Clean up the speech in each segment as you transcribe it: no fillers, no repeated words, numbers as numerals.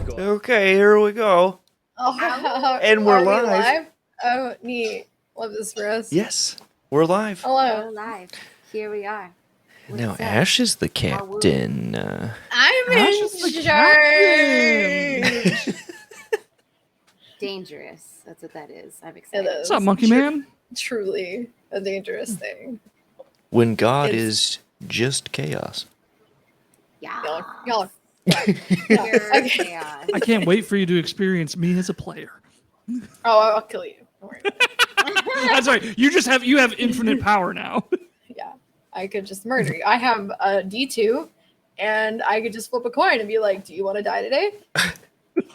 Okay, here we go. Oh, And we're are we live. Oh, neat. Love this for us. Yes, we're live. Hello. We're live. Here we are. Now What's up? Ash is the captain. I'm Ash in is the charge. Dangerous. That's what that is. I'm It excited. is. What's up, Monkey Man? Truly a dangerous thing. When God It's- is just chaos. Yeah. Y'all are Pure Okay. chaos. I can't wait for you to experience me as a player. Oh, I'll kill you. Don't worry. That's right. You have infinite power now. Yeah, I could just murder you. I have a D2, and I could just flip a coin and be like, "Do you want to die today?"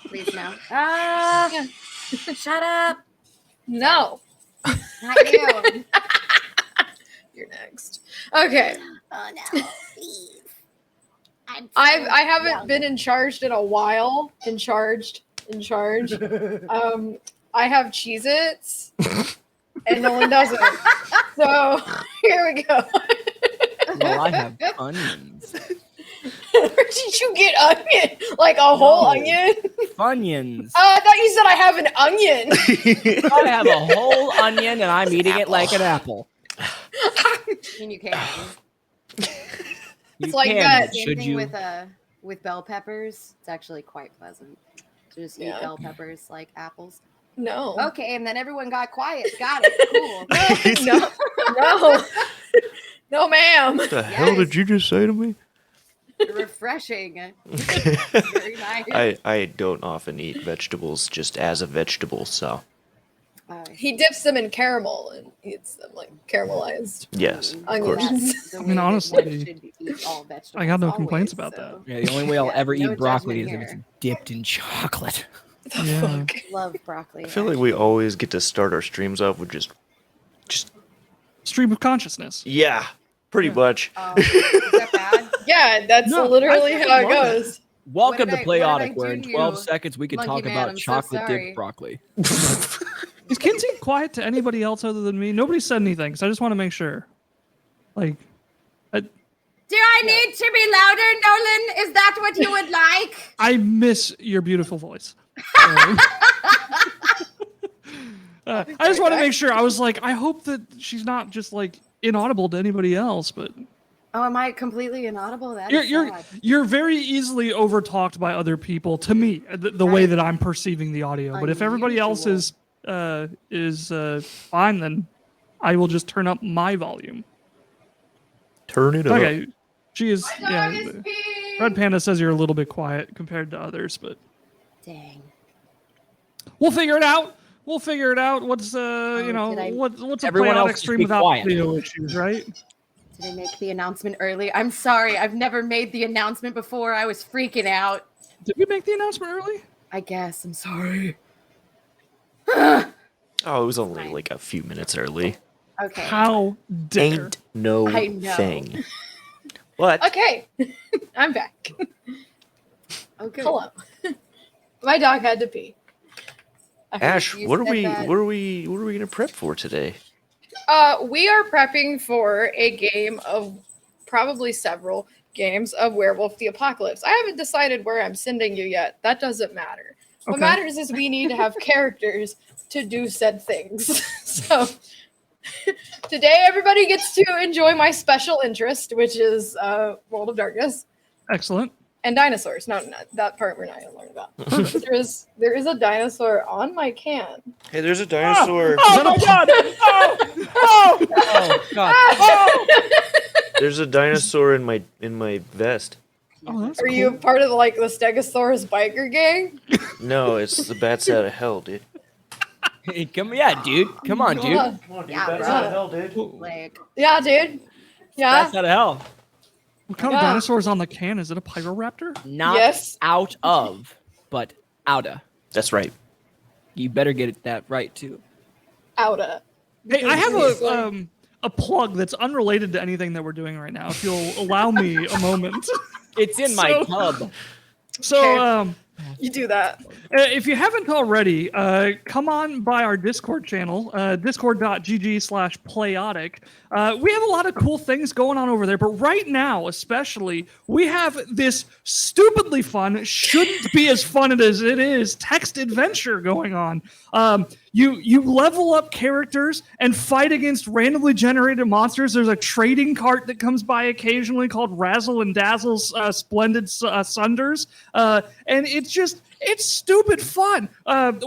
Please no. Ah! Yeah. Shut up. No. Not you. You're next. Okay. Oh no. Please. I haven't been in charge in a while. In charge. I have Cheez-Its, and no one does it. So here we go. Well, I have onions. Where did you get onion? Like a whole No. onion? Onions. I thought you said I have an onion. I have a whole onion and I'm eating it like an apple. And you can. You like can, that. Same should thing you? with bell peppers. It's actually quite pleasant to just eat Yeah. bell peppers like apples. No. Okay, and then everyone got quiet. Got it. Cool. No. No, ma'am. What the hell did you just say to me? Refreshing. Very nice. I don't often eat vegetables just as a vegetable, so He dips them in caramel and eats them like caramelized. yes, of Onions. course. That's the I way mean, that honestly, one should eat all vegetables I got no always, complaints about so. Yeah, the only way I'll Yeah, ever no eat broccoli is judgment if it's here. dipped in chocolate. The Yeah. fuck? Love broccoli. I feel like we always get to start our streams off with just Stream of consciousness. yeah, pretty much. Is that bad? Yeah, that's No, literally I how it love it. goes. Welcome did to I- what did I Playotic, where in do 12 you, seconds we can Monkey talk Man? about I'm so chocolate sorry. dipped broccoli. Is Kinsey quiet to anybody else other than me? Nobody said anything, so I just want to make sure. Like, Do I need to be louder, Nolan? Is that what you would like? I miss your beautiful voice. I just want to make sure. I was like, I hope that she's not just like inaudible to anybody else, but Oh, am I completely inaudible? That you're is you're sad. you're very easily overtalked by other people. To me, the way that I'm perceiving the audio. But if everybody else is fine, then I will just turn up my volume. Turn it up. Okay, she is. Yeah, Red Panda says you're a little bit quiet compared to others, but Dang. we'll figure it out. We'll figure it out. What's did I- what's a Everyone else Playotic just stream be without quiet. video issues, right? Did I make the announcement early? I'm sorry. I've never made the announcement before. I was freaking out. Did we make the announcement early? I guess. I'm sorry. Oh, it was only Fine. like a few minutes early. Okay. How dare? Ain't no I know. thing. What? Okay. I'm back. Okay. Hello. My dog had to pee. Ash, You what are said we that- what are we gonna prep for today? We are prepping for a game of probably several games of Werewolf the Apocalypse. I haven't decided where I'm sending you yet. That doesn't matter. What Okay. matters is we need to have characters to do said things. So today everybody gets to enjoy my special interest, which is World of Darkness Excellent. and dinosaurs. No, that part we're not going to learn about. there is a dinosaur on my can. Hey, there's a dinosaur. Oh my god! Oh, God. There's a dinosaur in my vest. Oh, that's Are you cool. part of like the Stegosaurus biker gang? No, it's the bats out of hell, dude. Hey, come dude. Come on, dude. Yeah, Come on, Yeah, bats bro. out of hell, dude. Like, yeah, dude. Yeah. That's out of hell. What kind of Yeah. dinosaur is on the can? Is it a Pyroraptor? Not Yes. out of, but outa. That's right. You better get that right too. Outa. Hey, I have a plug that's unrelated to anything that we're doing right now. If you'll allow me a moment. It's in my So- tub. So, Okay. You do that. If you haven't already, come on by our Discord channel, discord.gg/playotic. We have a lot of cool things going on over there, but right now, especially, we have this stupidly fun, shouldn't be as fun as it is, text adventure going on. You level up characters and fight against randomly generated monsters. There's a trading cart that comes by occasionally called Razzle and Dazzle's Splendid Sunders. And it's stupid fun.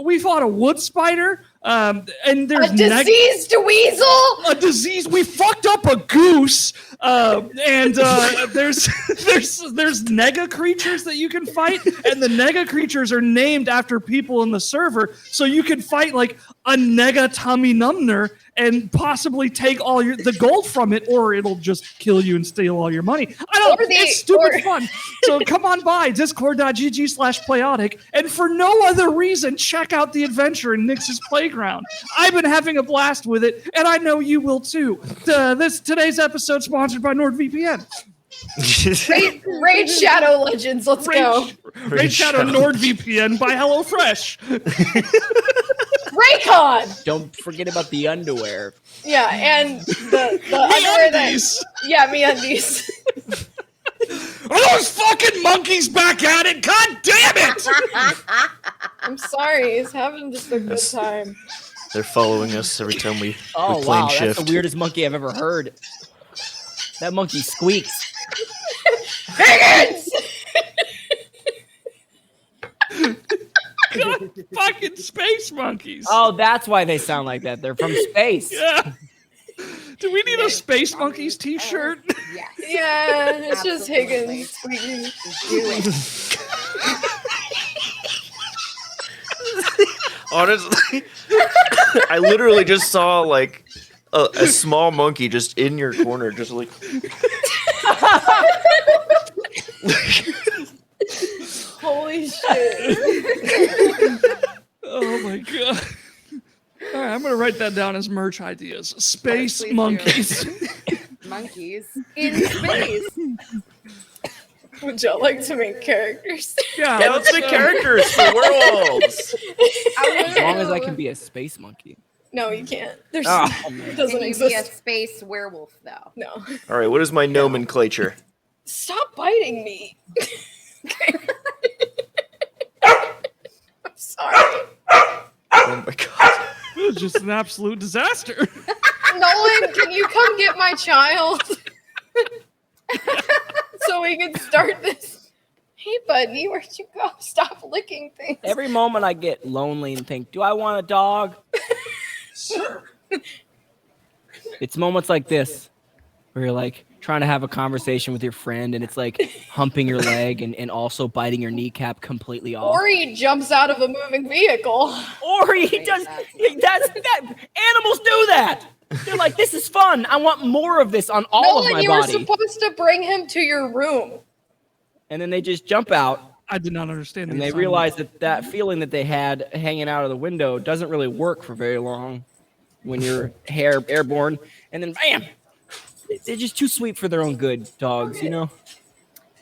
We fought a wood spider. And there's a diseased weasel. A disease. We fucked up a goose. And there's nega creatures that you can fight, and the nega creatures are named after people in the server, so you can fight like a nega tummy numner and possibly take all the gold from it, or it'll just kill you and steal all your money. I don't know. It's stupid fun. So come on by discord.gg/playotic, and for no other reason, check out the adventure in Nyx's Playground. I've been having a blast with it, and I know you will too. Today's episode sponsored by NordVPN. Raid Shadow Legends. Let's go. Raid Shadow NordVPN by HelloFresh. Raycon. Don't forget about the underwear. Yeah, and the underwear that. Yeah, MeUndies. Are those fucking monkeys back at it? God damn it! I'm sorry. He's having just a good time. They're following us every time we Oh, plane wow. shift. That's the weirdest monkey I've ever heard. That monkey squeaks. Higgins! God, fucking space monkeys. Oh, that's why they sound like that. They're from space. Yeah. Do we need a Space Monkeys t-shirt? Yes. Yeah, it's just Absolutely. Higgins squeaking. Do it. Honestly, I literally just saw like a small monkey just in your corner, just like. Holy shit. Oh my god. All right, I'm gonna write that down as merch ideas. Space Please do. monkeys. Monkeys in space. Would y'all like to make characters? Yeah, let's make characters for werewolves. As long as I can be a space monkey. No, you can't. There's Oh, it man. doesn't Can you be a exist. space werewolf though? No. All right, what is my nomenclature? Stop biting me. Okay. I'm sorry. Oh my god. It was just an absolute disaster. Nolan, can you come get my child? So we can start this. Hey, buddy, where'd you go? Stop licking things. Every moment I get lonely and think, do I want a dog? It's moments like this where you're like trying to have a conversation with your friend and it's like humping your leg and also biting your kneecap completely off. Or he jumps out of a moving vehicle. Or he does. Animals do that. They're like, this is fun. I want more of this on all of Nolan, my you were body. supposed to bring him to your room. And then they just jump out I did not understand. and the they assignment. realize that feeling that they had hanging out of the window doesn't really work for very long when you're airborne. And then bam, they're just too sweet for their own good, dogs, you know?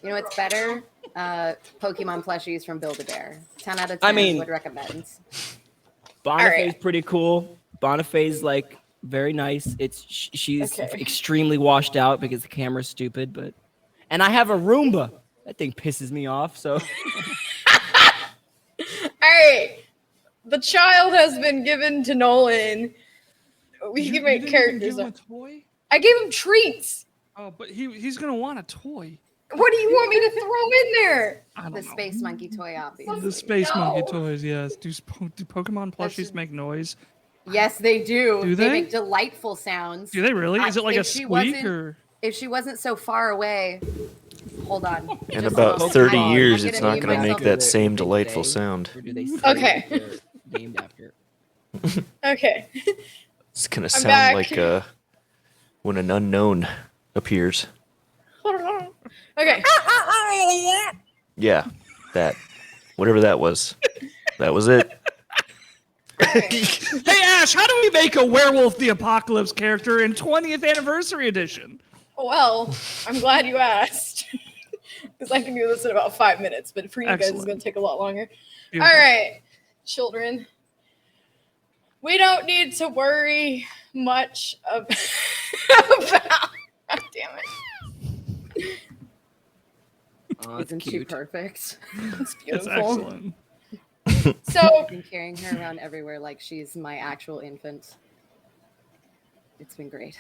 You know what's better? Pokemon plushies from Build-A-Bear. 10 out of 10 I mean- would recommend. Bonifay's pretty cool. Bonifay's like very nice. She's Okay. extremely washed out because the camera's stupid, and I have a Roomba. That thing pisses me off. So All right. The child has been given to Nolan. We You can make didn't even characters. give him a toy? I gave him treats. Oh, but he's gonna want a toy. What do you want me to throw in there? I don't The know. space monkey toy, obviously. The space No. monkey toys, yes. Do Pokemon plushies just- make noise? Yes, they do. Do they? make delightful sounds. Do they really? Is it like a If she squeak wasn't- or? If she wasn't so far away, hold on. In Just about a moment. 30 I'm years, gonna it's not mute going to make myself. that same delightful sound. Or do they say Okay. that they're named after? Okay. It's going to I'm sound back. like when an unknown appears. Okay. Yeah, that. Whatever that was. That was it. Hey Ash, how do we make a Werewolf the Apocalypse character in 20th anniversary edition? Well, I'm glad you asked. because I can do this in about 5 minutes, but for you guys, it's Excellent. going to take a lot longer. Beautiful. All right, children. We don't need to worry much about. God damn it. Oh, that's Isn't she cute. perfect? It's It's beautiful. excellent. So, I've been carrying her around everywhere like she's my actual infant. It's been great.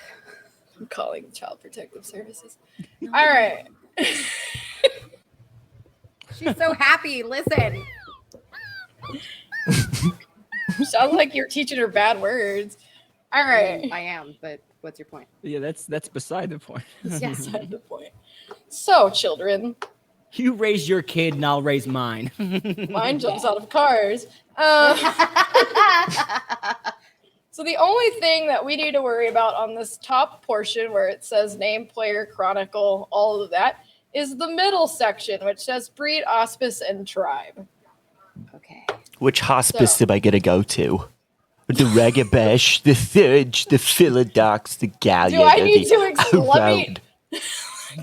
I'm calling Child Protective Services. All right. She's so happy. Listen. Sounds like you're teaching her bad words. All right. I am, but what's your point? Yeah, that's beside the point. Yes, that's the point. So, children, You raise your kid and I'll raise mine. mine jumps out of cars. So the only thing that we need to worry about on this top portion where it says name, player, chronicle, all of that, is the middle section, which says breed, auspice, and tribe. Okay. Which hospice So- am I gonna go to? The Ragabash, the Thurge, the Philodox, the Galleon. Do I or need the to explain? Around?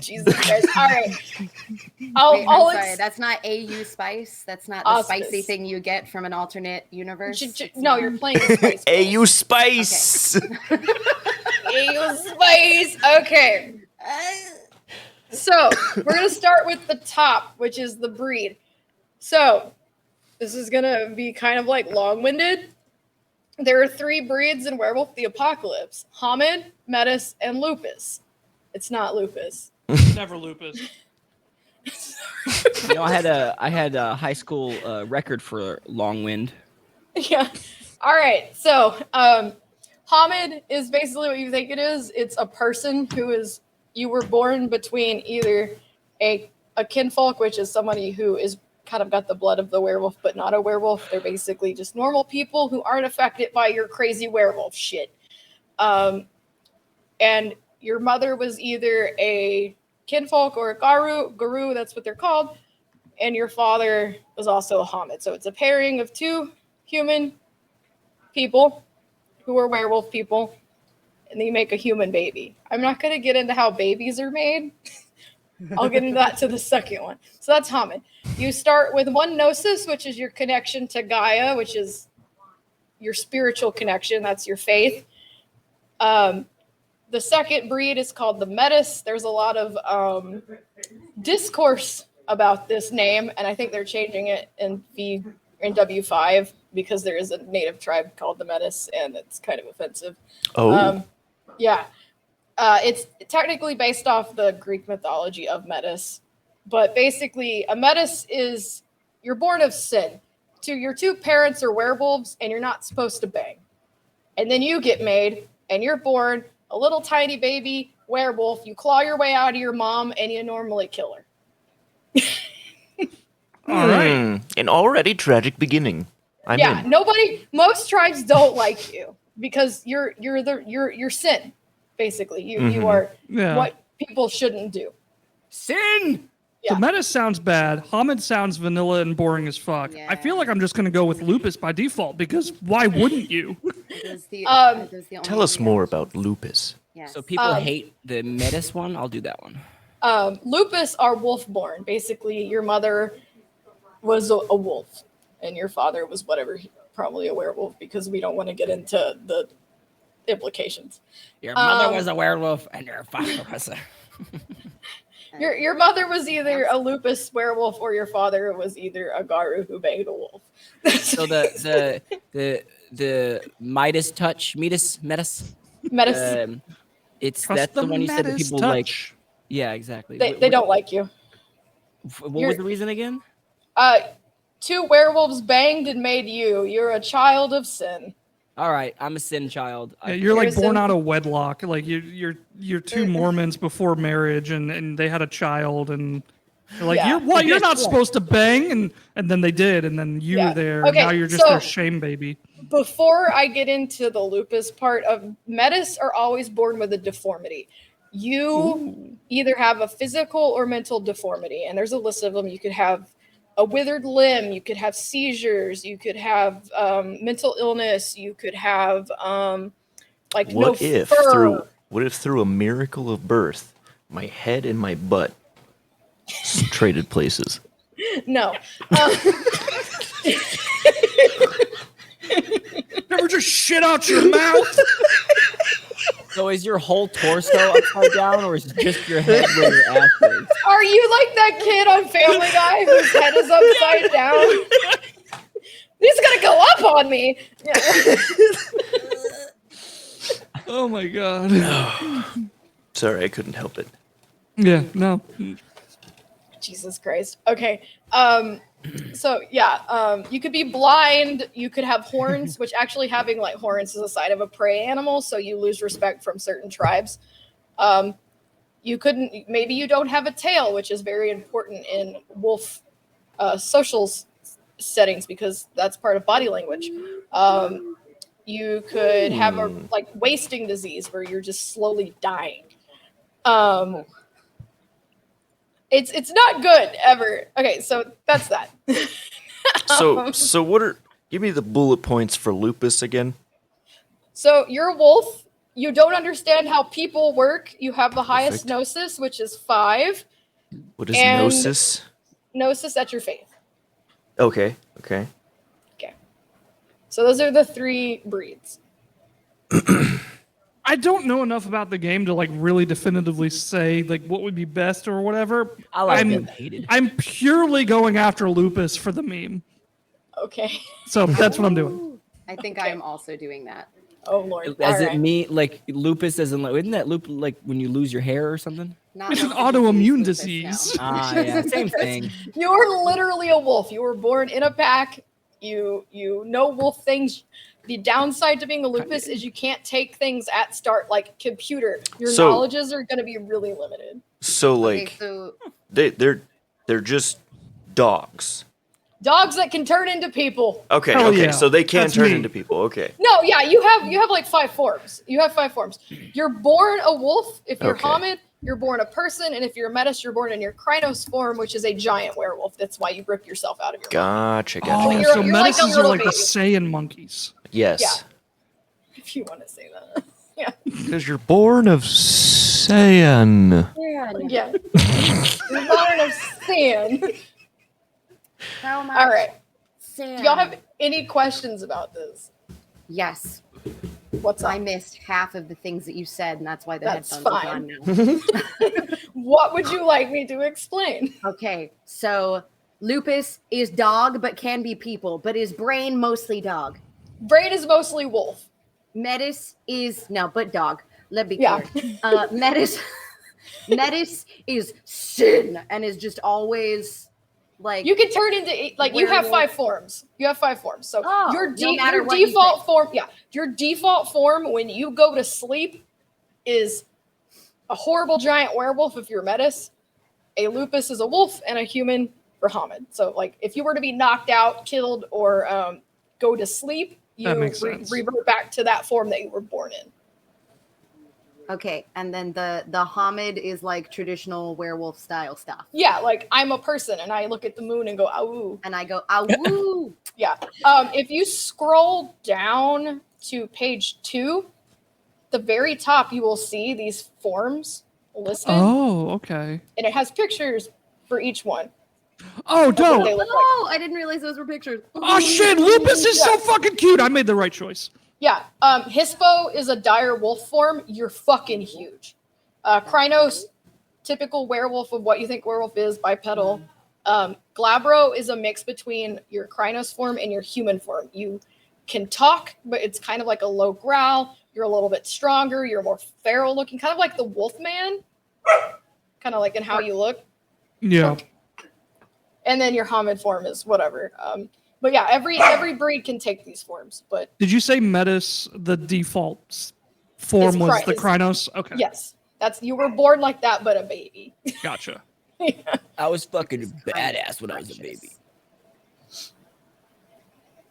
Jesus Christ. All right. Wait, I'll I'm sorry. That's not AU spice. That's not the Auspice. spicy thing you get from an alternate universe. It's No, not- you're playing the Spice Girls. AU Spice. AU Spice. Okay. So we're gonna start with the top, which is the breed. So this is gonna be kind of like long-winded. There are 3 breeds in Werewolf the Apocalypse: Homid, Metis, and Lupus. It's not Lupus. Never lupus. You know, I had a high school record for long wind. Yeah. All right. So Homid is basically what you think it is. It's a person who is, you were born between either a kinfolk, which is somebody who is kind of got the blood of the werewolf, but not a werewolf. They're basically just normal people who aren't affected by your crazy werewolf shit. And your mother was either a kinfolk or a guru, that's what they're called. And your father was also a Homid. So it's a pairing of 2 human people who are werewolf people, and then you make a human baby. I'm not going to get into how babies are made. I'll get into that to the second one. So that's Homid. You start with 1 gnosis, which is your connection to Gaia, which is your spiritual connection. That's your faith. The second breed is called the Metis. There's a lot of discourse about this name, and I think they're changing it in W5 because there is a native tribe called the Metis, and it's kind of offensive. Oh, Yeah. It's technically based off the Greek mythology of Metis, but basically a Metis is, you're born of sin. Your 2 parents are werewolves, and you're not supposed to bang. And then you get made, and you're born a little tiny baby werewolf. You claw your way out of your mom, and you normally kill her. All right. An already tragic beginning. I'm Yeah, in. most tribes don't like you because you're sin, basically. You are Yeah. what people shouldn't do. Sin! Yeah. So Metis sounds bad. Homid sounds vanilla and boring as fuck. I feel like I'm just going to go with lupus by default because why wouldn't you? Those the only Tell us three more options. about lupus. Yes. So people hate the Metis one. I'll do that one. Lupus are wolf-born. Basically, your mother was a wolf, and your father was whatever, probably a werewolf, because we don't want to get into the implications. Your mother was a werewolf and your father was a... Your mother was either a lupus werewolf or your father was either a garu who banged a wolf. So the Midas touch, Metis, Metis, it's Trust that's the one you said that Metis people touch. like. Yeah, exactly. they don't like you. What you're- was the reason again? 2 werewolves banged and made you. You're a child of sin. All right, I'm a sin child. Yeah, you're like Harrison- born out of wedlock. Like you're 2 Mormons before marriage, and they had a child, and they're like, Yeah. You're not supposed to bang, and then they did, and then you Yeah. were there. Okay, Now you're just so- their shame baby. Before I get into the lupus part of Metis are always born with a deformity. You either have a physical or mental deformity, and there's a list of them. You could have a withered limb, you could have seizures, you could have mental illness, you could have like no fur. What if through a miracle of birth, my head and my butt Traded places. No. Never just shit out your mouth. So is your whole torso upside down, or is it just your head where your ass is? Are you like that kid on Family Guy whose head is upside down? He's gonna go up on me. Yeah. Oh my god. Sorry, I couldn't help it. Yeah, no. Jesus Christ. Okay. So yeah, you could be blind. You could have horns, which actually having like horns is a sign of a prey animal, so you lose respect from certain tribes. You couldn't. Maybe you don't have a tail, which is very important in wolf social settings because that's part of body language. You could have a like wasting disease where you're just slowly dying. It's not good ever. Okay, so that's that. So what are? Give me the bullet points for lupus again. So you're a wolf. You don't understand how people work. You have the highest Perfect. gnosis, which is 5. What is And- gnosis? Gnosis at your faith. Okay. Okay. So those are the 3 breeds. I don't know enough about the game to like really definitively say like what would be best or whatever. I like I'm- them hated. I'm purely going after lupus for the meme. Okay. So that's what I'm doing. Ooh, I think I am also doing that. Oh Lord. As All it right. me like lupus isn't like isn't that loop like when you lose your hair or something? Not It's an like the autoimmune lupus, disease. no. Ah, yeah, same thing. You're literally a wolf. You were born in a pack. You know wolf things. The downside to being a lupus is you can't take things at start like computer. Your So- knowledges are going to be really limited. So Okay, like so they're just dogs. Dogs that can turn into people. Okay. Hell Okay. yeah. So they can That's turn me. into people. Okay. No, yeah, you have like 5 forms. You have 5 forms. You're born a wolf if you're Okay. Hamid. You're born a person, and if you're a Metis, you're born in your Krynos form, which is a giant werewolf. That's why you rip yourself out of your mouth. Gotcha. Oh, you're- so you're like a medicines are little like the baby. Saiyan monkeys. Yes. Yeah. If you want to say that. Yeah. Because you're born of Saiyan. Yeah. You're born of sand. so much All right. sand. Do y'all have any questions about this? Yes, What's I up? missed half of the things that you said, and that's why the That's headphones are fine. gone now. What would you like me to explain? Okay, so lupus is dog, but can be people, but is brain mostly dog. Brain is mostly wolf. Metis is no, but dog. Let me be Yeah. clear. Metis is sin and is just always like You can turn into like you have Werewolf. 5 forms. You have 5 forms. So Oh, your no matter your what you default say. form, yeah, your default form when you go to sleep is a horrible giant werewolf if you're Metis. A lupus is a wolf, and a human for Hamid. So like if you were to be knocked out, killed, or go to sleep, you That makes sense. revert back to that form that you were born in. okay, and then the Hamid is like traditional werewolf style stuff. Yeah, like I'm a person and I look at the moon and go, "Ow." And I go, ah, woo. Yeah. If you scroll down to page 2, the very top, you will see these forms listed, Oh, okay. and it has pictures for each one. Oh, of what they dope. look like. Oh, I didn't realize those were pictures. Oh shit, lupus is so fucking cute. I made the right choice. Yeah. Hispo is a dire wolf form. You're fucking huge. Krynos, typical werewolf of what you think werewolf is, bipedal. Glabro is a mix between your Krynos form and your human form. You can talk, but it's kind of like a low growl. You're a little bit stronger. You're more feral looking, kind of like the wolf man, kind of like in how you look. Yeah. And then your Hamid form is whatever. But yeah, every breed can take these forms. But Did you say Metis, the default form It's was the Cry- Krynos? Okay. yes, that's you were born like that, but a baby. Gotcha. I was fucking badass when I was a baby.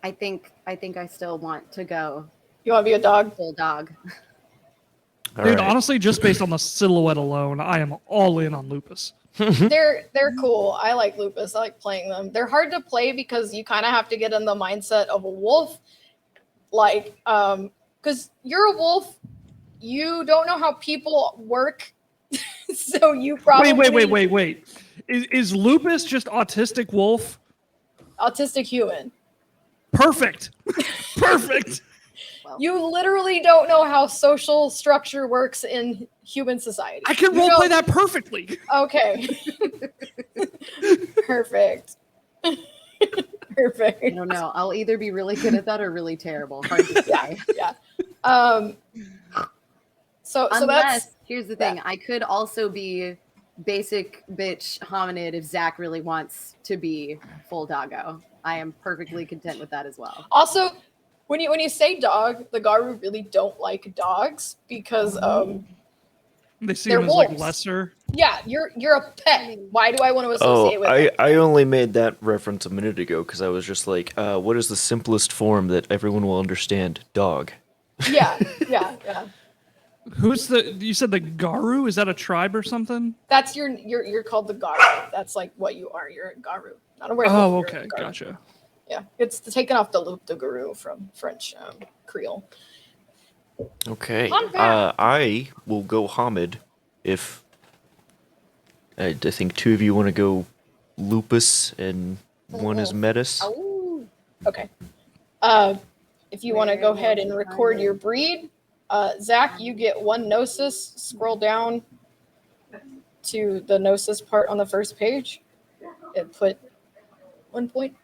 I think I still want to go You want to be a dog? full dog. All Dude, right. honestly, just based on the silhouette alone, I am all in on lupus. They're cool. I like lupus. I like playing them. They're hard to play because you kind of have to get in the mindset of a wolf. Like, because you're a wolf, you don't know how people work, so you probably Wait. Is Lupus just autistic wolf? Autistic human. Perfect. Perfect. You literally don't know how social structure works in human society. I can roleplay that perfectly. Okay. Perfect. Perfect. I don't know. I'll either be really good at that or really terrible. Hard to say. Yeah. So Unless, that's here's the thing. I could also be basic bitch hominid if Zach really wants to be full doggo. I am perfectly content with that as well. also when you say dog, the Garu really don't like dogs because They see they're him as like wolves. lesser. yeah, you're a pet. Why do I want to associate with it? I only made that reference a minute ago because I was just like, what is the simplest form that everyone will understand? Dog. Yeah. Who's the? You said the Garu? Is that a tribe or something? That's you're called the Garu. That's like what you are. You're a Garu. Not a werewolf. Oh, you're a okay, Garu. gotcha. Yeah, it's taken off the loup de Guru from French Creole. Okay. Fun fact. I will go Hamid if I think two of you want to go Lupus and one is Metis. Oh, okay. If you want to go ahead and record your breed, Zach, you get one Gnosis. Scroll down to the Gnosis part on the first page and put 1 point.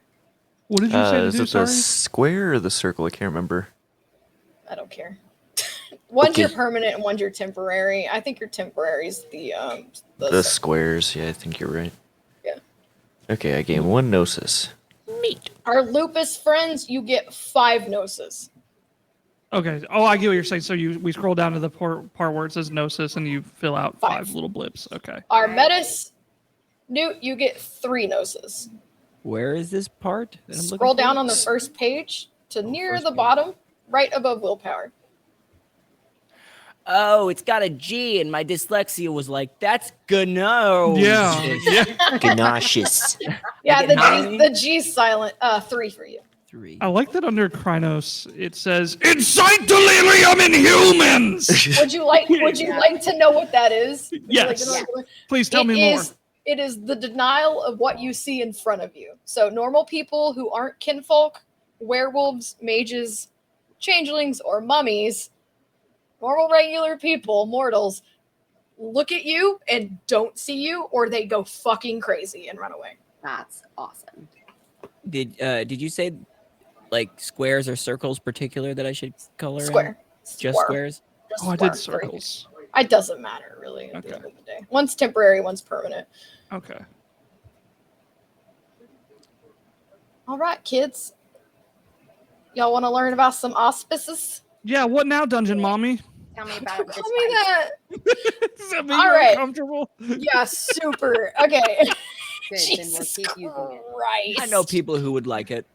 What did you say to Is do? it the Sorry. square or the circle? I can't remember. I don't care. One's your Okay. permanent and one's your temporary. I think your temporary is the The squares. Yeah, I think you're right. Yeah. Okay, I gain one Gnosis. Our lupus friends, you get 5 Gnosis. Okay. Oh, I get what you're saying. So we scroll down to the part where it says Gnosis, and you fill out 5 little blips. Okay. Our Metis, Newt, you get 3 Gnosis. Where is this part? that I'm looking Scroll for? down on the first page to near first the page. bottom, right above willpower. Oh, it's got a G, and my dyslexia was like, "That's gno." Yeah. Yeah. Ganacious. Yeah, get how many? the G's silent. 3 for you. 3. I like that under Krynos it says incite delirium in humans. Would you like to know what that is? Would you like to Yes. know what- Please tell me more. It is the denial of what you see in front of you. So normal people who aren't kinfolk, werewolves, mages, changelings, or mummies, normal regular people, mortals, look at you and don't see you, or they go fucking crazy and run away. That's awesome. Did you say like squares or circles particular that I should color in? Square. Just squares? Just Oh, I did square. circles. It doesn't matter really at the Okay. end of the day. One's temporary, one's permanent. Okay. All right, kids. Y'all want to learn about some auspices? Yeah. What now, Dungeon Mommy? Tell me about Call this me that. Does that make All you right. uncomfortable? Yeah, super. Okay. Good, then we'll Jesus keep using it. Christ. I know people who would like it.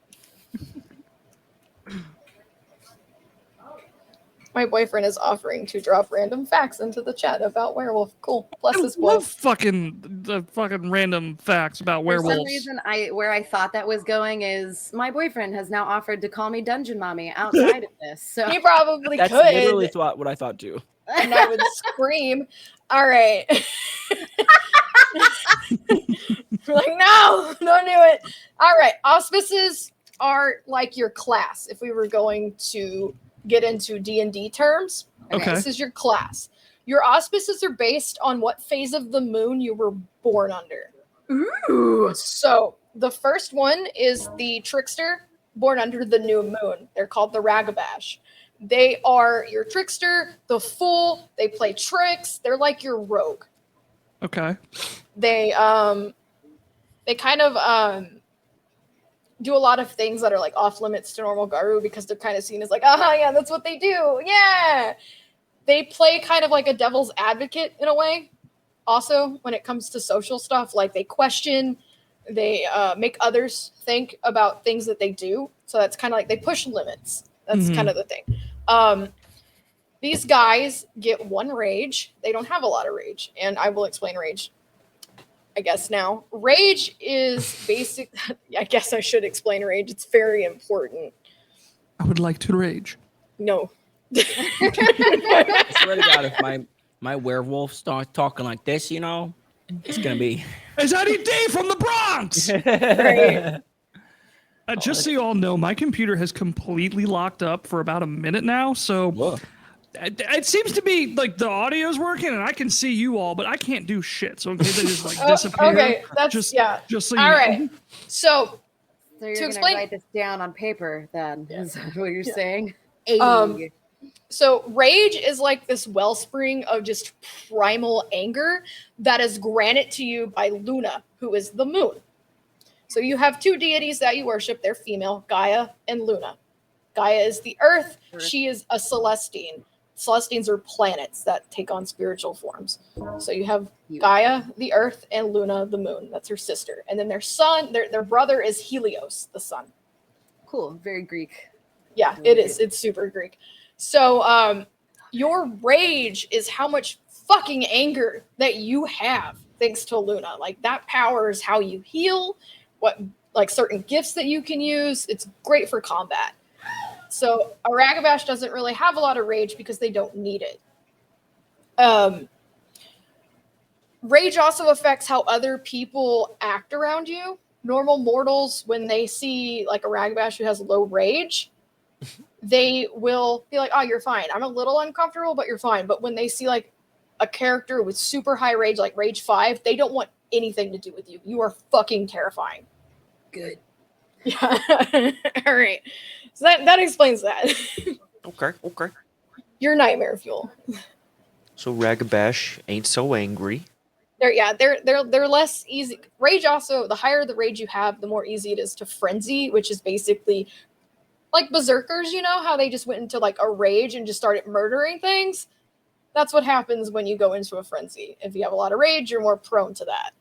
My boyfriend is offering to drop random facts into the chat about werewolf. Cool. Bless I his love wolf. the fucking random facts about For some werewolves. reason, where I thought that was going is my boyfriend has now offered to call me Dungeon Mommy outside of this. So He probably That's could. literally what I thought too. And I would scream. All right. We're like, no, don't do it. All right. Auspices are like your class. If we were going to get into D&D terms, Okay. this is your class. Your auspices are based on what phase of the moon you were born under. ooh, So the first one is the trickster, born under the new moon. They're called the Ragabash. They are your trickster, the fool. They play tricks. They're like your rogue. Okay. They kind of do a lot of things that are like off limits to normal Garu because they're kind of seen as like, yeah, that's what they do. Yeah. They play kind of like a devil's advocate in a way. Also, when it comes to social stuff, like they question, they make others think about things that they do. So that's kind of like they push limits. That's Mhm. kind of the thing. These guys get 1 rage. They don't have a lot of rage, and I will explain rage, I guess, now. Rage is basic. I guess I should explain rage. It's very important. I would like to rage. No. I swear to God, if my werewolf starts talking like this, you know, It's gonna be. Is Eddie D from the Bronx? Right. Just so you all know, my computer has completely locked up for about a minute now. So Whoa. it seems to be like the audio's working and I can see you all, but I can't do shit. So in case I just like disappear, okay, that's just so you All know. right. So So you're To gonna explain- write this down on paper, then? Is that what you're Yeah. saying? So rage is like this wellspring of just primal anger that is granted to you by Luna, who is the moon. So you have two deities that you worship. They're female, Gaia and Luna. Gaia is the earth. She is a Celestine. Celestines are planets that take on spiritual forms. So you have Gaia, the earth, and Luna, the moon. That's her sister. And then their son, their brother is Helios, the sun. Cool. Very Greek. Yeah, it is. It's super Greek. So your rage is how much fucking anger that you have thanks to Luna. Like that powers how you heal, what like certain gifts that you can use. It's great for combat. So a Ragabash doesn't really have a lot of rage because they don't need it. Rage also affects how other people act around you. Normal mortals, when they see like a Ragabash who has low rage, they will be like, oh, you're fine. I'm a little uncomfortable, but you're fine. But when they see like a character with super high rage, like rage 5, they don't want anything to do with you. You are fucking terrifying. Good. Yeah. All right. So that explains that. Okay. Your nightmare fuel. So Ragabash ain't so angry. They're less easy. Rage also, the higher the rage you have, the more easy it is to frenzy, which is basically like berserkers, you know, how they just went into like a rage and just started murdering things. That's what happens when you go into a frenzy. If you have a lot of rage, you're more prone to that.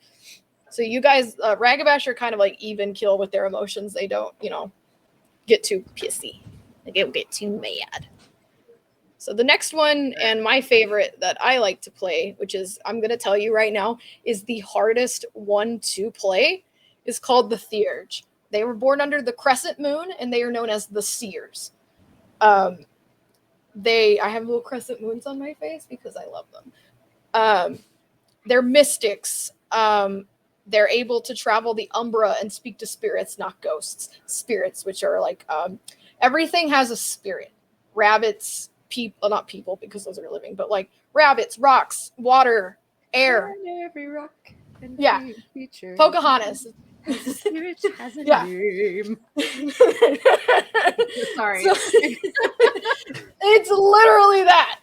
So you guys, Ragabash are kind of like even kill with their emotions. They don't, get too pissy. They don't get too mad. So the next one, and my favorite that I like to play, which is, I'm going to tell you right now, is the hardest one to play, is called the Theurge. They were born under the crescent moon, and they are known as the Seers. I have little crescent moons on my face because I love them. They're mystics. They're able to travel the Umbra and speak to spirits, not ghosts. Spirits, which are like, everything has a spirit. Rabbits, not people because those are living, but like rabbits, rocks, water, air. Every rock and Yeah. feature. Pocahontas. Spirit has a Yeah. name. Sorry. So- it's literally that.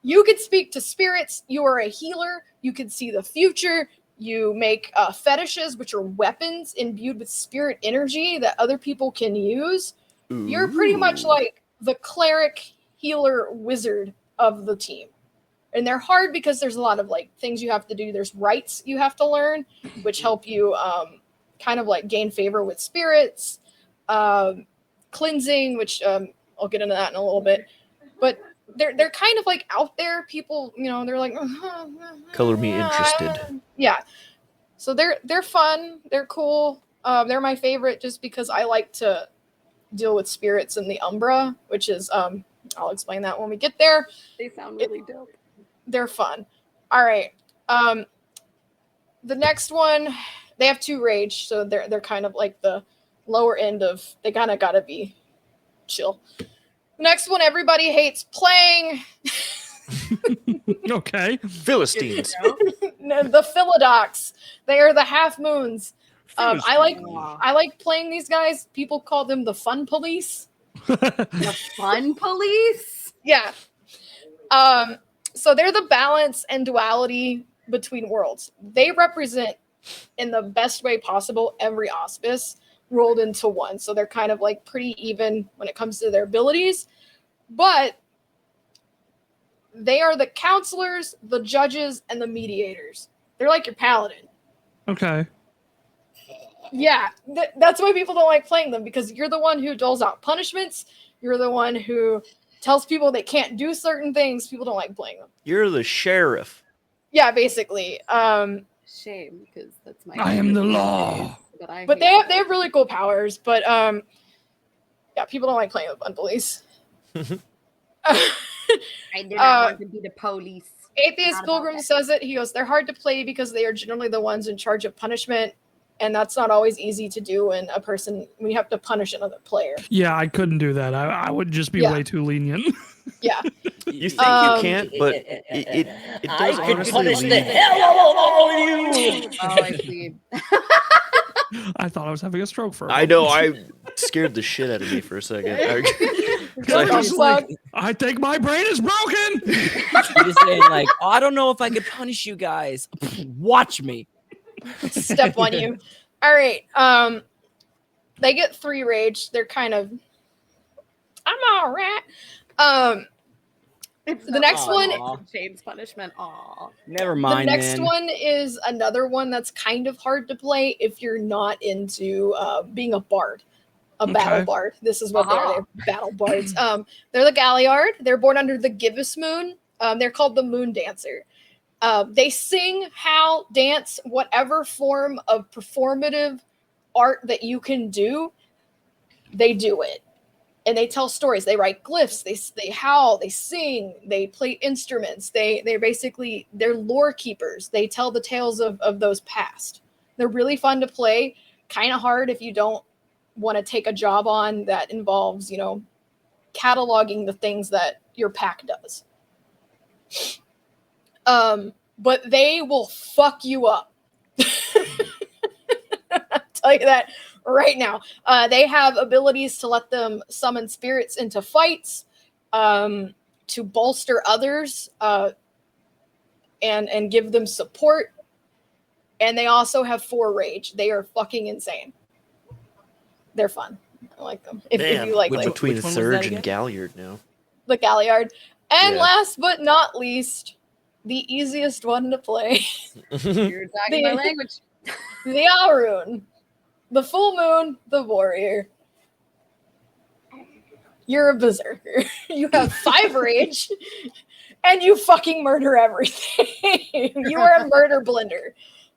You could speak to spirits. You are a healer. You can see the future. You make fetishes, which are weapons imbued with spirit energy that other people can use. You're pretty much like the cleric, healer, wizard of the team. And they're hard because there's a lot of like things you have to do. There's rites you have to learn, which help you kind of like gain favor with spirits. Cleansing, which I'll get into that in a little bit. But they're kind of like out there. People, they're like Color me interested. Yeah. So they're fun. They're cool. They're my favorite just because I like to deal with spirits in the Umbra, which is I'll explain that when we get there. They sound really dope. They're fun. All right. The next one, they have 2 rage, so they're kind of like the lower end of. They kind of gotta be chill. The next one, everybody hates playing. Okay. Philistines. The Philodox. They are the half moons. I like playing these guys. People call them the fun police. The fun police? Yeah. So they're the balance and duality between worlds. They represent, in the best way possible, every auspice rolled into one. So they're kind of like pretty even when it comes to their abilities. But they are the counselors, the judges, and the mediators. They're like your paladin. Okay. Yeah, that's why people don't like playing them, because you're the one who doles out punishments. You're the one who tells people they can't do certain things. People don't like playing them. You're the sheriff. Yeah, basically. Shame, because that's my. I am the law. But They have really cool powers. But yeah, people don't like playing with fun police. I do not want to be the police. Atheist Not about Pilgrim that. says it. He goes, they're hard to play because they are generally the ones in charge of punishment, and that's not always easy to do when you have to punish another player. Yeah, I couldn't do that. I would just be Yeah. way too lenient. Yeah. You think you can't, but it does I could honestly punish the lead. hell out of all of you. Oh, I see. I thought I was having a stroke for a I moment. know, I scared the shit out of me for a second. I was like, I think my brain is broken. You're just saying like, oh, I don't know if I could punish you guys. Watch me. Step on you. All right. They get 3 rage. They're kind of, I'm all right. It's The not next one- James punishment. Aw. Never The mind. next man. one is another one that's kind of hard to play if you're not into being a bard, a battle Okay. bard. This is what Aha. they're battle bards. They're the Galliard. They're born under the gibbous moon. They're called the moon dancer. They sing, howl, dance, whatever form of performative art that you can do, they do it. And they tell stories. They write glyphs. They howl. They sing. They play instruments. They're basically lore keepers. They tell the tales of those past. They're really fun to play. Kind of hard if you don't want to take a job on that involves, cataloging the things that your pack does. But they will fuck you up. I'll tell you that right now. They have abilities to let them summon spirits into fights, to bolster others, and give them support. And they also have 4 rage. They are fucking insane. They're fun. I like them. If you like between which one was Surge that and again? Galliard now. the Galliard. And Yeah. last but not least, the easiest one to play, You're talking my language. the Alrune. The full moon, the warrior. You're a berserker. You have 5 rage, and you fucking murder everything. You are a murder blender.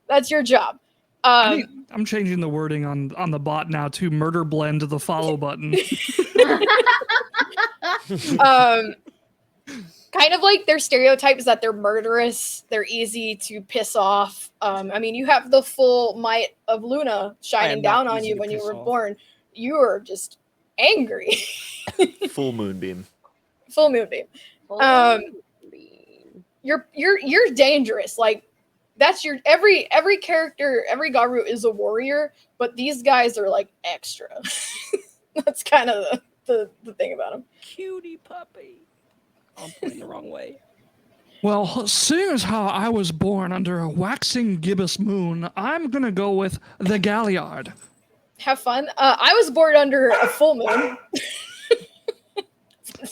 That's your job. I'm changing the wording on the bot now to murder blend the follow button. Kind of like their stereotype is that they're murderous. They're easy to piss off. You have the full might of Luna shining not down on easy you to when you piss were off. born. You are just angry. Full moonbeam. Full moonbeam. You're dangerous. Like that's your every character, every Garu is a warrior, but these guys are like extra. That's kind of the thing about them. Cutie puppy. I'm pointing the wrong way. Well, seeing as how I was born under a waxing gibbous moon, I'm gonna go with the Galliard. Have fun. I was born under a full moon.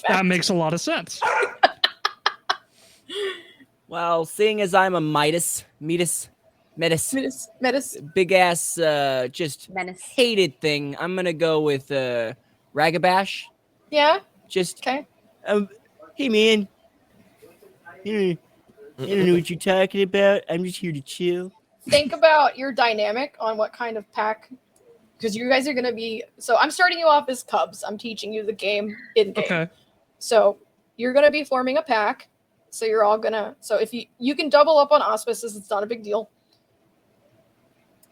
That makes a lot of sense. Well, seeing as I'm a Metis, Metis. big ass, just Menace. hated thing, I'm gonna go with Ragabash. Yeah. Just Okay. hey man, you don't know what you're talking about. I'm just here to chill. Think about your dynamic on what kind of pack, because you guys are going to be. So I'm starting you off as Cubs. I'm teaching you the game in game. Okay. So you're going to be forming a pack. So you're all gonna. So if you can double up on auspices, it's not a big deal.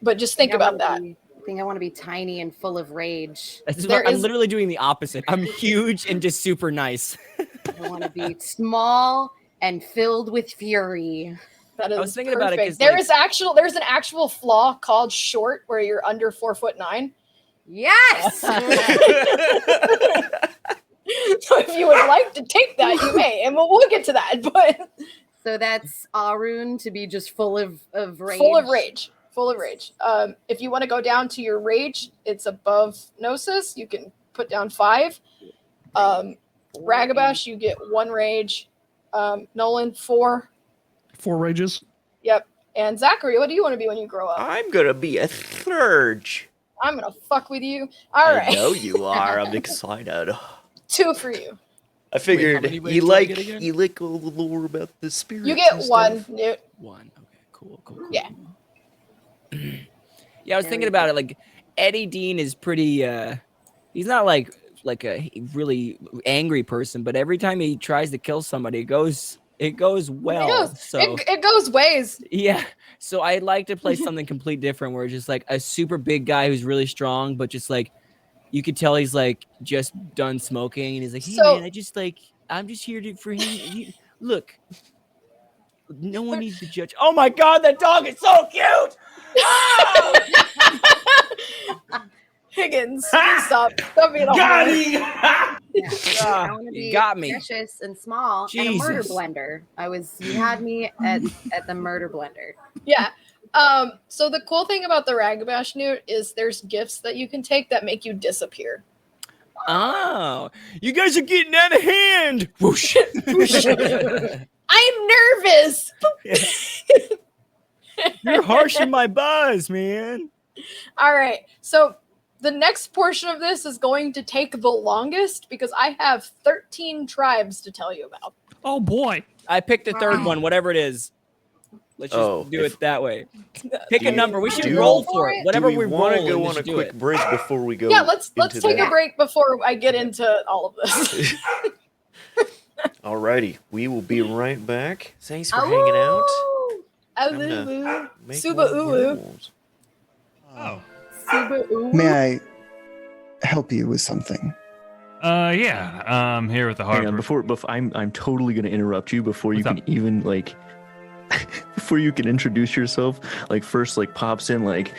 But just think about that. I think I want to be tiny and full of rage. I'm literally doing the opposite. I'm huge and just super nice. I want to be small and filled with fury. That is I was thinking about it perfect. 'cause, There's an actual flaw called short, where you're under 4'9". Yes. So if you would like to take that, you may, and we'll get to that. But So that's Arun to be just full of rage. full of rage. Full of rage. If you want to go down to your rage, it's above Gnosis. You can put down 5. Ragabash, you get 1 rage. Nolan, 4. 4 rages. Yep. And Zachary, what do you want to be when you grow up? I'm gonna be a Surge. I'm gonna fuck with you. All I right. know you are. I'm excited. 2 for you. I figured many you rages do I like get again? you like all the lore about the spirits. You get and 1, stuff. Newt. 1. Okay, cool. Yeah. Yeah, I was thinking about it. Like Eddie Dean is pretty. He's not like a really angry person, but every time he tries to kill somebody, it It goes well. It goes ways. Yeah. So I'd like to play something completely different where it's just like a super big guy who's really strong, but just like you could tell he's like just done smoking and he's like, hey man, I'm just here for him. Look, no one needs to judge. Oh my God, that dog is so cute. Oh! Higgins, stop being a Got homer. I want to be got me. precious and small and a murder blender. You had me at the murder blender. Yeah. So the cool thing about the Ragabash Newt is there's gifts that you can take that make you disappear. Oh, you guys are getting out of hand. Whoosh. I'm nervous. You're harshing my buzz, man. All right. So the next portion of this is going to take the longest because I have 13 tribes to tell you about. Oh boy. I picked the third one, whatever it is. Let's just do it that way. Pick a number. We should roll for it. Whatever we want roll, to go on a quick break before we go? Yeah, let's take that? a break before I get into all of this. Alrighty, we will be right back. Thanks for hanging out. Make Suba more Ulu. werewolves. Oh. Suba Ulu. May I help you with something? Yeah. Here with the Hang harbor. on, before I'm totally gonna interrupt you before you What's can even like before you can introduce yourself. Like first, like pops in like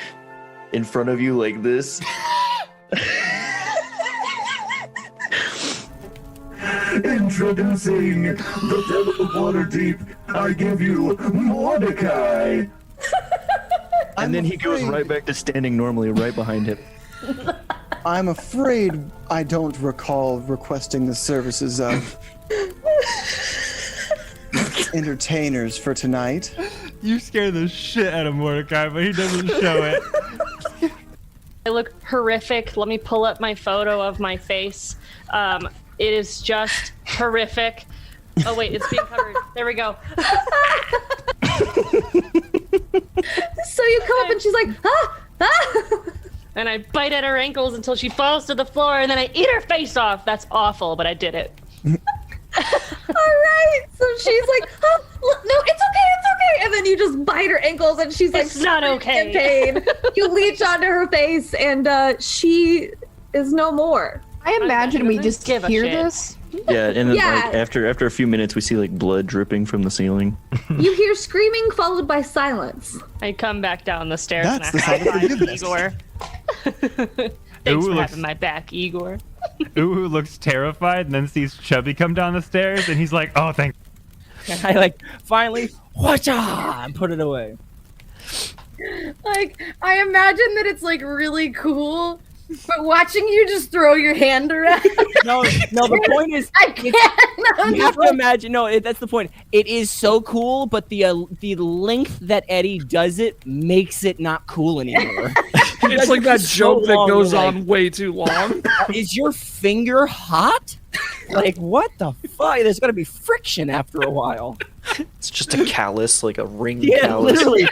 in front of you like this. Introducing the devil of Waterdeep. I give you Mordecai. And then he goes right back to standing normally right behind him. I'm afraid I don't recall requesting the services of entertainers for tonight. You scare the shit out of Mordecai, but he doesn't show it. I look horrific. Let me pull up my photo of my face. It is just horrific. Oh wait, it's being covered. There we go. So you come up and she's like, And I bite at her ankles until she falls to the floor, and then I eat her face off. That's awful, but I did it. all right. So she's like, oh, no, it's okay. And then you just bite her ankles and she's like, It's not okay. in pain. You leech onto her face and she is no more. I imagine we doesn't just give a hear shit. this. Yeah, and then Yeah. like after a few minutes we see like blood dripping from the ceiling. You hear screaming followed by silence. I come back down the stairs That's and the I sound of high five forgiveness. Igor. Thanks Ooh, for looks- having my back, Igor. Uwu looks terrified and then sees Chubby come down the stairs and he's like, oh, thank I like finally watcha and put it away. Like, I imagine that it's like really cool, but watching you just throw your hand around. No, the point is I can't. you have to imagine. No, that's the point. It is so cool, but the length that Eddie does it makes it not cool anymore. It's like that so joke that long, goes like- on way too long. Is your finger hot? Like what the fuck? There's gonna be friction after a while. It's just a callus, like a ring Yeah, callus. literally,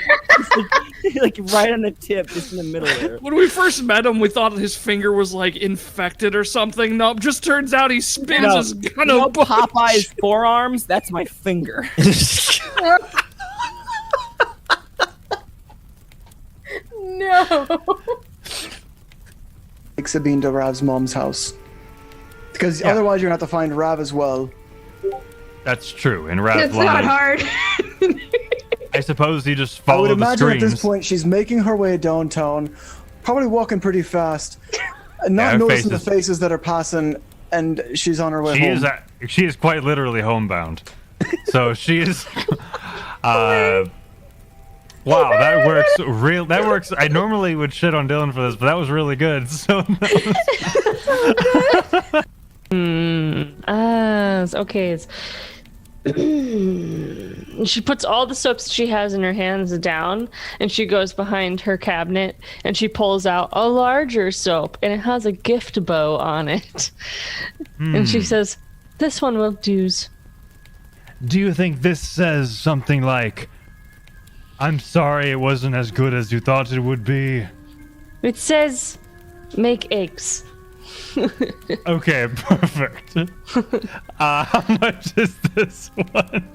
like right on the tip, just in the middle there. When we first met him, we thought his finger was like infected or something. No, just turns out he spins No, his gun you know bush. Popeye's forearms? That's my finger. No. Take Sabine to Rav's mom's house. Because Yeah. otherwise you're going to have to find Rav as well. That's true. And Rav's It's not hard. I suppose he just I would followed the imagine at screens. this point she's making her way downtown, probably walking pretty fast, and Yeah, not her noticing face the faces that are passing, and she's on her way home. She is quite literally homebound. So she is. Wow, that works. That works. I normally would shit on Dylan for this, but that was really good. So. Okay. She puts all the soaps she has in her hands down, and she goes behind her cabinet, and she pulls out a larger soap, and it has a gift bow on it. And she says, "This one will do's." Do you think this says something like, "I'm sorry it wasn't as good as you thought it would be"? It says, "Make eggs." Okay, perfect. How much is this one?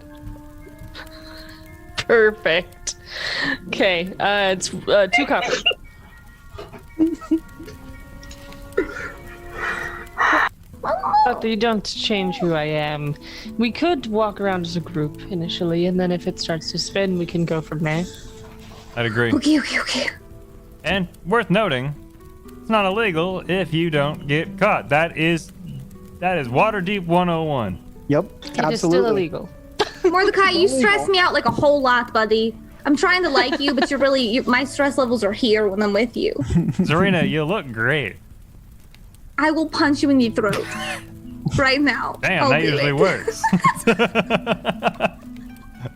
Perfect. Okay, it's 2 copper. But you don't change who I am. We could walk around as a group initially, and then if it starts to spin, we can go from there. I'd agree. Okay. And worth noting, it's not illegal if you don't get caught. That is Waterdeep 101. Yep, It is absolutely. still illegal. Mordecai, you stress me out like a whole lot, buddy. I'm trying to like you, but my stress levels are here when I'm with you. Zarina, you look great. I will punch you in the throat right now. Damn, I'll that do usually it. works.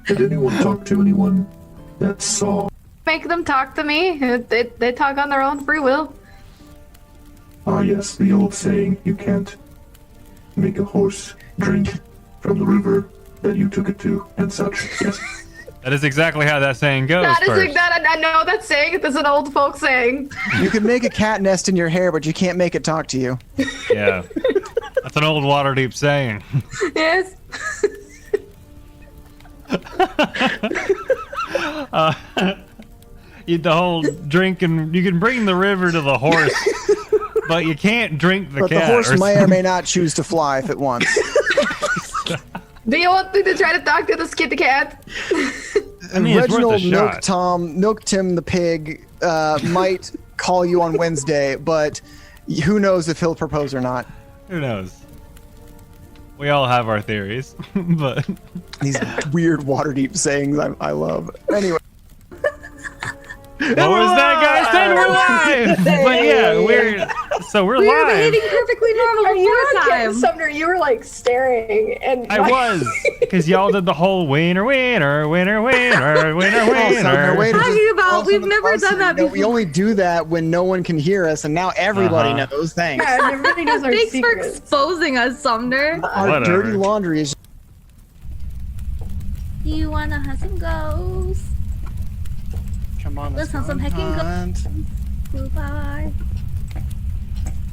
Did anyone talk to anyone that saw? Make them talk to me. They talk on their own free will. Ah, yes, the old saying, you can't make a horse drink from the river that you took it to, and such. Yes. That is exactly how that saying goes. That is first. that. I know that saying. It's an old folk saying. You can make a cat nest in your hair, but you can't make it talk to you. Yeah. That's an old Waterdeep saying. Yes. The whole drinking, you can bring the river to the horse, but you can't drink the But cat. the horse or may or may not choose to fly if it wants. Do you want me to try to talk to the skitty cat? I mean, it's worth a Reginald shot. Milk Tim the pig might call you on Wednesday, but who knows if he'll propose or not. Who knows? We all have our theories, but These weird Waterdeep sayings I love. Anyway. what was that, guys? Then we're live. But yeah, we're We were live. behaving perfectly normal before time. Sumner, you were like staring, and I was, because y'all did the whole winner, winner, winner, winner, winner, Sumner, way winner. to just Talking about, throw we've some never us done in. that No, We before. only do that when no one can hear us, and now everybody Uh-huh. knows. Thanks. everybody knows our Thanks for secrets. exposing us, Sumner. Our Whatever. dirty laundry is. You wanna hunt some ghosts? Come on, Let's let's have some go heckin' hunt. Goodbye.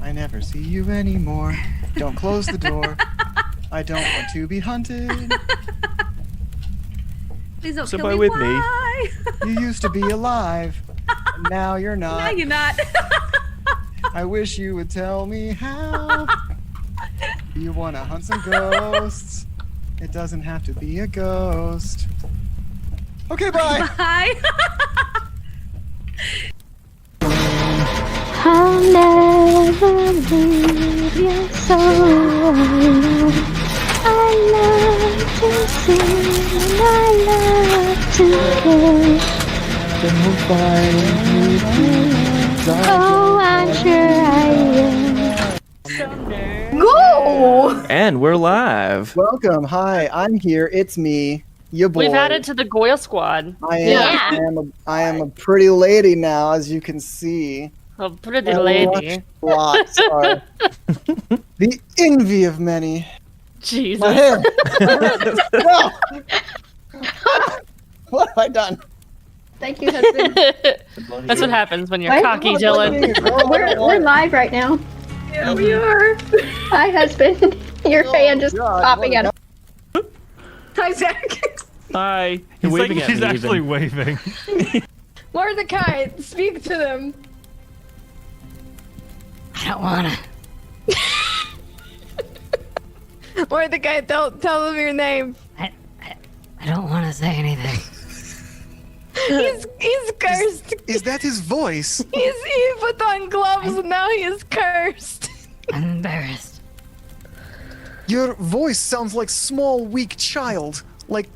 I never see you anymore. Don't close the door. I don't want to be hunted. Please don't So kill by me. with me. Why? You used to be alive. And now you're No, not. you're not. I wish you would tell me how. You want to hunt some ghosts? It doesn't have to be a ghost. Okay, bye. Bye. I'll never leave you so alone. I love to sing and I love to play. Oh, I'm sure I will. Go! And we're live. Welcome. Hi, I'm here. It's me, your boy. We've added to the Goyle squad. I am a pretty lady now, as you can see. A pretty lady. Locks are the envy of many. My Jesus. hair. No. What have I done? Thank you, husband. That's what happens when you're What? cocky, Dylan. We're live right now. Yeah, we are. Hi, husband. Your fan just God, popping what out. Hi, Zach. Hi. He's You're like, waving at she's me actually even. waving. Mordecai, speak to them. I don't wanna. Mordecai, tell them your name. I don't wanna say anything. He's cursed. Is that his voice? He put on gloves and now he is cursed. I'm embarrassed. Your voice sounds like small, weak child. Like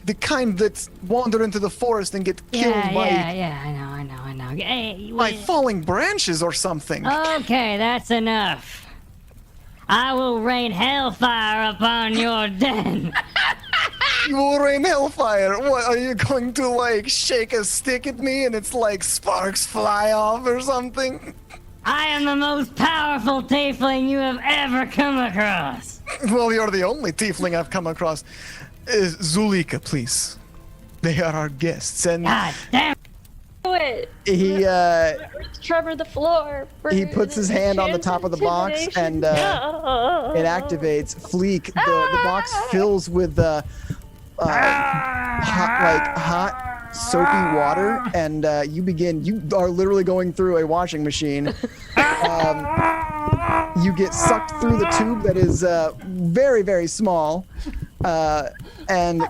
the kind that wander into the forest and get killed by I know. Hey, by falling branches or something. okay, that's enough. I will rain hellfire upon your den. You will rain hellfire. What, are you going to like shake a stick at me and it's like sparks fly off or something? I am the most powerful tiefling you have ever come across. Well, you're the only tiefling I've come across. Zulika, please. They are our guests, and God damn. Do it. he Trevor the floor. he puts his hand on the top of the box and it activates. Fleek, the box fills with hot, soapy water, and you are literally going through a washing machine. You get sucked through the tube that is very, very small, and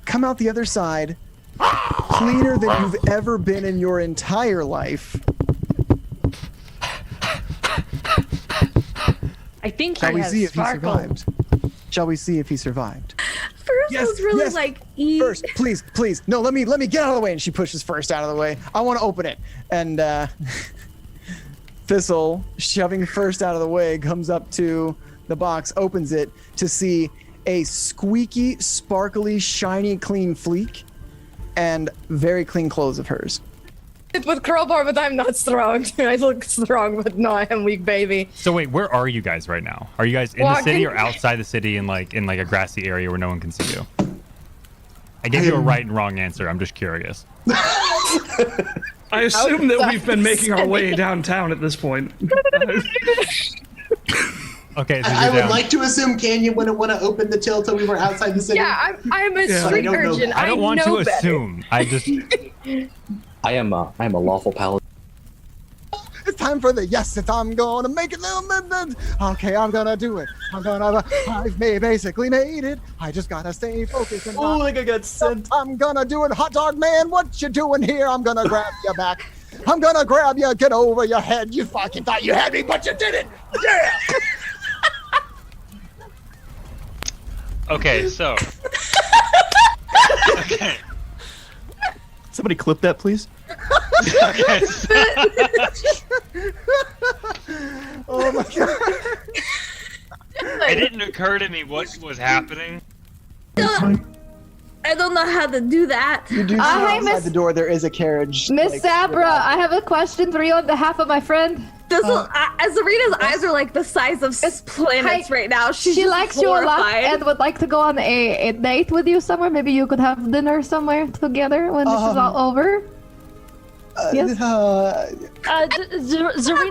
come out the other side cleaner than you've ever been in your entire life. I think Shall he we has see if he sparkle. survived? Shall we see if he survived? First was really like E. First, please. No, let me get out of the way. And she pushes First out of the way. I want to open it. And Thistle, shoving First out of the way, comes up to the box, opens it to see a squeaky, sparkly, shiny, clean Fleek and very clean clothes of hers. With crowbar, but I'm not strong. I look strong, but no, I am weak, baby. So wait, where are you guys right now? Are you guys in the city or outside the city in like a grassy area where no one can see you? I gave you a right and wrong answer. I'm just curious. I assume that we've been making our way downtown at this point. Okay, so I would like to assume Canyon wouldn't want to open the till till we were outside the city. Yeah, I'm a street urchin. I don't want to know better. assume. I just. I am a lawful paladin. It's time for the yes, if I'm gonna make it. Okay, I'm gonna do it. I've basically made it. I just gotta stay focused. And Oh, like I got sent. I'm gonna do it. Hot dog man, what you doing here? I'm gonna grab you back. I'm gonna grab you, get over your head. You fucking thought you had me, but you didn't. Yeah! Okay, so. Okay. Somebody clip that, please. Oh my god. It didn't occur to me what was happening. I don't know how to do that. You do see outside the door there is a carriage. Miss Sabra, I have a question for you on behalf of my friend. Zarina's eyes are like the size of planets right now. She likes you a lot and would like to go on a date with you somewhere. Maybe you could have dinner somewhere together when this is all over. Yes. Zarina's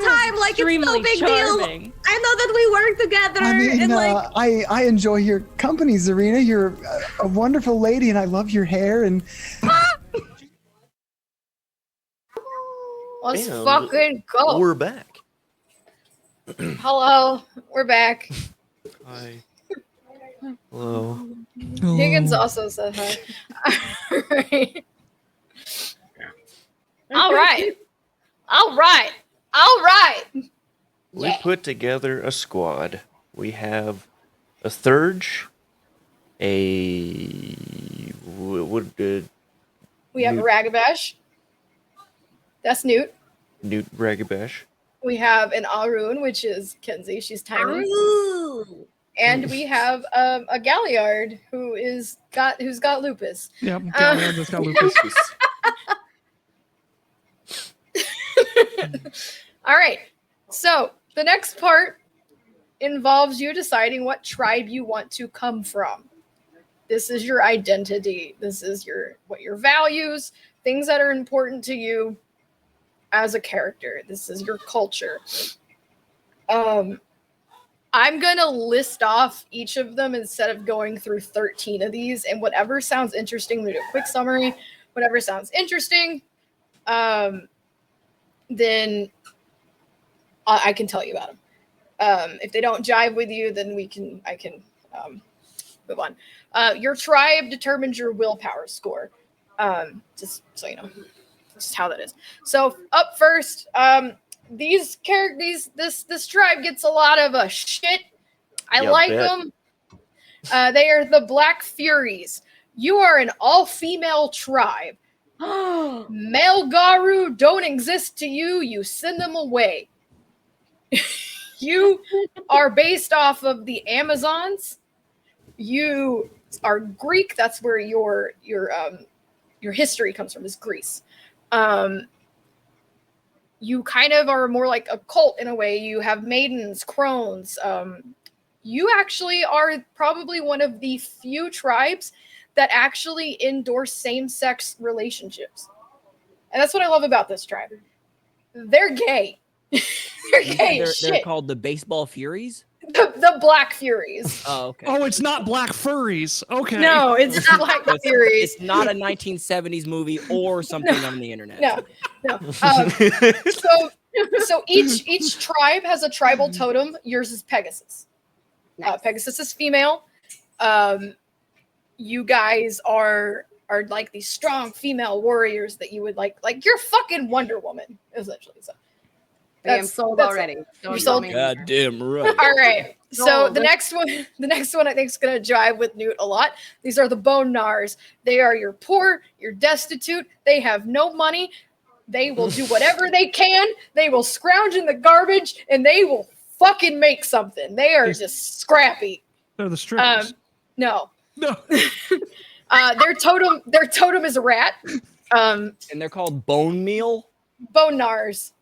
time, like, it's no big charming. deal. I know that we work together, I mean, and like I enjoy your company, Zarina. You're a wonderful lady, and I love your hair. And let's fucking go. We're back. Hello, we're back. Hi. Hello. Higgins also said hi. All right. We put together a squad. We have a Thurge, We have a Ragabash. That's Newt. Newt Ragabash. We have an Arun, which is Kenzie. She's tiny. And we have a Galliard who's got lupus. Yep, Galliard's got lupus. All right. So the next part involves you deciding what tribe you want to come from. This is your identity. This is your values, things that are important to you as a character. This is your culture. I'm going to list off each of them instead of going through 13 of these, and whatever sounds interesting, we do a quick summary. Whatever sounds interesting, then I can tell you about them. If they don't jive with you, then I can move on. Your tribe determines your willpower score. Just so you know, just how that is. So up first, this tribe gets a lot of shit. I like them. They are the Black Furies. You are an all-female tribe. Male Garu don't exist to you. You send them away. You are based off of the Amazons. You are Greek. That's where your history comes from, is Greece. You kind of are more like a cult in a way. You have maidens, crones. You actually are probably one of the few tribes that actually endorse same-sex relationships. And that's what I love about this tribe. They're gay. They're gay as shit. They're called the Baseball Furies? the Black Furies. Oh, okay. Oh, it's not Black Furries. Okay. No, it's Black Furies. It's not a 1970s movie or something on the internet. No. So each tribe has a tribal totem. Yours is Pegasus. Pegasus is female. You guys are like these strong female warriors that you would like you're fucking Wonder Woman, essentially. So I am sold already. You're sold. Goddamn right. All right. So the next one I think is going to jive with Newt a lot. These are the Bone Gnars. They are your poor, you're destitute. They have no money. They will do whatever they can. They will scrounge in the garbage and they will fucking make something. They are just scrappy. They're the strippers. No. No. Their totem is a rat. And they're called bone meal? Bone Gnars.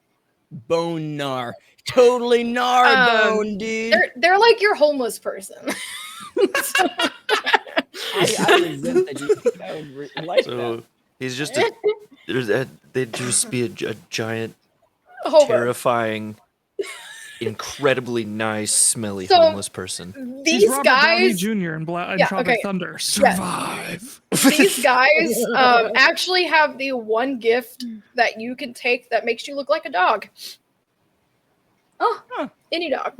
Bone gnar. Totally gnar bone, dude. They're like your homeless person. I resent that. I would like that. He's just they'd just be a giant, Hobo. terrifying, incredibly nice, smelly homeless person. These He's Robert Downey guys, Jr. in Yeah, Tropic okay. Thunder. Survive. these guys actually have the one gift that you can take that makes you look like a dog. Oh, Any dog.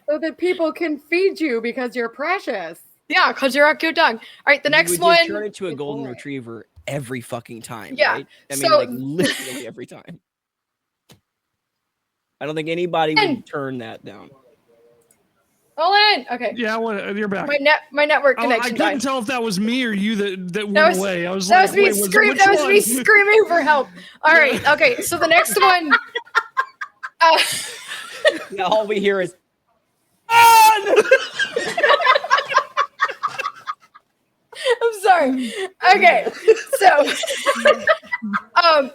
so that people can feed you because you're precious. Yeah, because you're a cute dog. All right, the next You would one. just turn into a golden retriever every fucking time, Yeah, right? I mean, so- like literally every time. I don't think anybody would turn that down. All in. Okay. Yeah, you're back. My network I connection couldn't died. tell if that was me or you that That went was, away. I was that like, was me wait, screaming. which That was me one? screaming for help. All right. Okay. So the next one. Yeah, all we hear is I'm sorry. Okay, so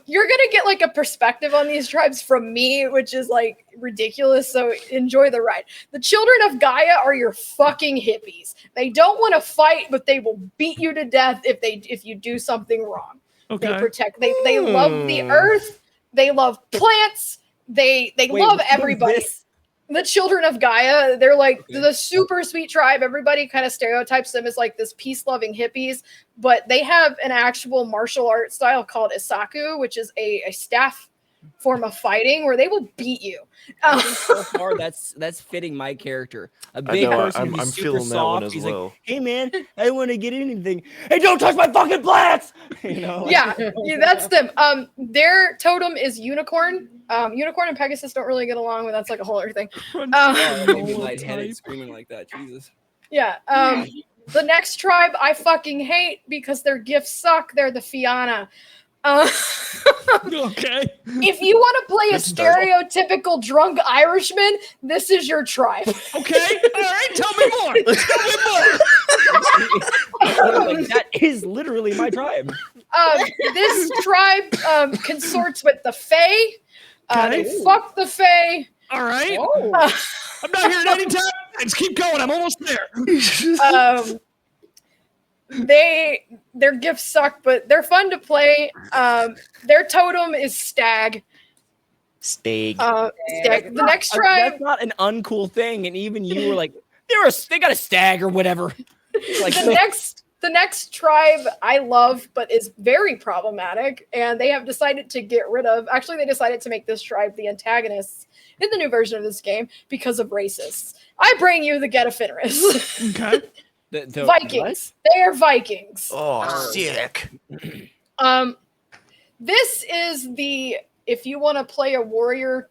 you're gonna get like a perspective on these tribes from me, which is like ridiculous. So enjoy the ride. The children of Gaia are your fucking hippies. They don't want to fight, but they will beat you to death if you do something wrong. Okay. They protect. They love the earth. They love plants. They love everybody. The children of Gaia, they're like the super sweet tribe. Everybody kind of stereotypes them as like this peace-loving hippies, but they have an actual martial art style called Isaku, which is a staff form of fighting where they will beat you. I think so far that's fitting my character. A big person who's I'm super feeling that one soft. as He's well. like, "Hey man, I want to get anything. Hey, don't touch my fucking plants!" You know? Like, Yeah, that's them. Their totem is unicorn. Unicorn and Pegasus don't really get along, but that's like a whole other thing. oh, maybe lightheaded screaming like that. Jesus. Yeah. The next tribe I fucking hate because their gifts suck. They're the Fianna. Okay. If you want to play a stereotypical drunk Irishman, this is your tribe. Okay. All right. Tell me more. Like, that is literally my tribe. This tribe consorts with the Fae. Okay. They fuck the Fae. All right. Uh, I'm not hearing any time. Let's keep going. I'm almost there. Their gifts suck, but they're fun to play. Their totem is stag. Stag. Stag. The next tribe. That's not an uncool thing, and even you were like, they got a stag or whatever. Like The next tribe I love, but is very problematic, and they have decided to get rid of. Actually, they decided to make this tribe the antagonists in the new version of this game because of racists. I bring you the Getafenris. Okay. the Vikings. They are Vikings. Oh, sick. This is the if you want to play a warrior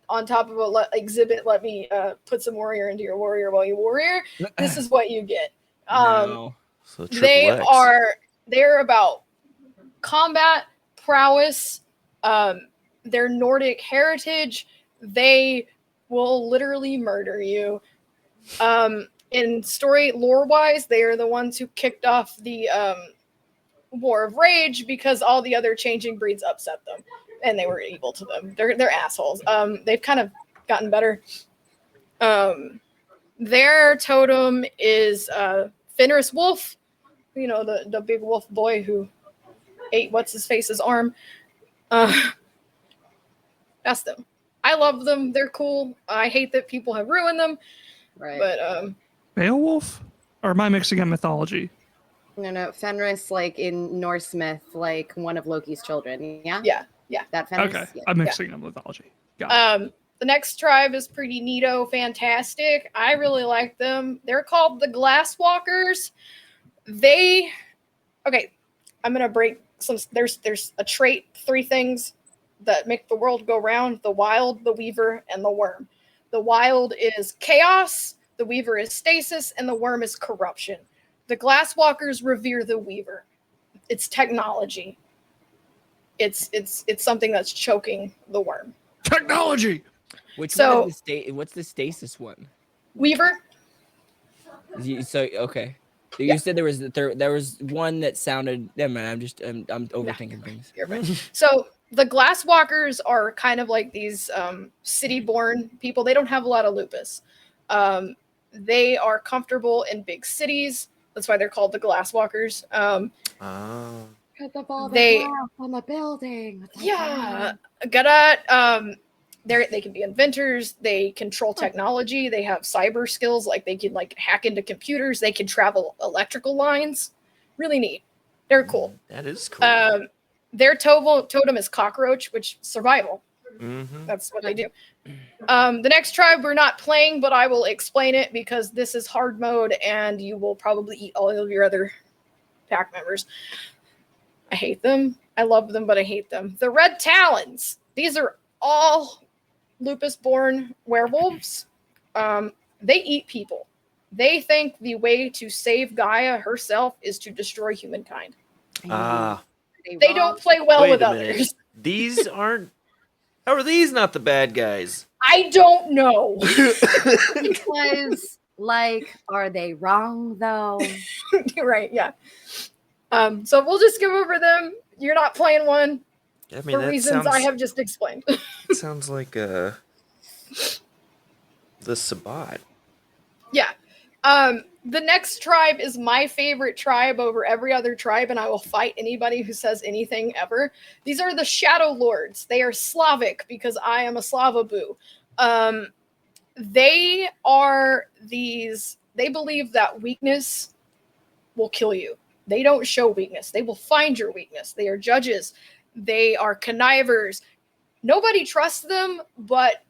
on top of a exhibit. Let me put some warrior into your warrior while you warrior. This is what you get. No. So They're about combat prowess, their Nordic heritage. They will literally murder you. In story lore wise, they are the ones who kicked off the War of Rage because all the other changing breeds upset them and they were evil to them. They're assholes. They've kind of gotten better. Their totem is Fenris Wolf, you know, the big wolf boy who ate what's his face's arm. That's them. I love them. They're cool. I hate that people have ruined them. Right. But Beowulf? Or am I mixing up mythology? No, Fenris, like in Norse myth, like one of Loki's children. Yeah. Yeah. That Fenris. Okay, Yeah. I'm mixing up mythology. Got it. The next tribe is pretty neato, fantastic. I really like them. They're called the Glasswalkers. I'm gonna break some. There's a trait, 3 things that make the world go round: the wild, the weaver, and the worm. The wild is chaos, the weaver is stasis, and the worm is corruption. The Glasswalkers revere the weaver. It's technology. It's something that's choking the worm. Technology. What's the stasis one? Weaver. Okay. You said there was one that sounded. Never mind. I'm overthinking things. You're right. So the Glasswalkers are kind of like these city-born people. They don't have a lot of lupus. They are comfortable in big cities. That's why they're called the Glasswalkers. Put the ball They- on the building. Yeah, they can be inventors. They control technology. They have cyber skills, like they can hack into computers. They can travel electrical lines. Really neat. They're cool. That is cool. Their totem is cockroach, which survival. Mm-hmm. That's what they do. The next tribe we're not playing, but I will explain it because this is hard mode, and you will probably eat all of your other pack members. I hate them. I love them, but I hate them. The Red Talons. These are all lupus-born werewolves. They eat people. They think the way to save Gaia herself is to destroy humankind. They don't play well Wait with a minute. others. These aren't. How are these not the bad guys? I don't know. Because, are they wrong though? You're right. Yeah. So we'll just skip over them. You're not playing one I mean, for that reasons I have just explained. sounds like the Sabbat. Yeah. The next tribe is my favorite tribe over every other tribe, and I will fight anybody who says anything ever. These are the Shadow Lords. They are Slavic because I am a Slavaboo. They believe that weakness will kill you. They don't show weakness. They will find your weakness. They are judges. They are connivers. Nobody trusts them, but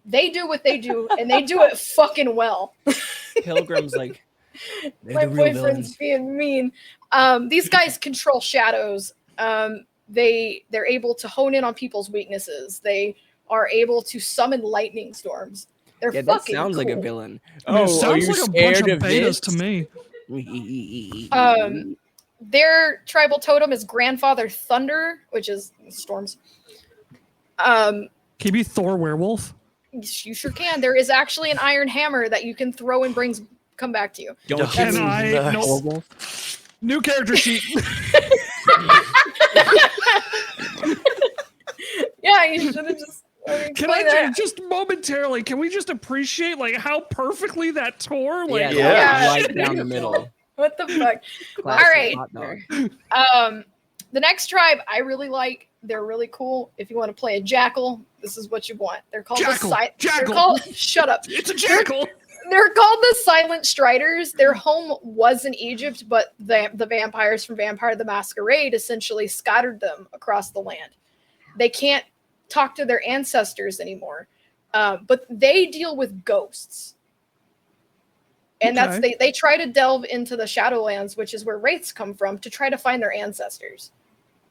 they do what they do, and they do it fucking well. Pilgrim's my boyfriend's being mean. These guys control shadows. They're able to hone in on people's weaknesses. They are able to summon lightning storms. They're that fucking sounds like a cool. villain. It sounds like a bunch of betas to me. Their tribal totem is Grandfather Thunder, which is storms. Can you be Thor Werewolf? You sure can. There is actually an iron hammer that you can throw and come back to you. Can I? No. New character sheet. Yeah, you should have just. Can I just momentarily? Can we just appreciate how perfectly that tore? Right down the middle. What the fuck? All right. The next tribe I really like. They're really cool. If you want to play a jackal, this is what you want. They're called Jackal. Shut up. It's a jackal. They're called the Silent Striders. Their home was in Egypt, but the vampires from Vampire the Masquerade essentially scattered them across the land. They can't talk to their ancestors anymore, but they deal with ghosts. And they try to delve into the Shadowlands, which is where wraiths come from, to try to find their ancestors,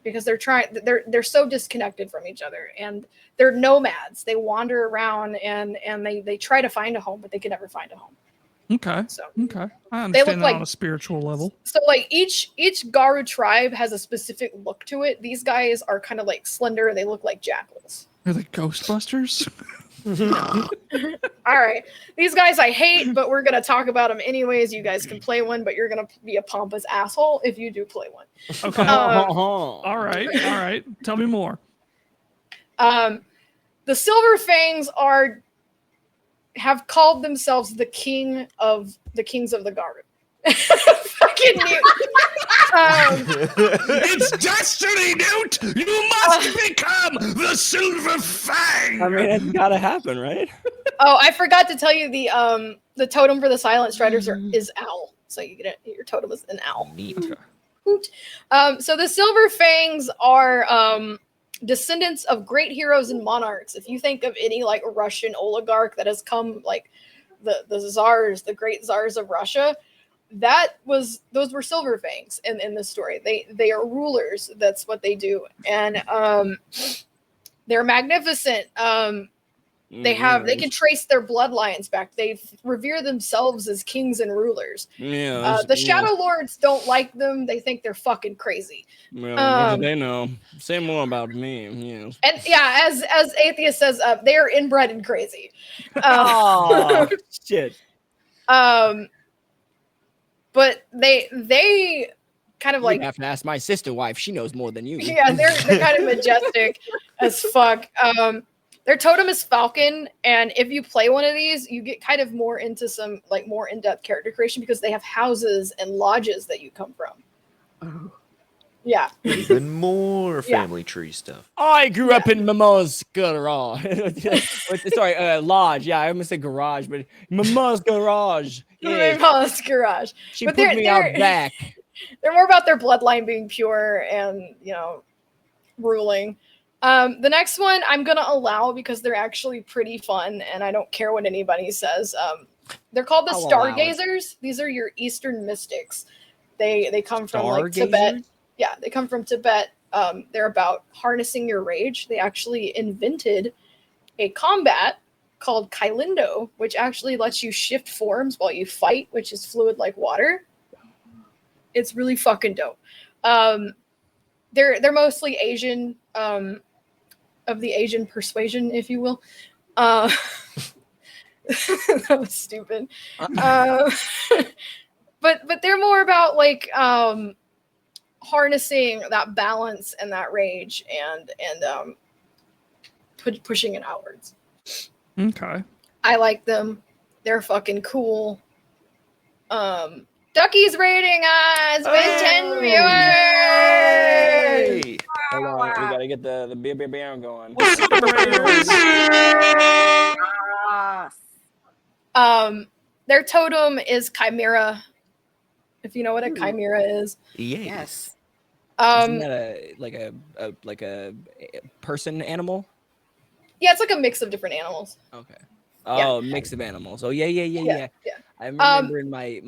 because they're so disconnected from each other, and they're nomads. They wander around and they try to find a home, but they can never find a home. Okay. So I understand that on a spiritual level. So each Garu tribe has a specific look to it. These guys are kind of slender. They look like jackals. Are they Ghostbusters? All right. These guys I hate, but we're going to talk about them anyways. You guys can play one, but you're going to be a pompous asshole if you do play one. Okay. All right. Tell me more. The Silver Fangs have called themselves the kings of the Garu. fucking Newt. It's destiny, Newt. You must become the Silver Fang. I mean, it's gotta happen, right? Oh, I forgot to tell you the totem for the Silent Striders is owl. So you get your totem is an owl. Neat. So the Silver Fangs are descendants of great heroes and monarchs. If you think of any like Russian oligarch that has come, like the czars, the great czars of Russia, those were Silver Fangs in the story. They are rulers. That's what they do, and they're magnificent. They can trace their bloodlines back. They revere themselves as kings and rulers. Yeah, the Shadow Lords don't like them. They think they're fucking crazy. Well, what do they know? Say more about me. Yes. And yeah, as Atheist says, they are inbred and crazy. Oh shit. But they kind of like you have to ask my sister wife. She knows more than you. Yeah, they're kind of majestic as fuck. Their totem is Falcon, and if you play one of these, you get kind of more into some like more in-depth character creation because they have houses and lodges that you come from. Oh. Yeah. Even more family tree stuff. I grew up in Mama's garage. Sorry, lodge. Yeah, I almost said garage, but Mama's garage. Yeah. Mama's garage. She But put me out back. They're more about their bloodline being pure and ruling. The next one I'm gonna allow because they're actually pretty fun, and I don't care what anybody says. They're called the Stargazers. These are your Eastern mystics. They come from like Tibet. Yeah, they come from Tibet. They're about harnessing your rage. They actually invented a combat called Kailindo, which actually lets you shift forms while you fight, which is fluid like water. It's really fucking dope. They're mostly Asian, of the Asian persuasion, if you will. That was stupid. But they're more about like harnessing that balance and that rage and pushing it outwards. Okay. I like them. They're fucking cool. Ducky's rating us with 10 viewers. Hold on, we gotta get the beer going. Their totem is Chimera. If you know what a Chimera is. Yes. Isn't that like a person animal? Yeah, it's like a mix of different animals. Okay. Oh, mix of animals. Oh yeah. I remember in my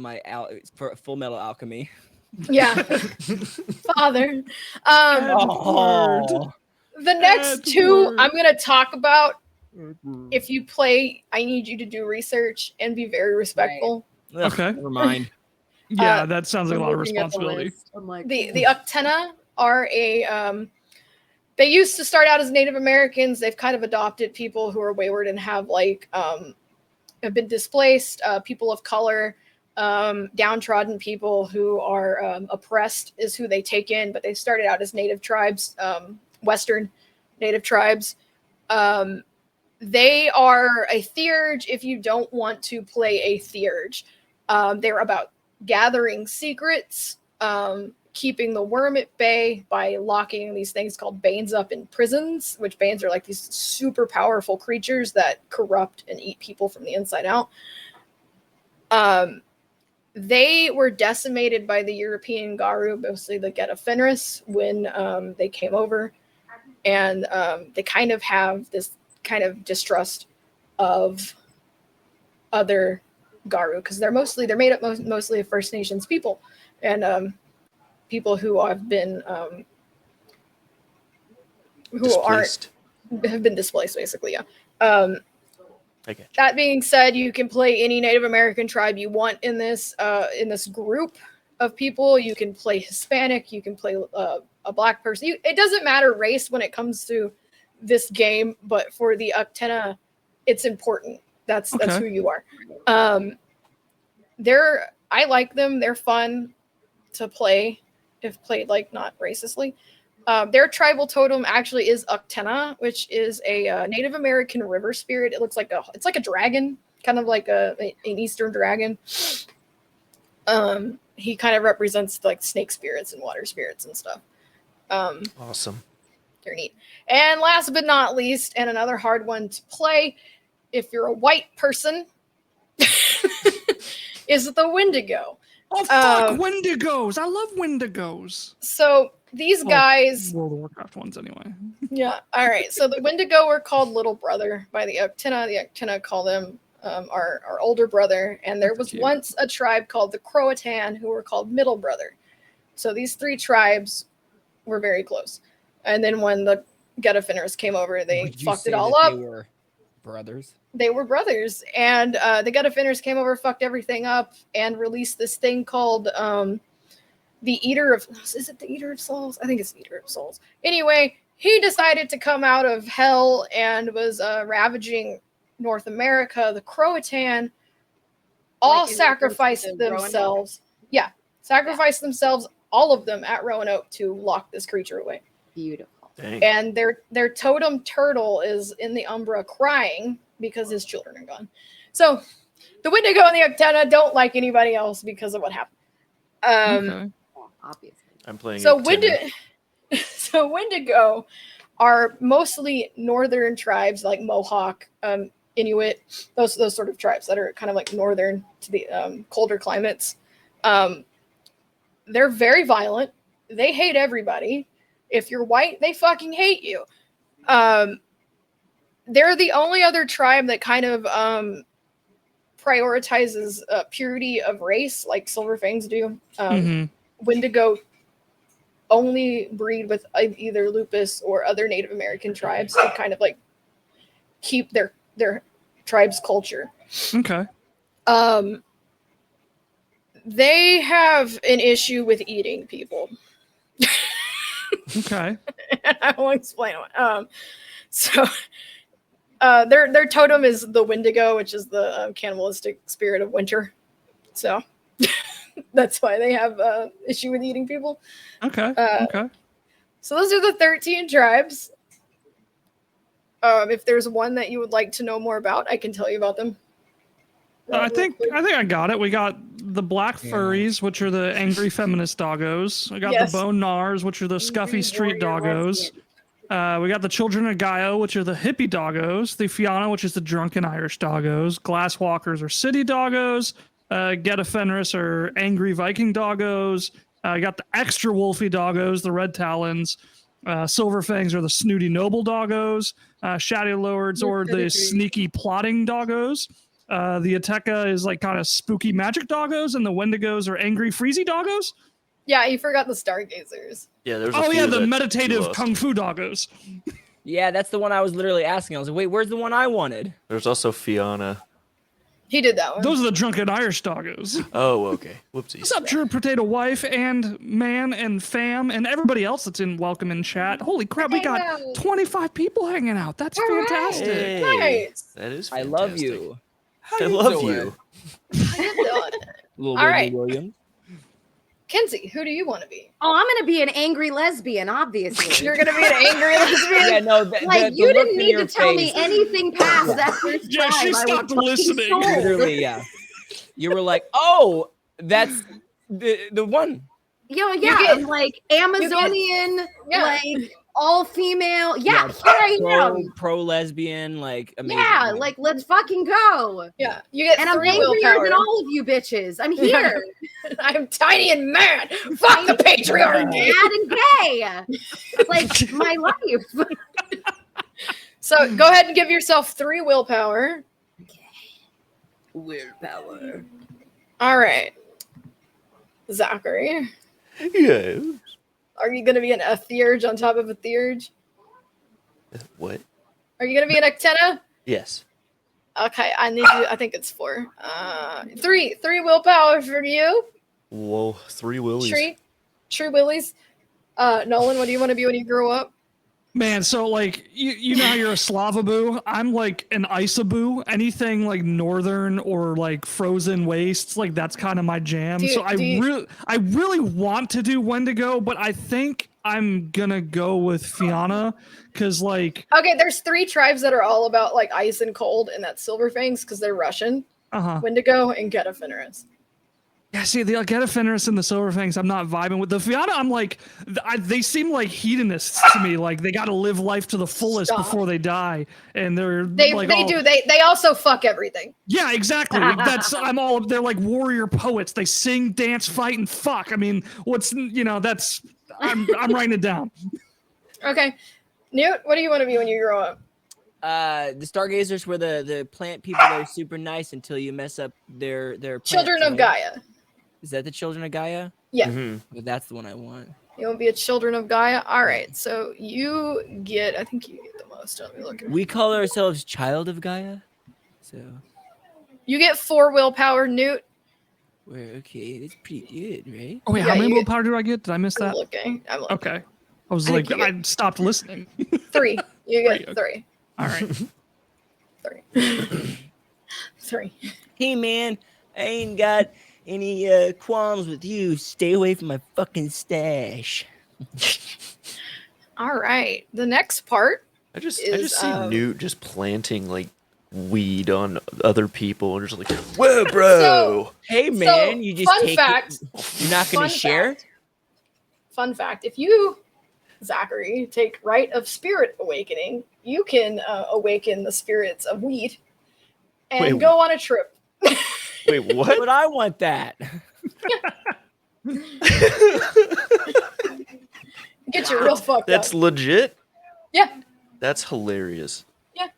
for Full Metal Alchemy. Yeah. Father. The next two I'm gonna talk about. If you play, I need you to do research and be very respectful. Right. Okay. Never mind. Yeah, that sounds like a lot of responsibility. The Uktena are they used to start out as Native Americans. They've kind of adopted people who are wayward and have have been displaced, people of color, downtrodden people who are oppressed is who they take in, but they started out as native tribes, Western native tribes. They are a theurge if you don't want to play a theurge. They're about gathering secrets, keeping the worm at bay by locking these things called Banes up in prisons, which Banes are like these super powerful creatures that corrupt and eat people from the inside out. They were decimated by the European Garu, mostly the Geta Fenris, when they came over. And they kind of have this kind of distrust of other Garu because they're made up mostly of First Nations people and people who have been have been displaced, basically. Okay. That being said, you can play any Native American tribe you want in this group of people. You can play Hispanic. You can play a black person. It doesn't matter race when it comes to this game, but for the Uktena, it's important. That's who you are. I like them. They're fun to play if played like not racistly. Their tribal totem actually is Uktena, which is a Native American river spirit. It looks like it's like a dragon, kind of like an Eastern dragon. He kind of represents like snake spirits and water spirits and stuff. Awesome. They're neat. And last but not least, and another hard one to play, if you're a white person, is the Wendigo. Oh fuck, Wendigos! I love Wendigos. So these guys, World of Warcraft ones anyway. yeah. All right. So the Wendigo were called Little Brother by the Uktena. The Uktena call them our older brother. And there was once a tribe called the Croatan who were called Middle Brother. So these three tribes were very close. And then when the Getafiners came over, they fucked it all up. They were brothers. They were brothers, and the Getafiners came over, fucked everything up, and released this thing called the Eater of... Is it the Eater of Souls? I think it's the Eater of Souls. Anyway, he decided to come out of hell and was ravaging North America. The Croatan all sacrificed themselves. Yeah, sacrificed themselves, all of them, at Roanoke to lock this creature away. Beautiful. Dang. And their totem turtle is in the Umbra crying because his children are gone. So the Wendigo and the Uktena don't like anybody else because of what happened. Okay. Obviously. I'm playing So Uktena. Wendigo are mostly northern tribes like Mohawk, Inuit, those sort of tribes that are kind of like northern to the colder climates. They're very violent. They hate everybody. If you're white, they fucking hate you. They're the only other tribe that kind of prioritizes purity of race, like Silverfangs do. Wendigo only breed with either Lupus or other Native American tribes to kind of like keep their tribe's culture. Okay. They have an issue with eating people. Okay. I will explain it. So their totem is the Wendigo, which is the cannibalistic spirit of winter. So that's why they have issue with eating people. Okay. Okay. So those are the 13 tribes. If there's one that you would like to know more about, I can tell you about them. I think I got it. We got the black furries, which are the angry feminist doggos. We got the bone gnars, which are the scuffy street doggos. We got the children of Gaio, which are the hippie doggos. The Fianna, which is the drunken Irish doggos. Glasswalkers are city doggos. Getafiners are angry Viking doggos. You got the extra wolfy doggos, the red talons. Silverfangs are the snooty noble doggos. Shadow lords or the sneaky plotting doggos. The Ateka is like kind of spooky magic doggos, and the Wendigos are angry freezy doggos. Yeah, you forgot the Stargazers. Yeah, there's the meditative kung fu doggos. Yeah, that's the one I was literally asking. I was like, wait, where's the one I wanted? There's also Fianna. He did that one. Those are the drunken Irish doggos. Oh, okay. Whoopsies. What's up, Drew Potato Wife and Man and Fam and everybody else that's in welcome in chat? Holy crap, we got 25 people hanging out. That's fantastic. Hey, Nice. that is I fantastic. love you. I love you. Little All right. William. Kenzie, who do you want to be? Oh, I'm gonna be an angry lesbian, obviously. You're gonna be an angry lesbian? Yeah, no, like you didn't need to tell me anything past that first time. She stopped listening. Literally, yeah. You were like, oh, that's the one. Yo, yeah, I'm like Amazonian, like all female. Yeah, here I am. Pro lesbian, like amazing. Yeah, like let's fucking go. Yeah, you get and I'm 3 angrier willpower. than all of you bitches. I'm here. I'm tiny and mad. Fuck the patriarchy. Mad and gay. Like my life. So go ahead and give yourself 3 willpower. Willpower. All right, Zachary. Yeah. Are you gonna be a theurge on top of a theurge? What? Are you gonna be an Uktena? Yes. Okay, I need you. I think it's 4. 3 willpower from you. Whoa, 3 willies. True willies. Nolan, what do you want to be when you grow up? Man, so like you know how you're a Slavaboo? I'm like an Isaboo. Anything like northern or like frozen wastes, like that's kind of my jam. So I really want to do Wendigo, but I think I'm gonna go with Fianna because like Okay, there's 3 tribes that are all about like ice and cold, and that's Silverfangs because they're Russian. Wendigo and Getafiners. Yeah, see, the Algeta Fenris and the Silver Fangs, I'm not vibing with. The Fianna, I'm like, they seem like hedonists to me. Like, they got to live life to the fullest before they die. And They like do. They also fuck everything. Yeah, exactly. They're like warrior poets. They sing, dance, fight, and fuck. I mean, I'm writing it down. Okay. Newt, what do you want to be when you grow up? The Stargazers were the plant people that are super nice until you mess up their plants, Children of Gaia. Is that the Children of Gaia? Yeah. Well, that's the one I want. You want to be a Children of Gaia? All right. So you get, I think you get the most. Let me look. We call ourselves Child of Gaia. So you get 4 willpower, Newt. Okay, that's pretty good, right? Oh wait, how many willpower do I get? Did I miss that? I'm looking. Okay. I was like, I stopped listening. 3. You get 3. All right. 3. Hey man, I ain't got any qualms with you. Stay away from my fucking stash. All right. The next part. I just see Newt just planting like weed on other people and just like, whoa, bro. Hey man, you just fun take fact. You're not gonna share? Fun fact. If you, Zachary, take Rite of Spirit Awakening, you can awaken the spirits of weed and go on a trip. Wait, what? But I want that. Get you real fucked That's up. legit? Yeah. That's hilarious. Yeah.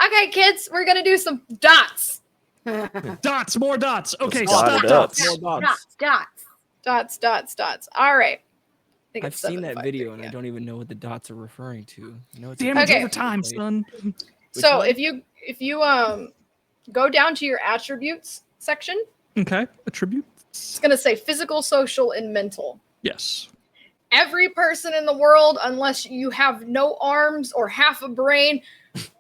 Okay, kids, we're gonna do some dots. Dots, more dots. Okay, dot stop it dots. Dots. All right. I've seen that video and I don't even know what the dots are referring to. It's Damage over time, son. So if you go down to your attributes section, Okay, attributes. it's gonna say physical, social, and mental. Yes. Every person in the world, unless you have no arms or half a brain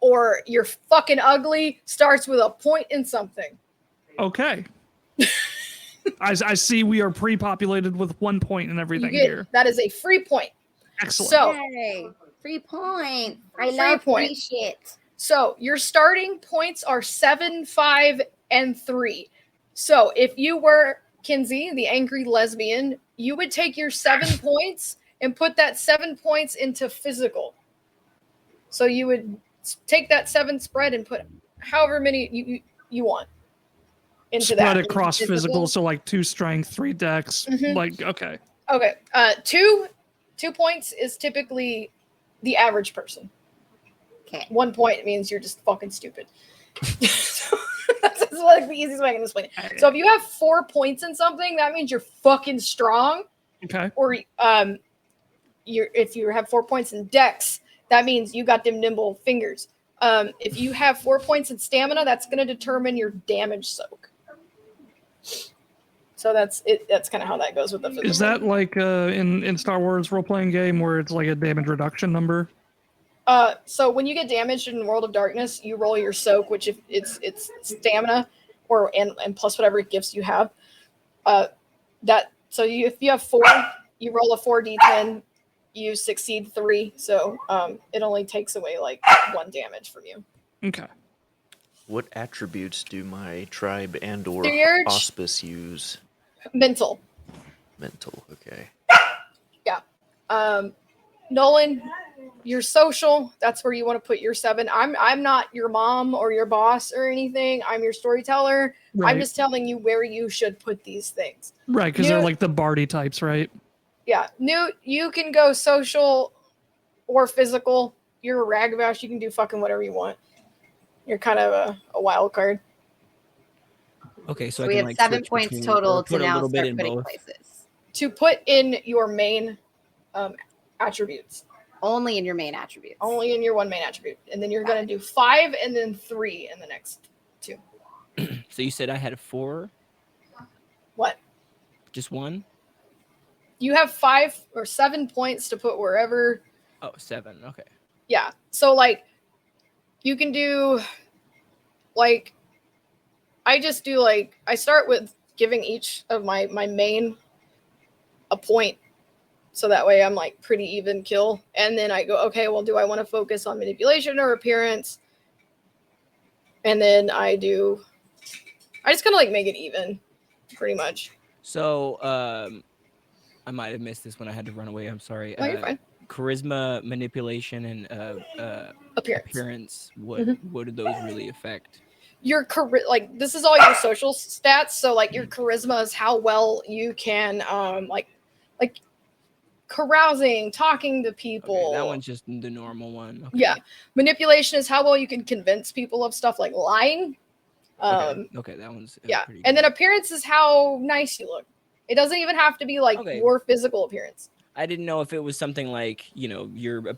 or you're fucking ugly, starts with a point in something. Okay. I see we are pre-populated with 1 point and everything here. That is a free point. Excellent. So, Yay. Free point. I Free love point. free shit. so your starting points are 7, 5, and 3. So if you were Kinsey, the angry lesbian, you would take your 7 points and put that 7 points into physical. So you would take that 7 spread and put however many you want into Spread that. across physical, so like 2 strength, 3 dex. Mhm. Like, okay. Okay. 2 points is typically the average person. Okay. 1 point means you're just fucking stupid. That's like the easiest way I can explain it. So if you have 4 points in something, that means you're fucking strong. Okay. Or if you have 4 points in dex, that means you got them nimble fingers. If you have 4 points in stamina, that's going to determine your damage soak. So that's it. That's kind of how that goes with the physical. Is that like in Star Wars role-playing game where it's like a damage reduction number? So when you get damaged in World of Darkness, you roll your soak, which if it's stamina and plus whatever gifts you have. If you have 4, you roll a 4d10, you succeed 3, so it only takes away like 1 damage from you. Okay. What attributes do my tribe and or Surge. auspice use? Mental. Mental, okay. Yeah. Nolan, you're social. That's where you want to put your 7. I'm not your mom or your boss or anything. I'm your storyteller. Right. I'm just telling you where you should put these things. Right, because they're like the Bardy types, right? Yeah. Newt, you can go social or physical. You're a Ragabash. You can do fucking whatever you want. You're kind of a wild card. Okay, so we I can, have like, 7 switch points between- total or to put a now little bit start in putting both. places. To put in your main attributes. Only in your main attributes. Only in your 1 main attribute. And then you're going to do 5 and then 3 in the next 2. So you said I had a 4? What? Just 1? You have 5 or 7 points to put wherever. Oh, 7. Okay. Yeah. So like you can do like I just do like I start with giving each of my main a point. So that way I'm like pretty even kill. And then I go, okay, well, do I want to focus on manipulation or appearance? And then I just kind of like make it even. pretty much. So, I might have missed this when I had to run away. I'm sorry. No, you're fine. Charisma, manipulation, and appearance. What do those really affect? Your like this is all your social stats. So like your charisma is how well you can like carousing, talking to people. Okay, that one's just the normal one. Okay. Yeah. Manipulation is how well you can convince people of stuff, like lying. Okay, that one's yeah. pretty And then appearance is how nice you look. It doesn't even have to be like your physical appearance. I didn't know if it was something like, you know, your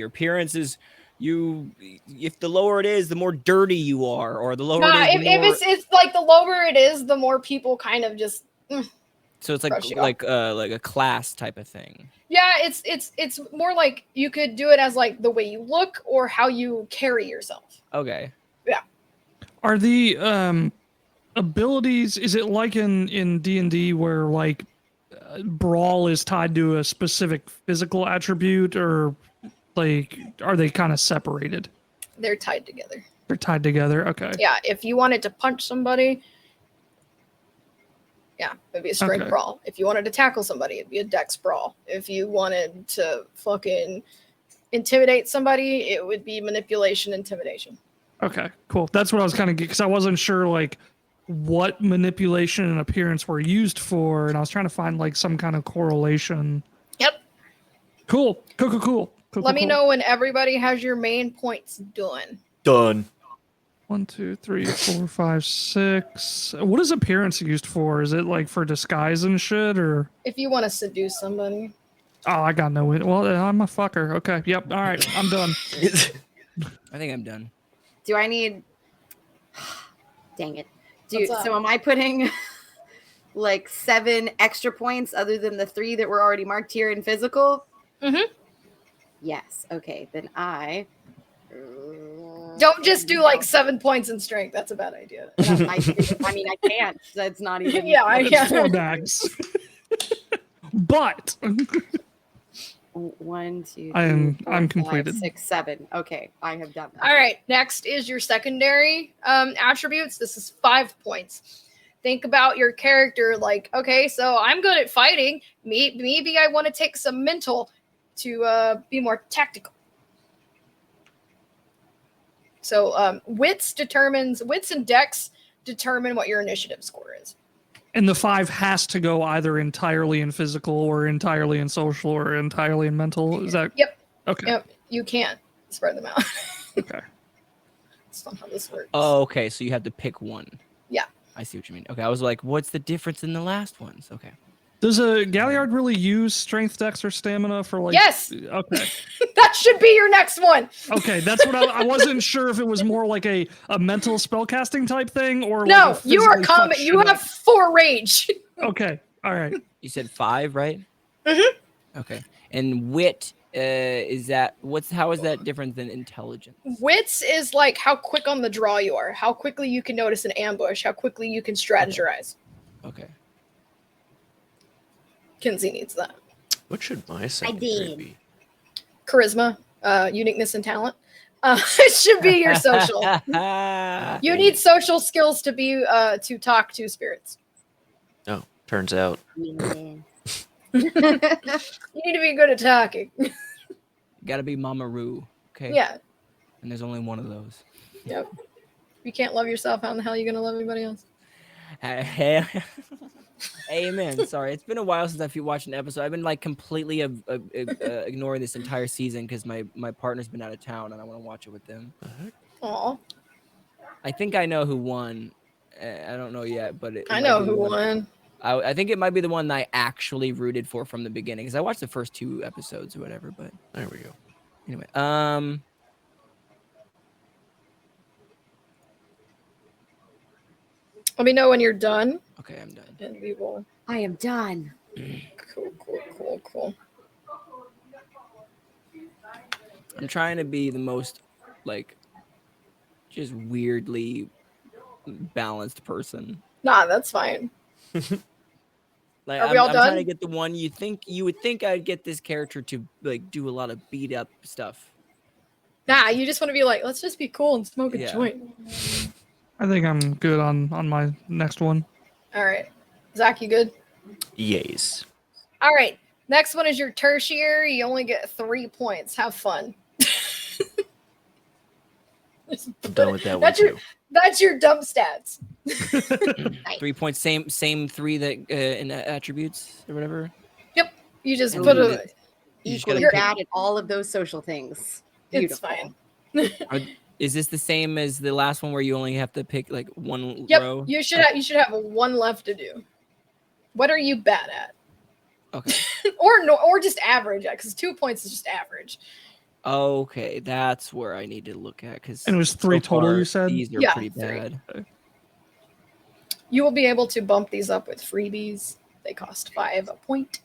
appearance is if the lower it is, the more dirty you are, or the lower it is, if it's like the lower it is, the more people kind of just so it's like a class type of thing. Yeah, it's more like you could do it as like the way you look or how you carry yourself. Okay. Yeah. Are the abilities, is it like in D&D where like brawl is tied to a specific physical attribute, or like are they kind of separated? They're tied together. They're tied together. Okay. Yeah, if you wanted to punch somebody, yeah, it'd be a strength brawl. If you wanted to tackle somebody, it'd be a dex brawl. If you wanted to fucking intimidate somebody, it would be manipulation, intimidation. Okay, cool. That's what I was kind of, because I wasn't sure like what manipulation and appearance were used for, and I was trying to find like some kind of correlation. Yep. Cool. Let me know when everybody has your main points done. Done. 1, 2, 3, 4, 5, 6. What is appearance used for? Is it like for disguise and shit, or? If you want to seduce somebody. Oh, I got no. Well, I'm a fucker. Okay. Yep. All right. I'm done. I think I'm done. Do I need? Dang it. So am I putting like 7 extra points other than the 3 that were already marked here in physical? Mm-hmm. Yes. Okay. Then I don't just do like 7 points in strength. That's a bad idea. I mean, I can't. That's not even. Yeah. 4 bags. But 1, 2, 3, I'm 4, completed. 5, 6, 7. Okay, I have done that. All right, next is your secondary attributes. This is 5 points. Think about your character like, okay, so I'm good at fighting. Maybe I want to take some mental to be more tactical. So wits and dex determine what your initiative score is. And the 5 has to go either entirely in physical or entirely in social or entirely in mental. Is that? Yep. Okay. Yep. You can't spread them out. Okay. That's not how this works. Oh, okay. So you have to pick one. Yeah. I see what you mean. Okay. I was like, what's the difference in the last ones? Okay. Does a Galliard really use strength, dex, or stamina for like? Yes. Okay. That should be your next one. Okay, that's what I wasn't sure if it was more like a mental spellcasting type thing or no. Like You are combat. You have 4 rage. Okay. All right. You said 5, right? Mm-hmm. Okay. And wit is that how is that different than intelligence? Wits is like how quick on the draw you are, how quickly you can notice an ambush, how quickly you can strategize. Okay. Kinsey needs that. What should my secondary be? Charisma, uniqueness, and talent. It should be your social. You need social skills to be to talk to spirits. Oh, turns out. You need to be good at talking. Gotta be Mama Roo. Okay. Yeah. And there's only one of those. Yep. If you can't love yourself, how in the hell are you gonna love anybody else? Amen. Sorry, it's been a while since I've watched an episode. I've been like completely ignoring this entire season because my partner's been out of town and I want to watch it with them. Aw. I think I know who won. I don't know yet, but I know who won. I think it might be the one that I actually rooted for from the beginning because I watched the first 2 episodes or whatever. But there we go. Anyway, Let me know when you're done. Okay, I'm done. And we will. I am done. Cool. I'm trying to be the most like just weirdly balanced person. Nah, that's fine. Like, Are we all I'm done? trying to get the one you would think I'd get this character to like do a lot of beat up stuff. Nah, you just want to be like, let's just be cool and smoke a joint. I think I'm good on my next one. All right. Zach, you good? Yes. All right. Next one is your tertiary. You only get 3 points. Have fun. I'm done with that one too. That's your dump stats. 3 points, same 3 that in attributes or whatever. Yep. You just And put you a. just Equally gotta bad at all of those social things. It's Beautiful. fine. Is this the same as the last one where you only have to pick like one Yep. row? You should have 1 left to do. What are you bad at? Okay. or just average at, because 2 points is just average. Okay, that's where I need to look at because. And it was 3 total, you said? These are Yeah, pretty 3. bad. You will be able to bump these up with freebies. They cost 5 a point.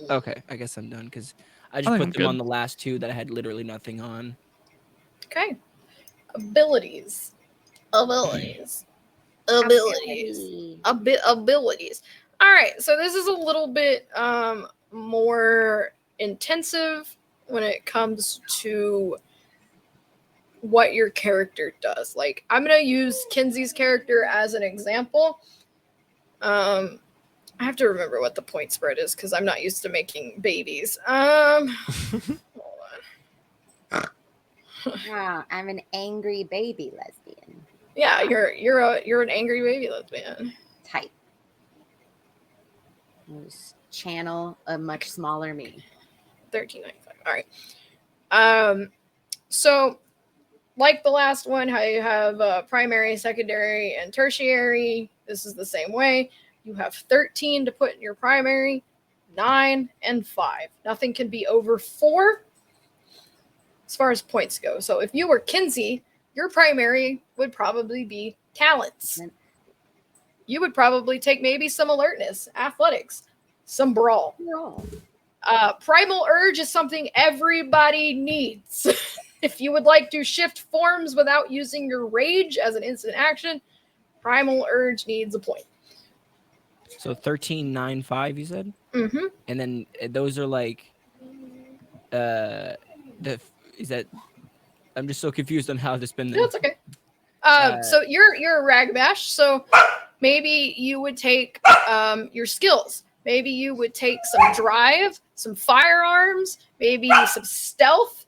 Okay, I guess I'm done because I I just think put I'm them good. on the last 2 that I had literally nothing on. Okay. Abilities. Abilities. Abilities. All right, so this is a little bit more intensive when it comes to what your character does. Like, I'm gonna use Kinsey's character as an example. I have to remember what the point spread is because I'm not used to making babies. Wow, I'm an angry baby lesbian. Yeah, you're an angry baby lesbian. Type. Just channel a much smaller me. 13.95. All right. So like the last one, how you have primary, secondary, and tertiary. This is the same way. You have 13 to put in your primary, 9 and 5. Nothing can be over 4 as far as points go. So if you were Kinsey, your primary would probably be talents. You would probably take maybe some alertness, athletics, some brawl. Primal urge is something everybody needs. If you would like to shift forms without using your rage as an instant action, primal urge needs a point. So 13, 9, 5, you said? Mm-hmm. And then those are like, is that? I'm just so confused on how to spin No, this. it's okay. So you're a ragbash. So maybe you would take your skills. Maybe you would take some drive, some firearms, maybe some stealth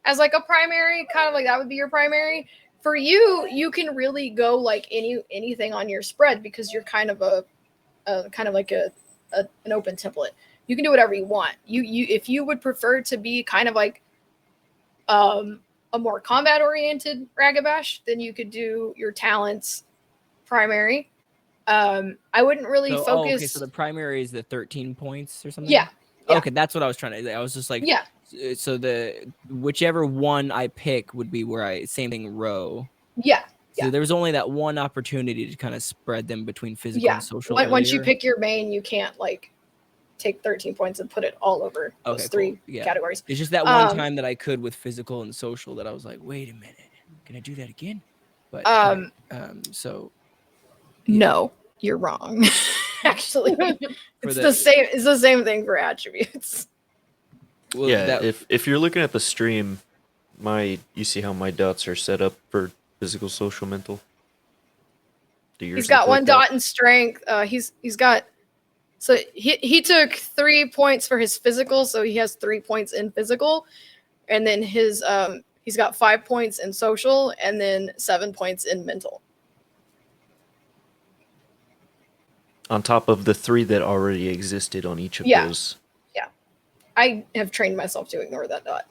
as like a primary, kind of like that would be your primary. For you, you can really go like anything on your spread because you're kind of an open template. You can do whatever you want. You if you would prefer to be kind of like a more combat oriented ragabash, then you could do your talents primary. I wouldn't really focus. Oh, okay, so the primary is the 13 points or something? Yeah. Okay, that's what I was trying to. I was just like, yeah. So the whichever one I pick would be where I same thing row. Yeah. So there was only that one opportunity to kind of spread them between physical and social. Once you pick your main, you can't like take 13 points and put it all over those 3 categories. It's just that one time that I could with physical and social that I was like, wait a minute, can I do that again? But so no, you're wrong. Actually, it's the same. It's the same thing for attributes. Well, yeah, if you're looking at the stream, you see how my dots are set up for physical, social, mental. He's got 1 dot in strength. He's got. So he took 3 points for his physical, so he has 3 points in physical, and then his he's got 5 points in social, and then 7 points in mental. On top of the 3 that already existed on each of those. Yeah, I have trained myself to ignore that dot.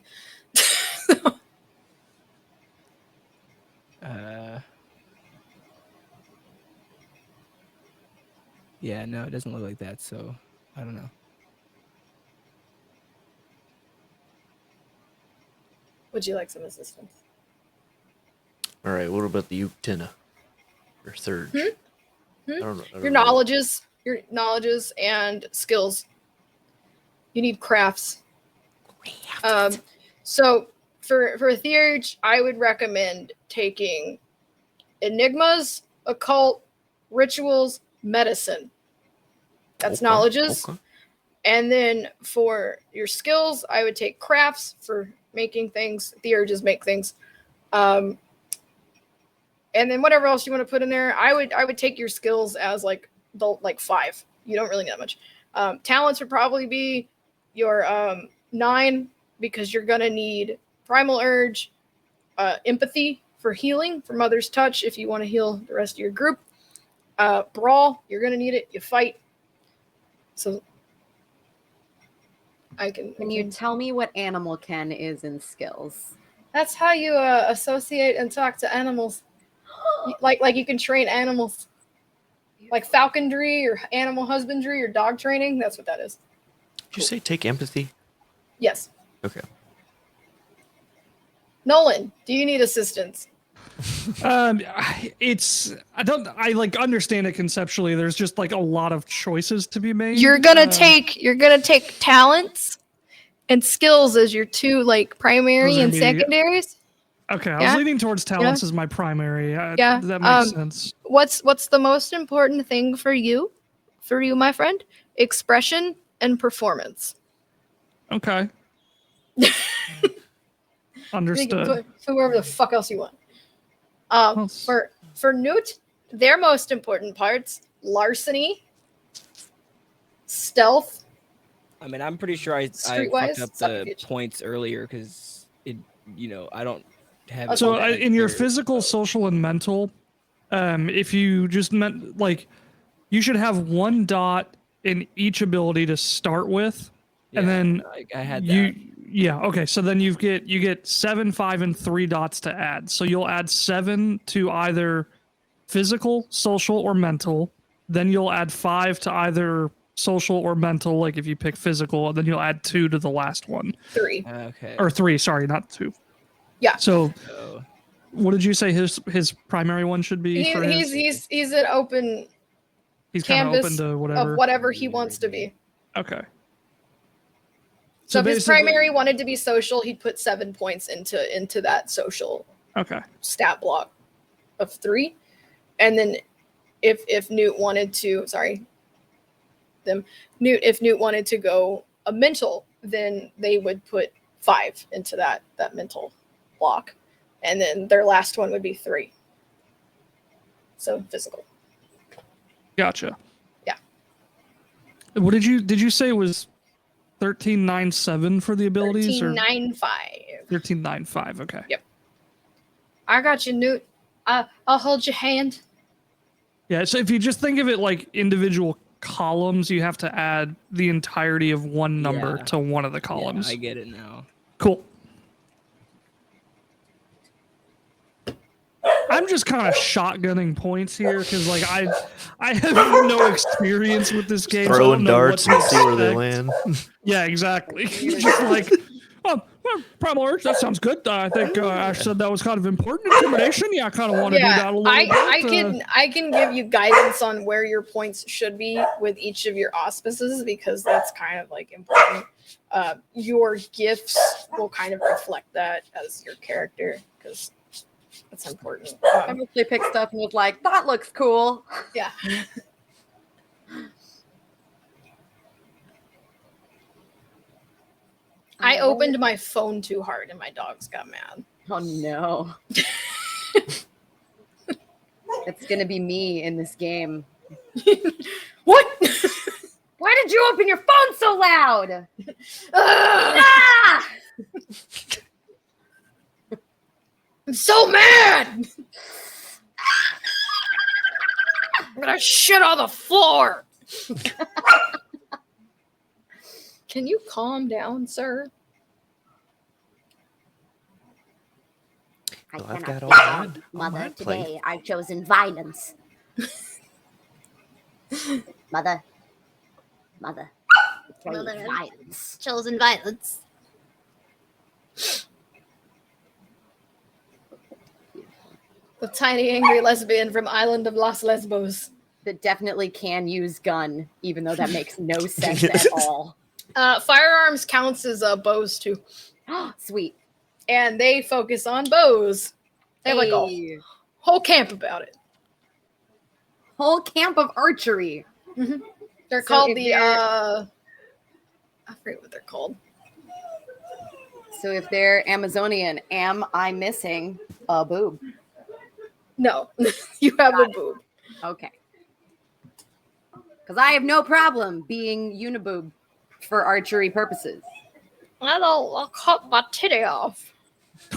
Yeah, no, it doesn't look like that, so I don't know. Would you like some assistance? All right, what about the Uktena? Or third? I don't know. Your knowledges and skills. You need crafts. So for Theurge, I would recommend taking enigmas, occult, rituals, medicine. That's knowledges. Okay. And then for your skills, I would take crafts for making things. Theurges make things. And then whatever else you want to put in there, I would take your skills as like 5. You don't really need that much. Talents would probably be your 9 because you're gonna need primal urge, empathy for healing from Mother's Touch if you want to heal the rest of your group. Brawl, you're gonna need it. You fight. So Can you tell me what animal Ken is in skills? That's how you associate and talk to animals. Like you can train animals, like falconry or animal husbandry or dog training. That's what that is. Did you say take empathy? Yes. Okay. Nolan, do you need assistance? I like understand it conceptually. There's just like a lot of choices to be made. You're gonna take talents and skills as your 2 like primary Those are and me. secondaries. Okay, I Yeah. was leaning towards talents Yeah. as my primary. Yeah, That makes sense. What's the most important thing for you, my friend? Expression and performance. Okay. Understood. Put wherever the fuck else you want. For Newt, their most important parts: larceny, stealth. I mean, I'm pretty sure I Streetwise, fucked up the subterfuge. points earlier because I don't have. So it in your there. physical, social, and mental, if you just meant like, you should have 1 dot in each ability to start with, and then I had you. that. Yeah. Okay. So then you get 7, 5, and 3 dots to add. So you'll add 7 to either physical, social, or mental. Then you'll add 5 to either social or mental. Like if you pick physical, and then you'll add 2 to the last one. 3. Okay. Or 3. Sorry, not 2. Yeah. So, what did you say his primary one should be? for his? He's an open He's kind of canvas open to whatever. of whatever he wants to be. Okay. So if his basically- primary wanted to be social, he'd put 7 points into that social Okay. stat block of 3. And then if Newt wanted to, if Newt wanted to go a mental, then they would put 5 into that mental block. And then their last one would be 3. So physical. Gotcha. Yeah. What did you say was 1397 for the abilities? 1395. 1395. Okay. Yep. I got you, Newt. I'll hold your hand. Yeah. So if you just think of it like individual columns, you have to add the entirety of one number to one of the columns. Yeah, I get it now. Cool. I'm just kind of shotgunning points here because, like, I have no experience with this game. so I Throwing don't know what darts to and see where they expect. land. Yeah, exactly. Just like, oh, well, Primal Urge, that sounds good. I think Ash said that was kind of important. Intimidation, yeah, I kind of want to do that a little bit. I can give you guidance on where your points should be with each of your auspices because that's kind of like important. Your gifts will kind of reflect that as your character because that's important. I mostly picked stuff and was like, that looks cool. Yeah. I opened my phone too hard and my dogs got mad. Oh no. It's gonna be me in this game. What? Why did you open your phone so loud? Ah! I'm so mad! I'm gonna shit on the floor! Can you calm down, sir? I Well, I've cannot got all be mine calm, on Mother. my plate. Today I've chosen violence. Mother. Mother. Mother. Violence. Chosen violence. The tiny angry lesbian from Island of Los Lesbos. That definitely can use gun, even though that makes no sense at all. Firearms counts as bows too. Sweet. And they focus on bows. They have like a whole camp about it. Whole camp of archery. Mm-hmm. They're So called if the I forget what they're called. So if they're Amazonian, am I missing a boob? No, you have a boob. Okay. Because I have no problem being uniboob for archery purposes. I'll cut my titty off.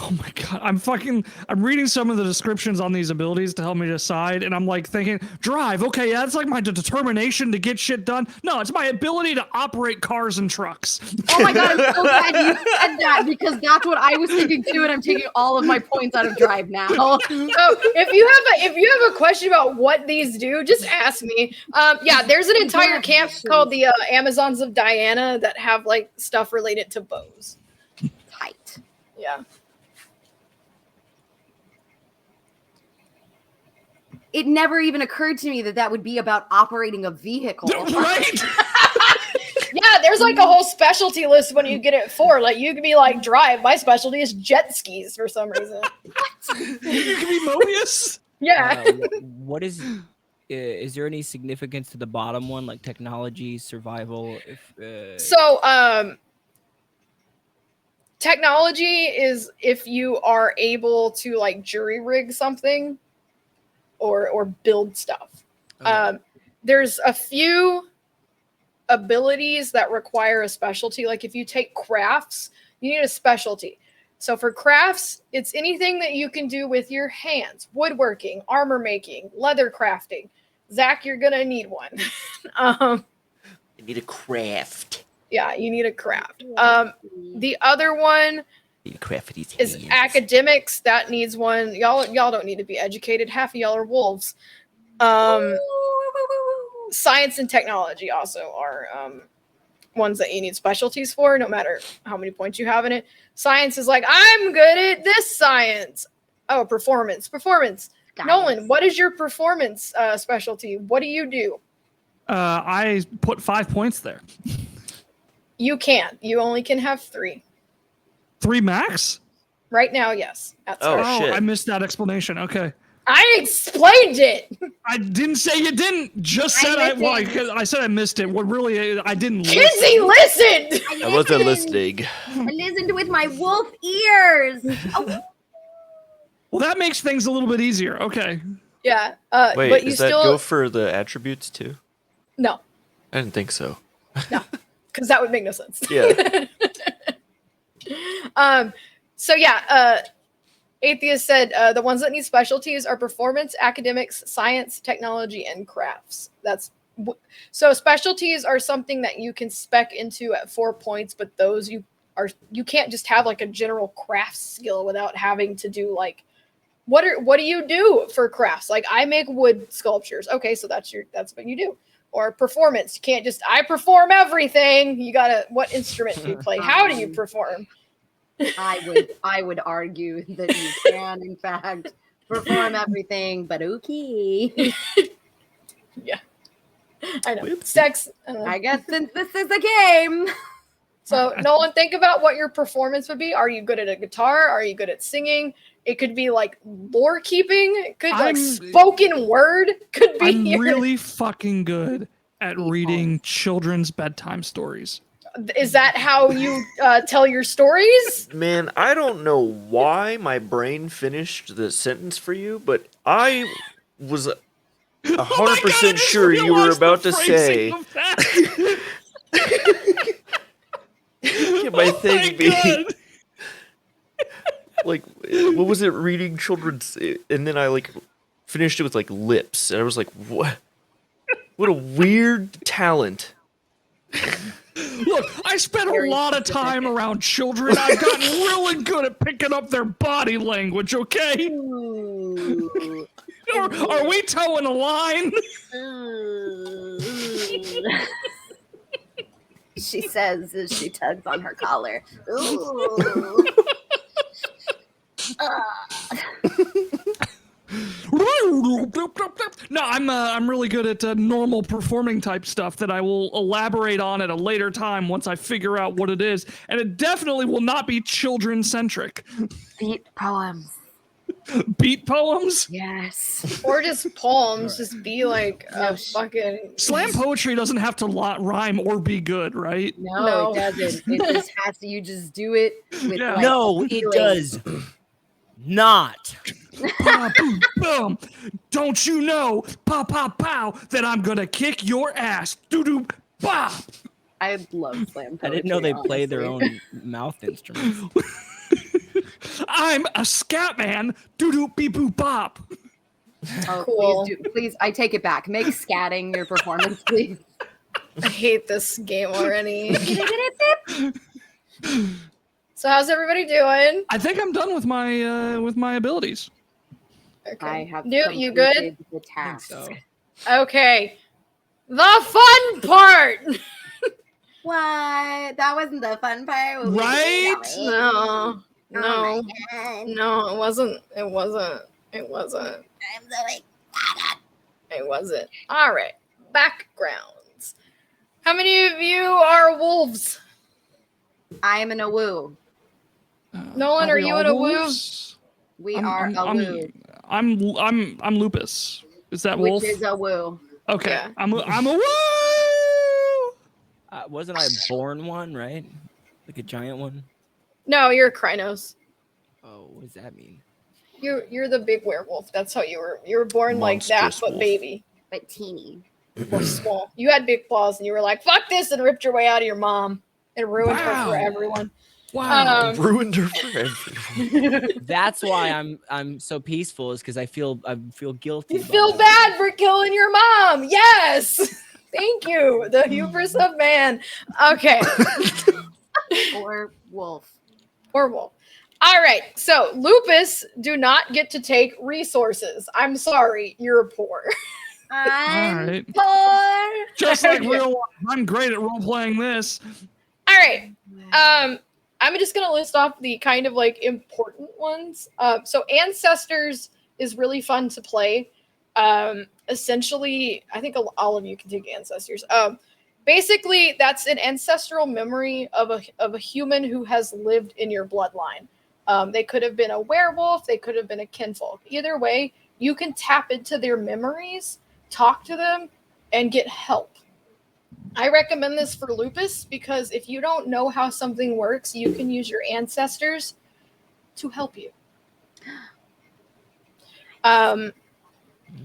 Oh my god, I'm reading some of the descriptions on these abilities to help me decide, and I'm like thinking, drive, okay, yeah, that's like my determination to get shit done. No, it's my ability to operate cars and trucks. Oh my god, I'm so glad you said that, because that's what I was thinking too, and I'm taking all of my points out of drive now. So if you have a question about what these do, just ask me. Yeah, there's an entire camp called the Amazons of Diana that have like stuff related to bows. Tight. Yeah. It never even occurred to me that that would be about operating a vehicle. Right? Yeah, there's like a whole specialty list when you get it 4. Like you could be like drive. My specialty is jet skis for some reason. You can be Mobius? Yeah. What is there any significance to the bottom one, like technology, survival? Technology is if you are able to like jury rig something or build stuff. Okay. There's a few abilities that require a specialty. Like if you take crafts, you need a specialty. So for crafts, it's anything that you can do with your hands: woodworking, armor making, leather crafting. Zach, you're gonna need one. I need a craft. Yeah, you need a craft. The other one is academics. That needs one. Y'all don't need to be educated. Half of y'all are wolves. Science and technology also are ones that you need specialties for, no matter how many points you have in it. Science is like, I'm good at this science. Oh, performance. Guys. Nolan, what is your performance specialty? What do you do? I put 5 points there. You can't. You only can have 3. 3 max? Right now, yes. Shit. I missed that explanation. Okay. I explained it. I didn't say you didn't. Just said I said I missed it. What really I didn't Kinsey, listen! I wasn't listening. I listened with my wolf ears. Oh. Well, that makes things a little bit easier. Okay. Yeah. Wait, but you does that still go for the attributes too? No. I didn't think so. No. Because that would make no sense. Yeah. Atheist said the ones that need specialties are performance, academics, science, technology, and crafts. So specialties are something that you can spec into at 4 points, but those you can't just have like a general craft skill without having to do like what do you do for crafts? Like I make wood sculptures. Okay, so that's what you do. Or performance. You can't just I perform everything. You gotta what instrument do you play? How do you perform? I would argue that you can, in fact, perform everything, but okay. Yeah. I know. Sex. I guess since this is a game. So, Nolan, think about what your performance would be. Are you good at a guitar? Are you good at singing? It could be like lore keeping. It could like spoken word. Could be. I'm really fucking good at reading children's bedtime stories. Is that how you tell your stories? Man, I don't know why my brain finished the sentence for you, but I was 100% sure you were about to say. My thing being like, what was it? Reading children's, and then I like finished it with like lips, and I was like, what? What a weird talent. Look, I spent a lot of time around children. I've gotten really good at picking up their body language, okay? Are we towing a line? She says as she tugs on her collar. Ooh. No, I'm really good at normal performing type stuff that I will elaborate on at a later time once I figure out what it is, and it definitely will not be children centric. Beat poems. Beat poems? Yes. Or just poems. Just be like fucking. Slam poetry doesn't have to rhyme or be good, right? No, it doesn't. It just has to. You just do it. With No, it does. not. Bah, boom, boom. Don't you know, pow, pow, pow, that I'm gonna kick your ass. Doo doo, bah. I love slam poetry. I didn't know they played their honestly. own mouth instruments. I'm a scat man. Doo doo, beep, boop, bop. Oh, Cool. Please, I take it back. Make scatting your performance, please. I hate this game already. So how's everybody doing? I think I'm done with my abilities. Okay. I have You good? completed the task. So Okay. The fun part. What? That wasn't the fun part. What we Right? did, No. Oh No. my God. No, it wasn't. It wasn't. It wasn't. I'm so It wasn't. All right. Backgrounds. How many of you are wolves? I am in a woo. Nolan, are we you all in a woo? wolves? We are a woo, I'm lupus. Is that wolf? which is a woo. Okay. Yeah. I'm a woo. Wasn't I born one, right? Like a giant one? No, you're a Krynos. Oh, what does that mean? You're the big werewolf. That's how you were born like that, Monstrous but wolf. baby. But teeny. Or small. You had big claws and you were like, fuck this, and ripped your way out of your mom and ruined her for Wow. everyone. Wow. Ruined her for everyone. That's why I'm so peaceful, is because I feel guilty. You about feel it. bad for killing your mom. Yes. Thank you. The hubris of man. Okay. Or wolf. Or wolf. All right. So lupus do not get to take resources. I'm sorry. You're poor. I'm right. poor. Just like real life, I'm great at role playing this. All right. I'm just gonna list off the kind of like important ones. So ancestors is really fun to play. Essentially, I think all of you can take ancestors. Basically, that's an ancestral memory of a human who has lived in your bloodline. They could have been a werewolf. They could have been a kinfolk. Either way, you can tap into their memories, talk to them, and get help. I recommend this for lupus because if you don't know how something works, you can use your ancestors to help you.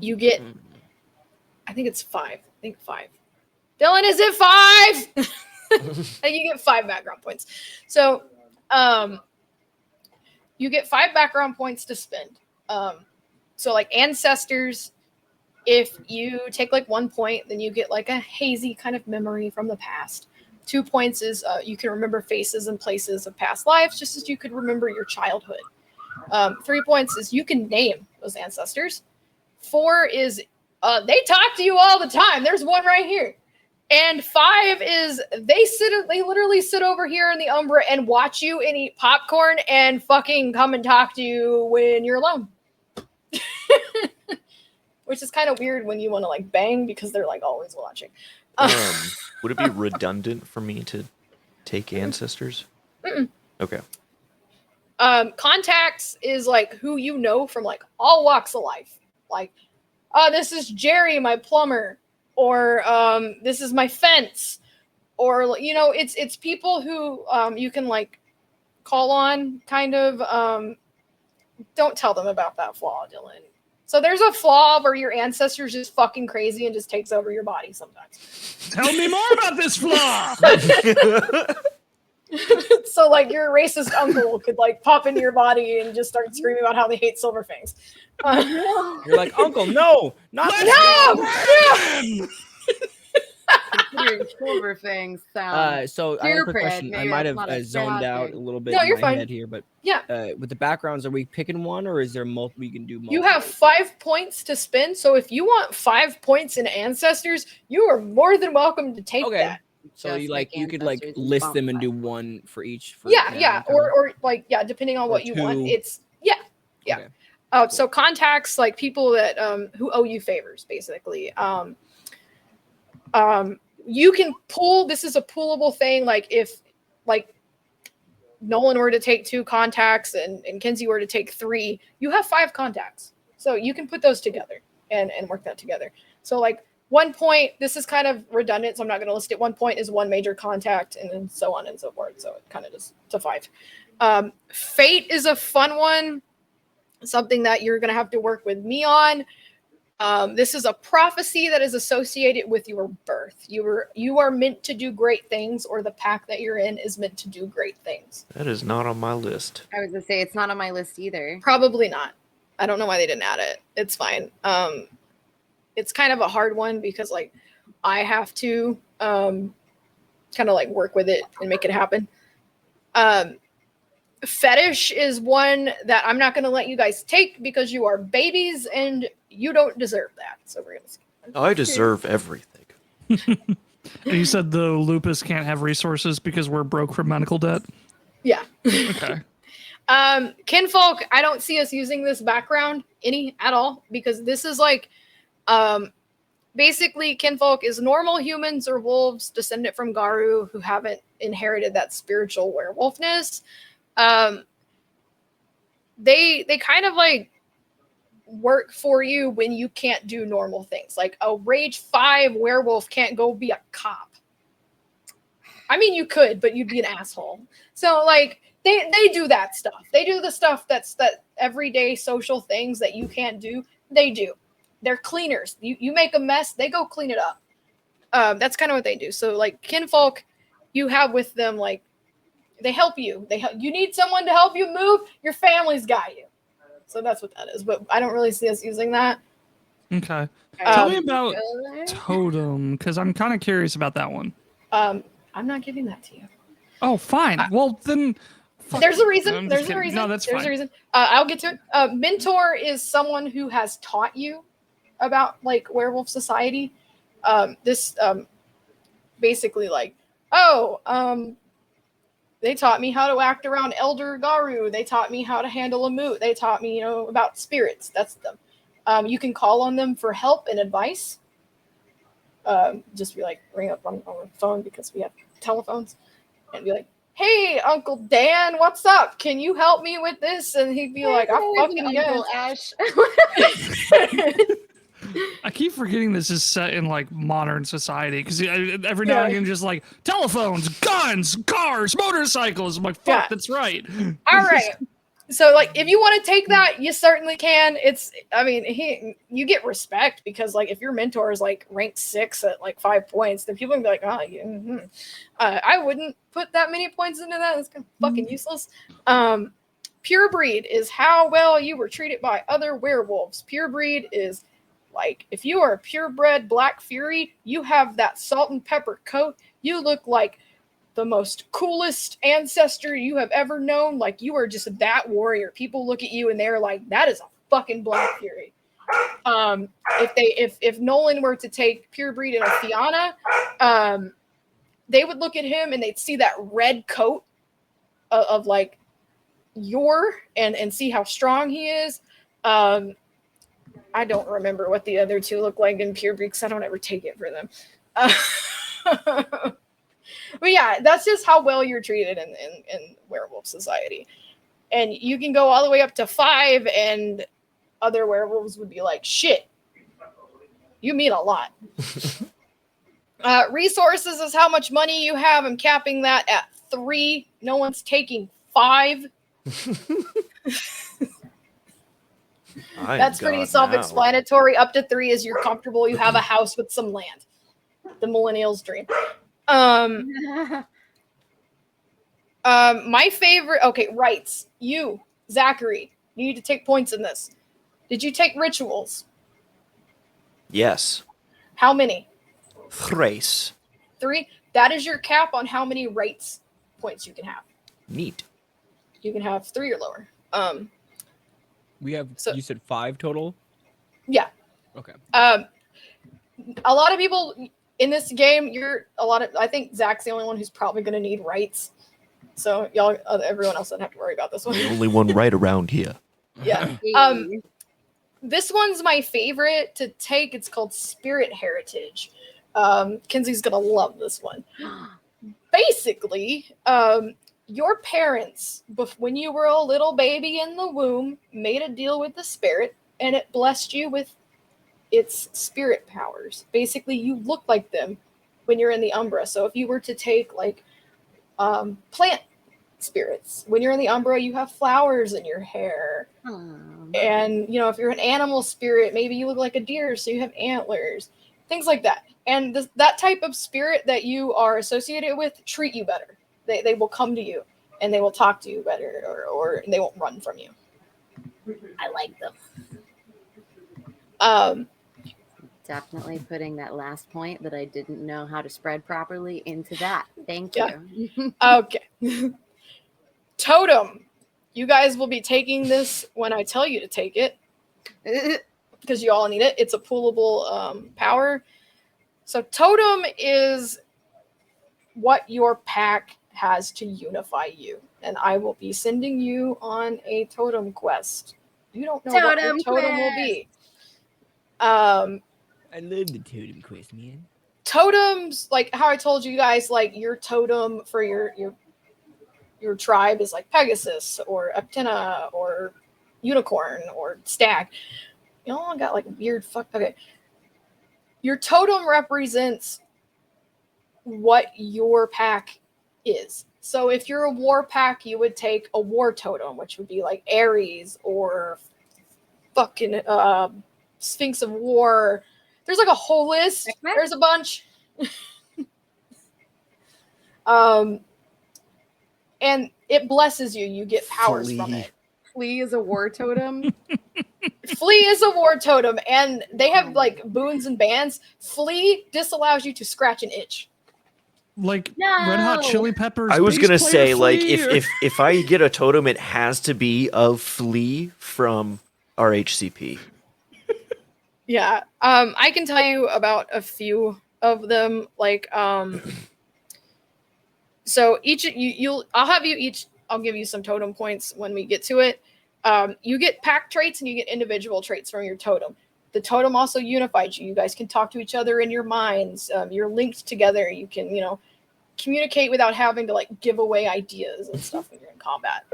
You get, I think it's 5. I think 5. Dylan, is it 5? I think you get 5 background points. So, you get 5 background points to spend. So like ancestors, if you take like 1 point, then you get like a hazy kind of memory from the past. 2 points is you can remember faces and places of past lives, just as you could remember your childhood. 3 points is you can name those ancestors. 4 is they talk to you all the time. There's one right here. And 5 is they literally sit over here in the Umbra and watch you and eat popcorn and fucking come and talk to you when you're alone. Which is kind of weird when you want to like bang because they're like always watching. Would it be redundant for me to take ancestors? Mm-mm. Okay. Contacts is like who you know from like all walks of life. Like, this is Jerry, my plumber, or this is my fence, or you know, it's people who you can like call on. Kind of. Don't tell them about that flaw, Dylan. So there's a flaw where your ancestor's just fucking crazy and just takes over your body sometimes. Tell me more about this flaw. So like your racist uncle could like pop into your body and just start screaming about how they hate Silverfangs. You're like, Uncle, no, not no. Considering silver things sound. So I have a quick purebred, question. I maybe might that's have not a zoned bad out thing. a little bit No, in you're my fine. head here, but Yeah. with the backgrounds, are we picking one, or is there multiple? You can do multiple. You have 5 points to spend, so if you want 5 points in ancestors, you are more than welcome to take that. So Just you like make you could like ancestors and list bump them and do five. one for each. For Yeah, or like depending on Or what you want. 2. It's yeah. Okay. So contacts like people that who owe you favors, basically. You can pull. This is a pullable thing. Like if like Nolan were to take 2 contacts and Kenzie were to take 3, you have 5 contacts. So you can put those together and work that together. So like 1 point, this is kind of redundant, so I'm not going to list it. 1 point is 1 major contact, and then so on and so forth. So it kind of just to 5. Fate is a fun one. something that you're going to have to work with me on. This is a prophecy that is associated with your birth. You are meant to do great things, or the pack that you're in is meant to do great things. That is not on my list. I was gonna say it's not on my list either. Probably not. I don't know why they didn't add it. It's fine. It's kind of a hard one because like I have to kind of like work with it and make it happen. Fetish is one that I'm not going to let you guys take because you are babies and you don't deserve that. So we're going to skip that. I deserve everything. And you said the lupus can't have resources because we're broke from medical debt? Yeah. Okay. Kinfolk, I don't see us using this background at all because this is like basically kinfolk is normal humans or wolves descended from Garu who haven't inherited that spiritual werewolfness. They kind of like work for you when you can't do normal things. Like a rage 5 werewolf can't go be a cop. I mean, you could, but you'd be an asshole. So like they do that stuff. They do the stuff that everyday social things that you can't do. They do. They're cleaners. You make a mess, they go clean it up. That's kind of what they do. So like kinfolk, you have with them like they help you. You need someone to help you move. Your family's got you. So that's what that is. But I don't really see us using that. Okay. Tell me about totem because I'm kind of curious about that one. I'm not giving that to you. Oh, fine. Well, then. There's a reason. There's a reason. No, that's fine. There's a reason. I'll get to it. Mentor is someone who has taught you about like werewolf society. This basically like, they taught me how to act around Elder Garu. They taught me how to handle a moot. They taught me, about spirits. That's them. You can call on them for help and advice. Just be like, ring up on the phone because we have telephones and be like, hey, Uncle Dan, what's up? Can you help me with this? And he'd be like, I fucking Uncle Ash. I keep forgetting this is set in like modern society because every now and again just like telephones, guns, cars, motorcycles. I'm like, fuck, that's right. All right. So like if you want to take that, you certainly can. You get respect because like if your mentor is like ranked 6 at like 5 points, then people can be like, I wouldn't put that many points into that. It's kind of fucking useless. Pure breed is how well you were treated by other werewolves. Pure breed is like, if you are a purebred Black Fury, you have that salt and pepper coat. You look like the most coolest ancestor you have ever known. Like, you are just that warrior. People look at you and they're like, that is a fucking Black Fury. If Nolan were to take pure breed in a Fianna, they would look at him and they'd see that red coat of like and see how strong he is. I don't remember what the other two look like in pure breed because I don't ever take it for them. But yeah, that's just how well you're treated in werewolf society. And you can go all the way up to 5 and other werewolves would be like, shit, you mean a lot. Resources is how much money you have. I'm capping that at 3. No one's taking 5. That's pretty self-explanatory. Up to 3 is you're comfortable. You have a house with some land. The millennial's dream. My favorite. Okay, rights. You, Zachary, you need to take points in this. Did you take rituals? Yes. How many? 3. 3. That is your cap on how many rights points you can have. Neat. You can have 3 or lower. We have. You said 5 total. Yeah. Okay. A lot of people in this game, I think Zach's the only one who's probably going to need rights. So everyone else doesn't have to worry about this one. The only one right around here. Yeah. This one's my favorite to take. It's called Spirit Heritage. Kenzie's going to love this one. Basically, your parents, when you were a little baby in the womb, made a deal with the spirit, and it blessed you with its spirit powers. Basically, you look like them when you're in the Umbra. So if you were to take like plant spirits. When you're in the Umbra, you have flowers in your hair. And, you know, if you're an animal spirit, maybe you look like a deer, so you have antlers, things like that. And that type of spirit that you are associated with treat you better. They will come to you and they will talk to you better, or they won't run from you. I like them. Definitely putting that last point that I didn't know how to spread properly into that. Thank you. Okay. Totem. You guys will be taking this when I tell you to take it, because you all need it. It's a poolable power. So totem is what your pack has to unify you. And I will be sending you on a totem quest. You don't know what your totem will be. I love the totem quest, man. Totems, like how I told you guys, like your totem for your tribe is like Pegasus or Aptina or Unicorn or Stag. You all got like weird okay. Your totem represents what your pack is. So if you're a war pack, you would take a war totem, which would be like Ares or fucking Sphinx of War. There's like a whole list. There's a bunch. And it blesses you. You get powers from it. Flea is a war totem. Flea is a war totem, and they have like boons and bans. Flea disallows you to scratch an itch. Like Red Hot Chili Peppers. I was gonna say, like, Flea, if I get a totem, it has to be of Flea from RHCP. Yeah, I can tell you about a few of them. Like, so each I'll give you some totem points when we get to it. You get pack traits and you get individual traits from your totem. The totem also unifies you. You guys can talk to each other in your minds. You're linked together. You can, communicate without having to like give away ideas and stuff when you're in combat.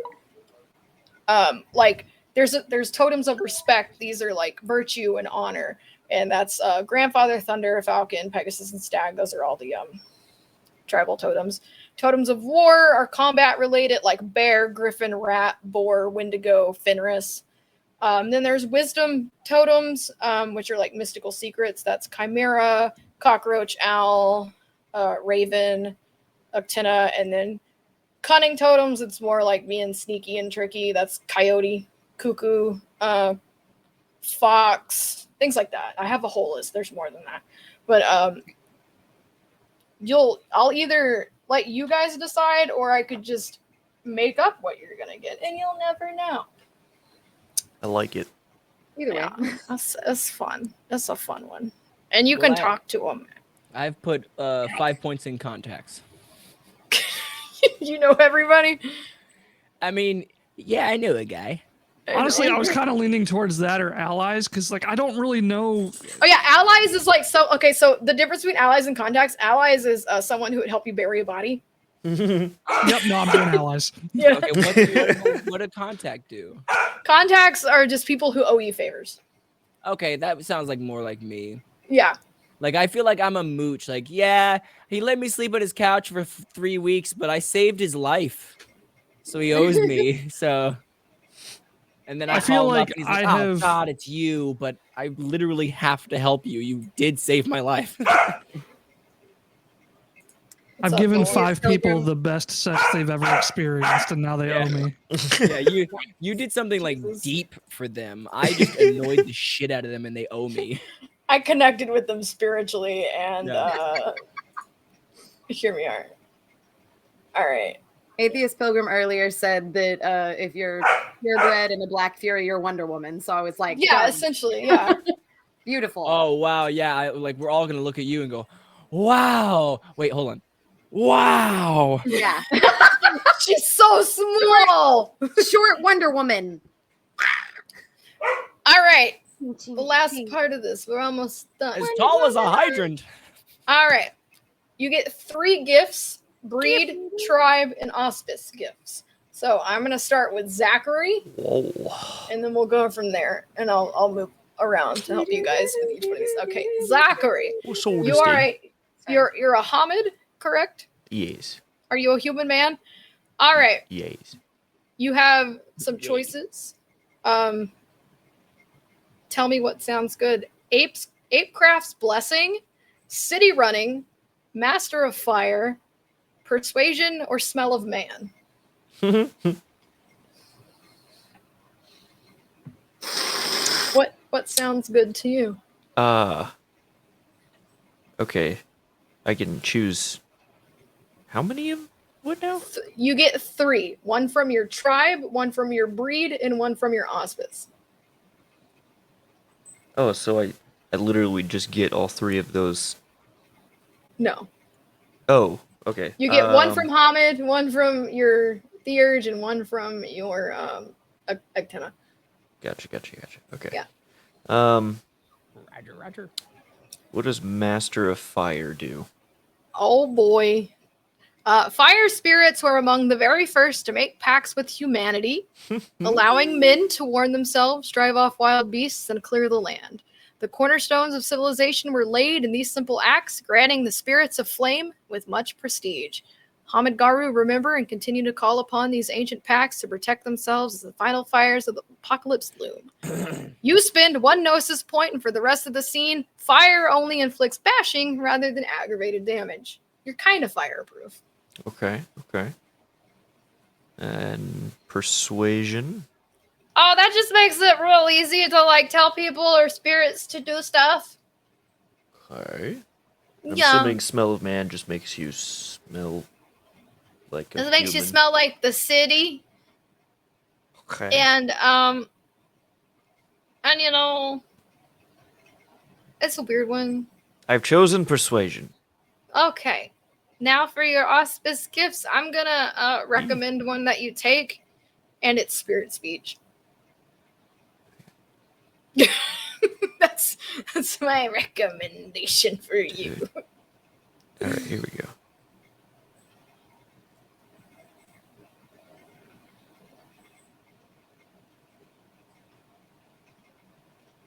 Like there's totems of respect. These are like virtue and honor, and that's Grandfather, Thunder, Falcon, Pegasus, and Stag. Those are all the tribal totems. Totems of war are combat related, like bear, griffin, rat, boar, wendigo, Fenris. Then there's wisdom totems, which are like mystical secrets. That's chimera, cockroach, owl, raven, Actina, and then cunning totems. It's more like being sneaky and tricky. That's coyote, cuckoo, fox, things like that. I have a whole list. There's more than that, but I'll either let you guys decide, or I could just make up what you're gonna get, and you'll never know. I like it. Either way, that's fun. That's a fun one, and you can talk to them. I've put 5 points in contacts. You know everybody? I mean, yeah, I know a guy. Honestly, I was kind of leaning towards that or allies, because like I don't really know. Oh yeah, allies is like so. Okay, so the difference between allies and contacts: allies is someone who would help you bury a body. Yep, no, I'm doing allies. Yeah. Okay, what a contact do? Contacts are just people who owe you favors. Okay, that sounds like more like me. Yeah. Like, I feel like I'm a mooch. Like, yeah, he let me sleep on his couch for 3 weeks, but I saved his life. So he owes me. So, and then I feel call him like up and he's like, oh, God, it's you, but I literally have to help you. You did save my life. I've given 5 people the best sex they've ever experienced, and now they owe me. Yeah, you did something like deep for them. I just annoyed the shit out of them, and they owe me. I connected with them spiritually, and here we are. All right. Atheist Pilgrim earlier said that if you're purebred and a Black Fury, you're Wonder Woman. So I was like, yeah, done. essentially, yeah. Beautiful. Oh, wow, yeah. We're all going to look at you and go, wow. Wait, hold on. Wow. Yeah. She's so small. Short Wonder Woman. All right. The last part of this. We're almost done. As tall as a hydrant. All right. You get 3 gifts: breed, tribe, and auspice gifts. So I'm going to start with Zachary. Whoa. And then we'll go from there. And I'll move around to help you guys with each one of these. Okay. Zachary. You're a Hamid, correct? Yes. Are you a human man? All right. Yays. You have some choices. Tell me what sounds good. Apecraft's Blessing, City Running, Master of Fire, Persuasion, or Smell of Man. What sounds good to you? Okay. I can choose how many of what now? You get 3. 1 from your tribe, 1 from your breed, and 1 from your auspice. Oh, so I literally just get all 3 of those. No. Oh, okay. You get 1 from Hamid, 1 from your Theurge, and 1 from your Actena. Gotcha. Okay. Yeah. Roger. Oh What does Master of Fire do? Oh boy. Fire spirits were among the very first to make pacts with humanity, allowing men to warn themselves, drive off wild beasts, and clear the land. The cornerstones of civilization were laid in these simple acts, granting the spirits of flame with much prestige. Hamid Garu remember and continue to call upon these ancient pacts to protect themselves as the final fires of the apocalypse loom. You spend 1 Gnosis point, and for the rest of the scene, fire only inflicts bashing rather than aggravated damage. You're kind of fireproof. Okay. And Persuasion. Oh, that just makes it real easy to like tell people or spirits to do stuff. Okay. I'm Yeah. assuming Smell of Man just makes you smell like a It makes you human. smell like the city. Okay. And you know, it's a weird one. I've chosen Persuasion. Okay. Now for your auspice gifts, I'm gonna recommend one that you take, and it's Spirit Speech. That's my recommendation for you. All right, here we go.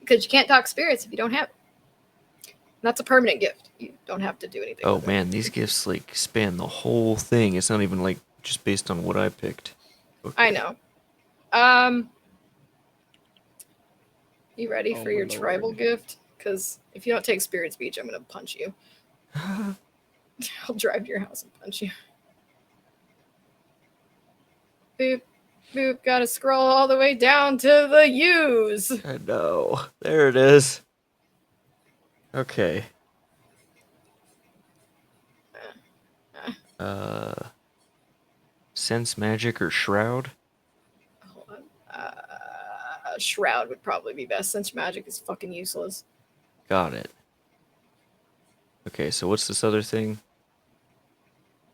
Because you can't talk spirits if you don't have it. That's a permanent gift. You don't have to do anything. Oh man, these gifts like span the whole thing. It's not even like just based on what I picked. Okay. I know. You ready for your tribal gift? Because if you don't take Spirit Speech, I'm gonna punch you. I'll drive to your house and punch you. Boop, boop. Gotta scroll all the way down to the U's. I know. There it is. Okay. Sense Magic or Shroud? Hold on. Shroud would probably be best. Sense Magic is fucking useless. Got it. Okay, so what's this other thing?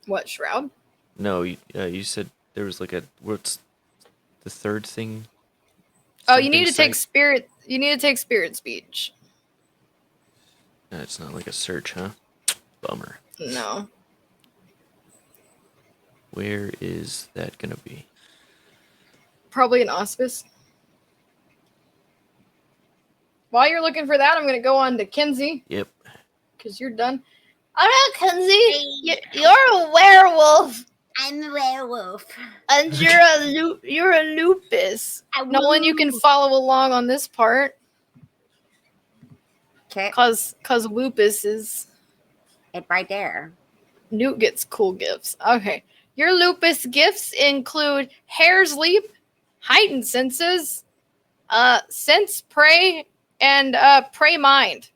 What, Shroud? No, you said there was like what's the third thing? Oh, you need to Something take Spirit. You need to take Spirit Speech. No, it's not like a search, huh? Bummer. No. Where is that gonna be? Probably an auspice. While you're looking for that, I'm gonna go on to Kenzie. Yep. Because you're done. All right, Kenzie. You're a werewolf. I'm a werewolf. And you're a lupus. No one you can follow along on this part. Okay. Cause lupus is it right there. Newt gets cool gifts. Okay. Your lupus gifts include Hair's Leap, Heightened Senses, Sense Prey, and Prey Mind.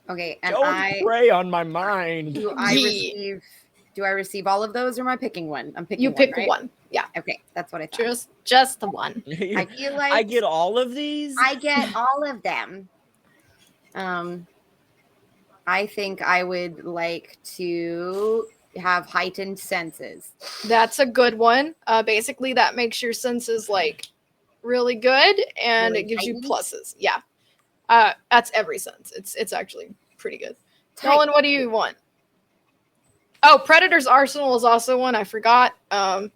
Okay, and Don't prey on my mind. Do I receive all of those, or am I picking one? I'm picking. You one, pick right? one. Yeah. Okay, that's what I thought. Just the one. I feel like I get all of these. I get all of them. I think I would like to have heightened senses. That's a good one. Basically, that makes your senses like really good, and Really it gives heightened? you pluses. Yeah. That's every sense. It's actually pretty good. Tight. Nolan, what do you want? Oh, Predator's Arsenal is also one. I forgot. I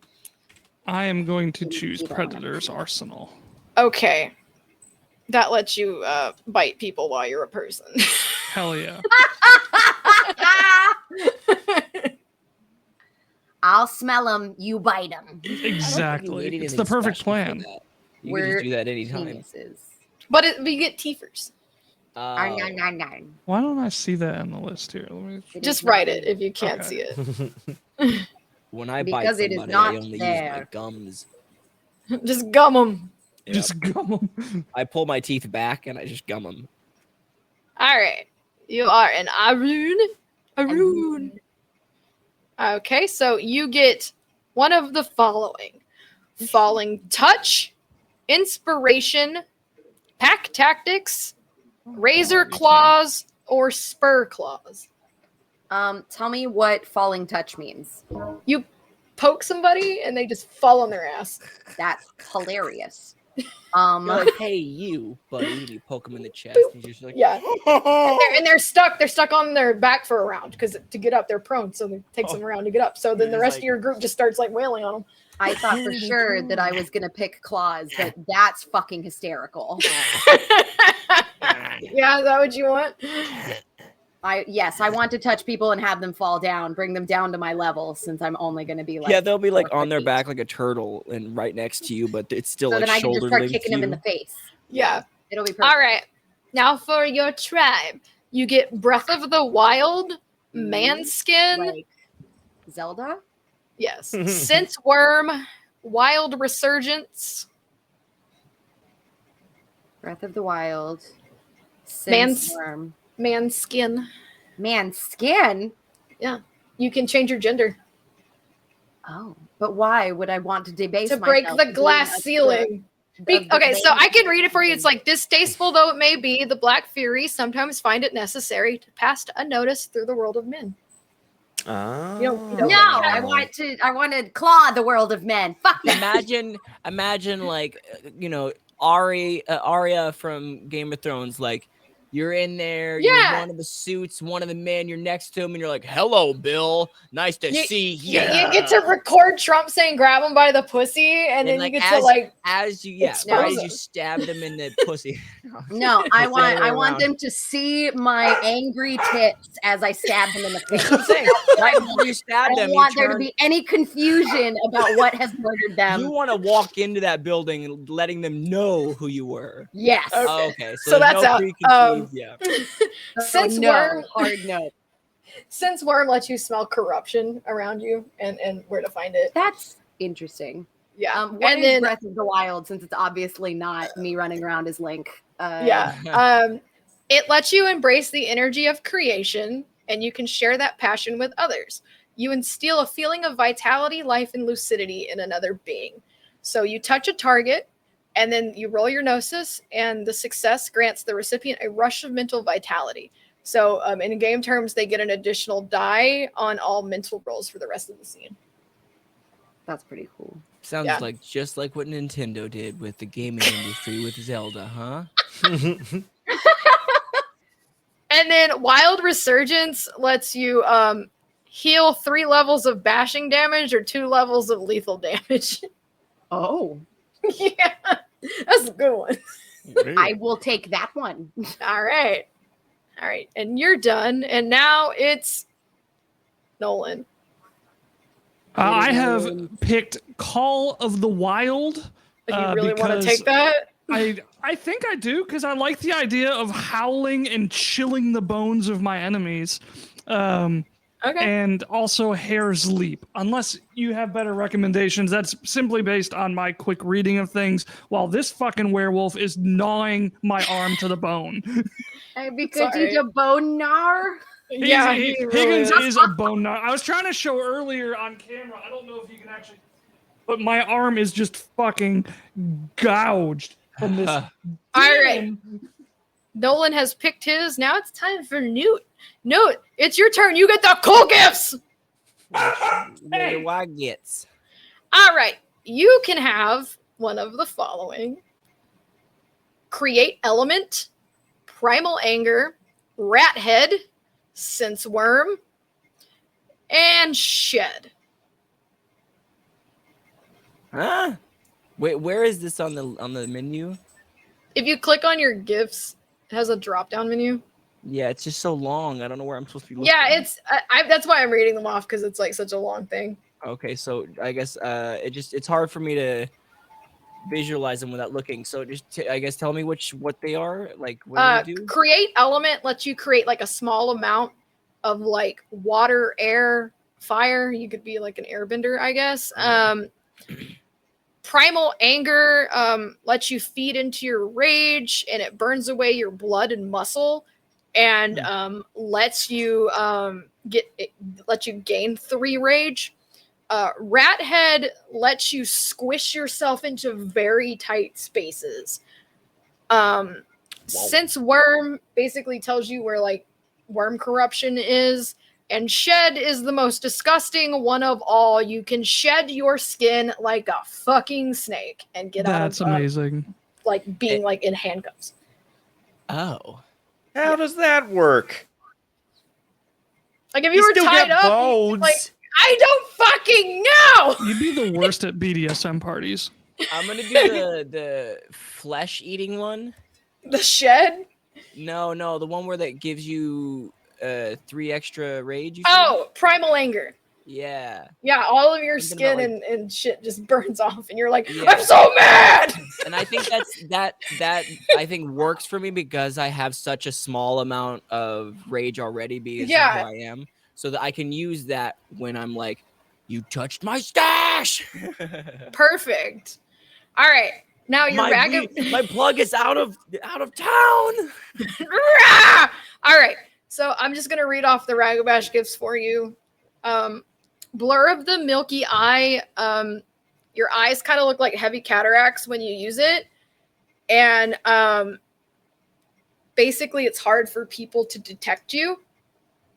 am going to choose Predator's Arsenal. Okay. That lets you bite people while you're a person. Hell yeah. I'll smell them. You bite them. Exactly. anything It's the perfect special for plan. that. You can We're just do that anytime. geniuses. But we get teethers. Oh. Why don't I see that in the list here? Let me... Just write it if you can't Okay. see it. When I Because bite it is somebody, not I only use there. my gums. Just gum them. Yep. Just gum them. I pull my teeth back and I just gum them. All right. You are an Arun. Okay, so you get one of the following: Falling Touch, Inspiration, Pack Tactics, Razor Claws, or Spur Claws. Tell me what falling touch means. You poke somebody and they just fall on their ass. That's hilarious. You're like, hey, you, buddy. And you poke them in the chest. And you're just like, Yeah. And they're stuck. They're stuck on their back for a round because to get up, they're prone. So it takes them around to get up. So then the rest of your group just starts like wailing on them. I thought for sure that I was gonna pick claws, but that's fucking hysterical. Yeah, is that what you want? Yes, I want to touch people and have them fall down, bring them down to my level, since I'm only gonna be like. yeah, they'll be like on their back like a turtle and right next to you, but it's still So like then I can just shoulder start length kicking to them in you. the face. Yeah. It'll be perfect. All right. Now for your tribe, you get Breath of the Wild, Manskin. Like Zelda? Yes. Sense Worm, Wild Resurgence. Breath of the Wild. Mans- Worm. Manskin. Manskin? Yeah. You can change your gender. Oh. But why would I want to debase To break myself the to glass being a ceiling. Okay, so I can read it for you. It's like, distasteful though it may be, the Black Fury sometimes find it necessary to pass unnoticed through the world of men. Oh. You don't No, I want to claw the world of men. Fuck that. Imagine like Arya from Game of Thrones, like you're in there, Yeah. you're one of the suits, one of the men, you're next to him, and you're like, "Hello, Bill, nice to see you." You get to record Trump saying grab him by the pussy, and then like, you get to like as you stab them in the pussy. No, I It's the other way want around. them to see my angry tits as I stab them in the face. That's what I'm saying. Right before you stab I them, don't you want there to turn- be any confusion about what has murdered them. You want to walk into that building and letting them know who you were. Yes. Okay. So there's that's no out. preconceived. Yeah. Since no, Worm hard no. Since Worm lets you smell corruption around you and where to find it. That's interesting. Yeah. What and is then Breath of the Wild, since it's obviously not me running around as Link? It lets you embrace the energy of creation, and you can share that passion with others. You instill a feeling of vitality, life, and lucidity in another being. So you touch a target, and then you roll your gnosis, and the success grants the recipient a rush of mental vitality. So in game terms, they get an additional die on all mental rolls for the rest of the scene. That's pretty cool. Sounds Yeah. like just like what Nintendo did with the gaming industry with Zelda, huh? And then Wild Resurgence lets you heal 3 levels of bashing damage or 2 levels of lethal damage. Oh. Yeah, that's a good one. I will take that one. All right. And you're done. And now it's Nolan. I have picked Call of the Wild. You really want to because take that? I think I do, because I like the idea of howling and chilling the bones of my enemies. Okay. And also Hair's Leap. Unless you have better recommendations, that's simply based on my quick reading of things, while this fucking werewolf is gnawing my arm to the bone. Hey, because Sorry. he's a bone gnar. Yeah, Higgins is a bone gnaw. I was trying to show earlier on camera. I don't know if you can actually, but my arm is just fucking gouged from this. All right. Nolan has picked his. Now it's time for Newt. Newt, it's your turn. You get the cool gifts. What do I get? All right. You can have one of the following: Create Element, Primal Anger, Rat Head, Sense Worm, and Shed. Huh? Wait, where is this on the menu? If you click on your gifts, it has a drop-down menu. Yeah, it's just so long. I don't know where I'm supposed to be looking. Yeah, it's that's why I'm reading them off because it's like such a long thing. Okay, so I guess it's hard for me to visualize them without looking. So just I guess tell me what they are. Like what do they do? Create element lets you create like a small amount of like water, air, fire. You could be like an airbender, I guess. Primal anger lets you feed into your rage and it burns away your blood and muscle and lets you gain 3 rage. Rat head lets you squish yourself into very tight spaces. Since worm basically tells you where like worm corruption is, and shed is the most disgusting one of all. You can shed your skin like a fucking snake and get out of That's amazing. Like being like in handcuffs. Oh. How does that work? Like if you were still tied got up, bones. like I don't fucking know. You'd be the worst at BDSM parties. I'm gonna do the flesh eating one. The shed? No, the one where that gives you 3 extra rage. You Oh, primal anger. Yeah. Yeah, all of your Something skin about, and shit just burns off, and you're like, Yeah. I'm so mad. And I think that I think works for me because I have such a small amount of rage already because of who I am, so that I can use that when I'm like, you touched my stash. Perfect. All right, now your my plug is out of town. All right, so I'm just gonna read off the Ragabash gifts for you. Blur of the milky eye. Your eyes kind of look like heavy cataracts when you use it, and basically it's hard for people to detect you.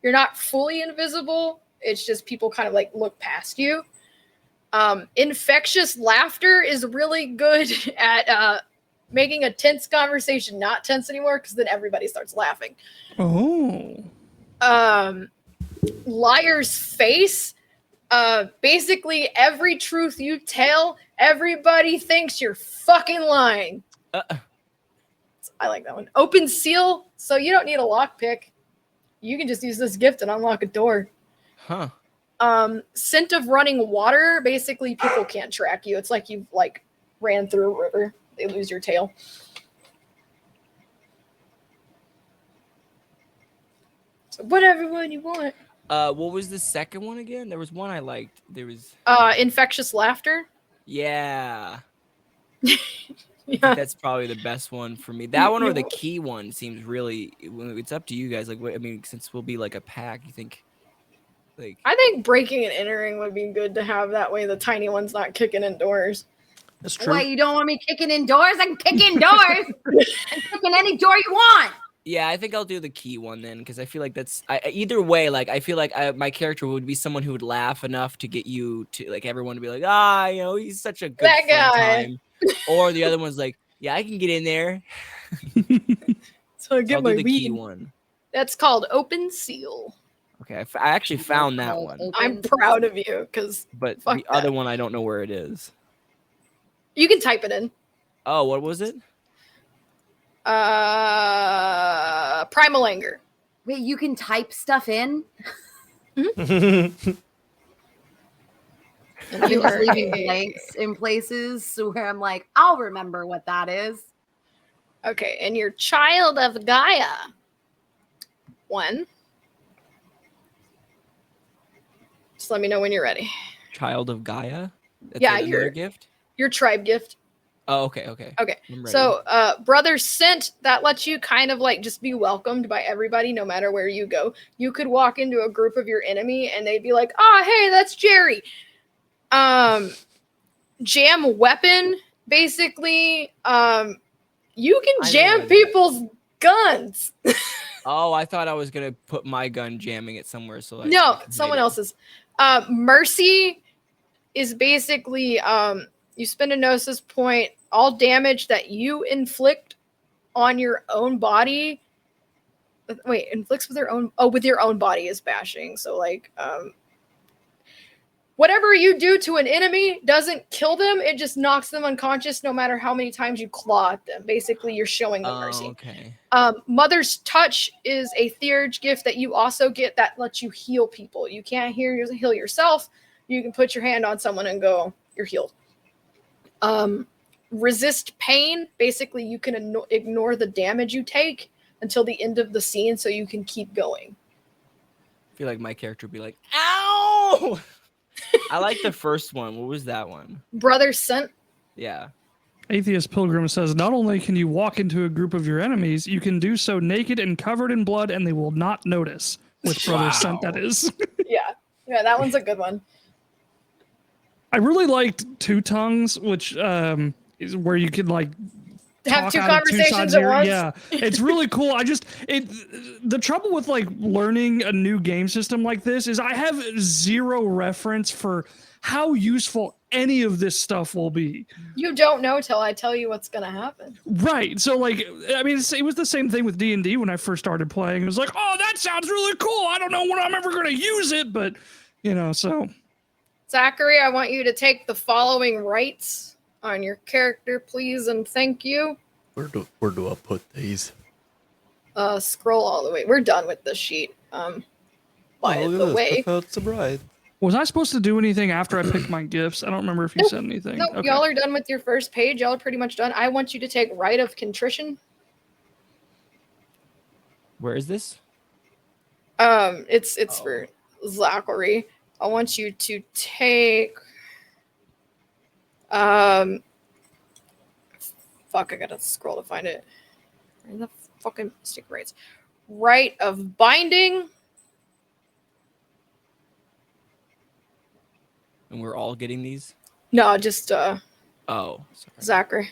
You're not fully invisible. It's just people kind of like look past you. Infectious laughter is really good at making a tense conversation not tense anymore because then everybody starts laughing. Oh. Liar's face. Basically every truth you tell, everybody thinks you're fucking lying. I like that one. Open seal. So you don't need a lockpick. You can just use this gift and unlock a door. Huh. Scent of running water. Basically, people can't track you. It's like you've like ran through a river. They lose your tail. So whatever one you want. What was the second one again? There was one I liked. There was infectious laughter. Yeah. I think that's probably the best one for me. That one or the key one seems really. It's up to you guys. Like, I mean, since we'll be like a pack, you think? Like, I think breaking and entering would be good to have. That way, the tiny one's not kicking in doors. That's true. Wait, you don't want me kicking in doors? I can kick in doors and kick in any door you want. yeah, I think I'll do the key one then because I feel like that's either way. Like, I feel like my character would be someone who would laugh enough to get you to like everyone to be like, he's such a good That fun guy. time. Or the other one's like, yeah, I can get in there. So I get I'll my do the key weed. one. That's called open seal. Okay, I actually found that one, I'm proud of you because but fuck the other that. one I don't know where it is. You can type it in. Oh, what was it? Primal anger. Wait, you can type stuff in? And I'm you just are leaving a- blanks in places where I'm like, I'll remember what that is. Okay, and you're child of Gaia. 1. Just let me know when you're ready. Child of Gaia. That's Yeah, another your gift. Your tribe gift. Oh, okay. Okay. I'm ready. So, brother scent, that lets you kind of like just be welcomed by everybody no matter where you go. You could walk into a group of your enemy and they'd be like, "Oh, hey, that's Jerry." Jam weapon, basically, you can jam people's guns. Oh, I thought I was gonna put my gun jamming it somewhere. So like, No, someone else's. Mercy is basically you spend a gnosis point. All damage that you inflict on your own body. Wait, inflicts with your own. Oh, with your own body is bashing. So like, whatever you do to an enemy doesn't kill them. It just knocks them unconscious no matter how many times you claw at them. Basically, you're showing them mercy. Okay. Mother's Touch is a theurge gift that you also get that lets you heal people. You can't heal yourself. You can put your hand on someone and go, you're healed. Resist pain. Basically, you can ignore the damage you take until the end of the scene so you can keep going. I feel like my character would be like, ow! I like the first one. What was that one? Brother Scent. Yeah. Atheist Pilgrim says, not only can you walk into a group of your enemies, you can do so naked and covered in blood and they will not notice. With Brother Scent, that is. Yeah, that one's a good one. I really liked Two Tongues, which is where you can like have talk two out of conversations sides of at once. Yeah, it's really cool. The trouble with like learning a new game system like this is I have zero reference for how useful any of this stuff will be. You don't know till I tell you what's gonna happen. Right. So like, I mean, it was the same thing with D&D when I first started playing. It was like, oh, that sounds really cool. I don't know when I'm ever going to use it, but so. Zachary, I want you to take the following rights on your character, please, and thank you. Where do I put these? Scroll all the way. We're done with the sheet. By the way. Was I supposed to do anything after I picked my gifts? I don't remember if you said anything. No, okay. Y'all are done with your first page. Y'all are pretty much done. I want you to take Rite of Contrition. Where is this? It's for Zachary. I want you to take fuck, I gotta scroll to find it. Where the fucking stick rights? Rite of Binding. And we're all getting these? No, just oh, sorry. Zachary.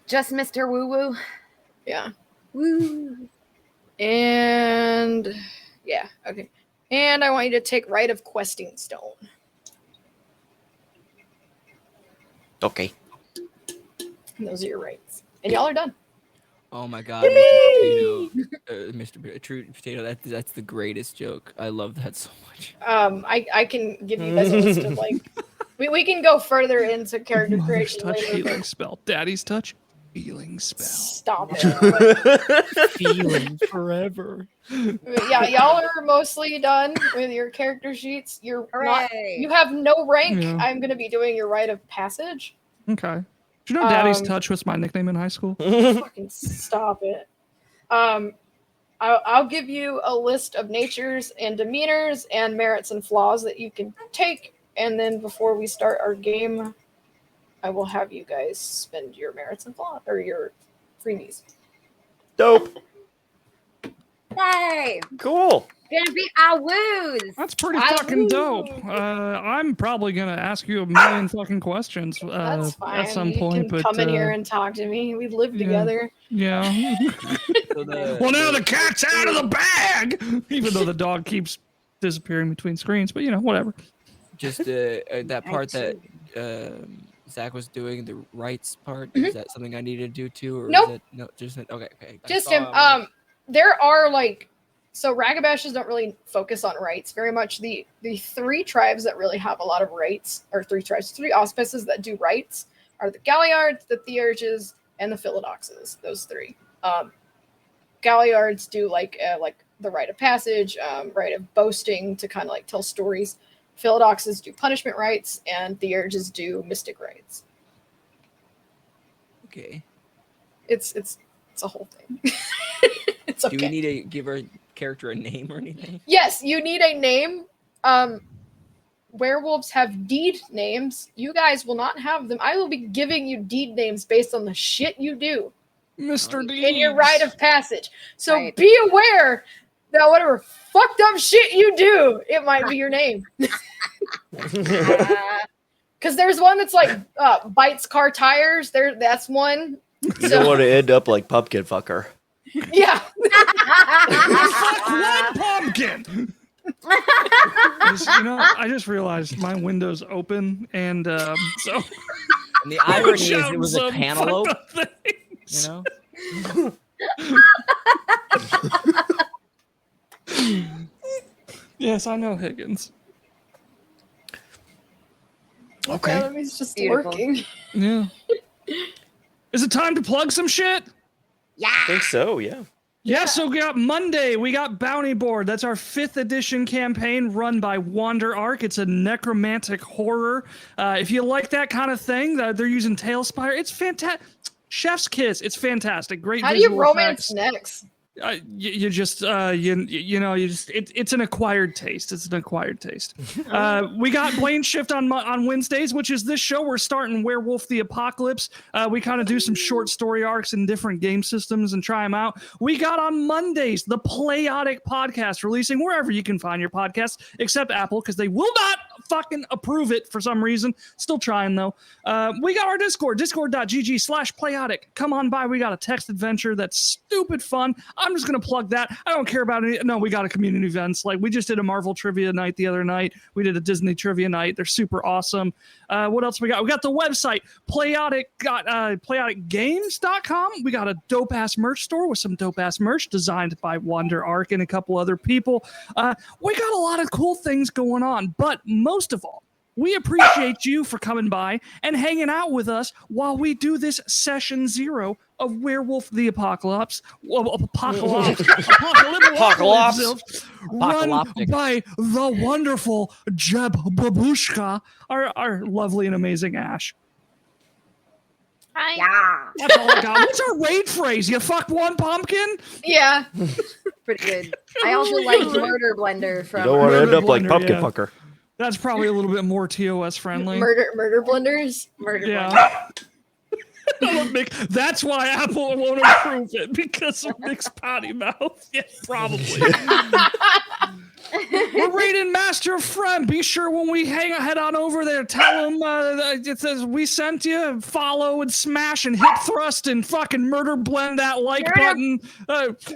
Just Mr. Woo Woo. Yeah. Woo. And yeah, okay. And I want you to take Rite of Questing Stone. Okay. And those are your rights. And y'all are done. Oh my god, Mr. True Potato, that's the greatest joke. I love that so much. I can give you guys a list of like we can go further into character creation Touch later. healing spell. Daddy's touch healing spell. Stop it. Feeling forever. Yeah, y'all are mostly done with your character sheets. You have no rank. Yeah. I'm gonna be doing your rite of passage. Okay. Do you know Daddy's touch was my nickname in high school? Fucking stop it. I'll give you a list of natures and demeanors and merits and flaws that you can take, and then before we start our game, I will have you guys spend your merits and flaws or your freebies. Dope. Hey. Cool. Gonna be our woos. That's pretty fucking dope. I'm probably gonna ask you a million fucking questions That's fine. at some you point. can But come in here and talk to me. We live together. Yeah. Well, now the cat's out of the bag. Even though the dog keeps disappearing between screens, but whatever. Just that part that Zach was doing, the rights part. Is that something I need to do too, or Nope. is it no? Just okay. Just him. There are so Ragabashes don't really focus on rights very much. The three tribes that really have a lot of rights, or three auspices that do rights, are the Galliards, the Theurges, and the Philodoxes. Those three. Galliards do like the rite of passage, rite of boasting to kind of like tell stories. Philodoxes do punishment rites, and Theurges do mystic rites. Okay. It's a whole thing. It's okay. Do we need to give our character a name or anything? Yes, you need a name. Werewolves have deed names. You guys will not have them. I will be giving you deed names based on the shit you do. Mr. D. In your rite of passage. So be aware that whatever fucked up shit you do, it might be your name. Because there's one that's like bites car tires. That's one. You don't want to end up like Pumpkin Fucker. Yeah. Fuck one pumpkin. I just realized my window's open, and so. And the irony is, it was a cantaloupe. Yes, I know Higgins. Okay. Enemy's just Beautiful. working. Yeah. Is it time to plug some shit? Yeah. I think so, yeah. Yeah, so we got Monday, we got Bounty Board. That's our 5th edition campaign run by Wander Arc. It's a necromantic horror. If you like that kind of thing, they're using Tailspire. It's fantastic. Chef's kiss. It's fantastic. Great How do you visual romance effects. next? You just it's an acquired taste. It's an acquired taste. We got Plane Shift on Wednesdays, which is this show. We're starting Werewolf the Apocalypse. We kind of do some short story arcs in different game systems and try them out. We got on Mondays the Playotic podcast, releasing wherever you can find your podcasts, except Apple, because they will not fucking approve it for some reason. Still trying though. We got our Discord, discord.gg/Playotic. Come on by. We got a text adventure that's stupid fun. I'm just gonna plug that. I don't care about any. No, we got a community events. Like we just did a Marvel trivia night the other night. We did a Disney trivia night. They're super awesome. What else we got? We got the website playoticgames.com. We got a dope ass merch store with some dope ass merch designed by Wander Arc and a couple other people. We got a lot of cool things going on, but most of all, we appreciate you for coming by and hanging out with us while we do this session 0 of Werewolf the Apocalypse. Apocalypse. Run by the wonderful Jeb Babushka, our lovely and amazing Ash. Hi. Yeah. That's all I got. What's our raid phrase? You fuck one pumpkin? Yeah. Pretty good. I also like Murder Blender from. You don't want to end up like Blender, Pumpkin yeah. Fucker. That's probably a little bit more TOS friendly. Murder blenders. Murder Yeah. That's why Apple won't approve it, because of Nick's potty mouth. Yeah, probably. We're raiding Master Friend. Be sure when we head on over there, tell him it says we sent you. Follow and smash and hip thrust and fucking murder blend that like button.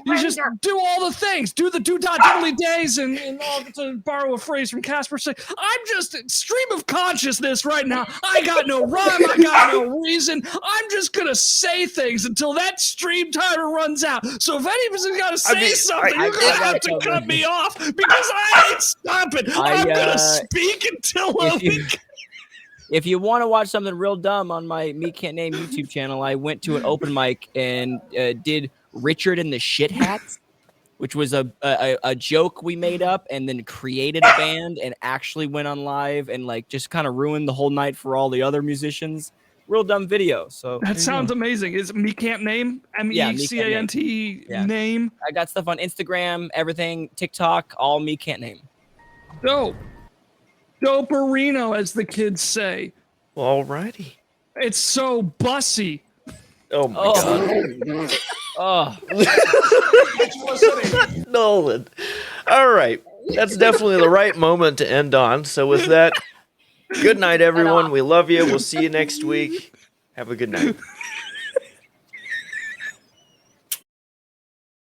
You just do all the things. Do the diddly days and all, to borrow a phrase from Casper. Say, I'm just stream of consciousness right now. I got no rhyme. I got no reason. I'm just gonna say things until that stream timer runs out. So if anybody's got to say something, you're gonna have to cut me off because I ain't stopping. I'm gonna speak until if you want to watch something real dumb on my Me Can't Name YouTube channel, I went to an open mic and did Richard and the Shit Hats, which was a joke we made up and then created a band and actually went on live and like just kind of ruined the whole night for all the other musicians. Real dumb video. So that sounds amazing. Is Me Can't Name? MECANT name? I got stuff on Instagram, everything, TikTok, all Me Can't Name. Dope. Doperino, as the kids say. Alrighty. It's so bussy. Oh my god. Nolan. All right. That's definitely the right moment to end on. So with that, good night, everyone. We love you. We'll see you next week. Have a good night.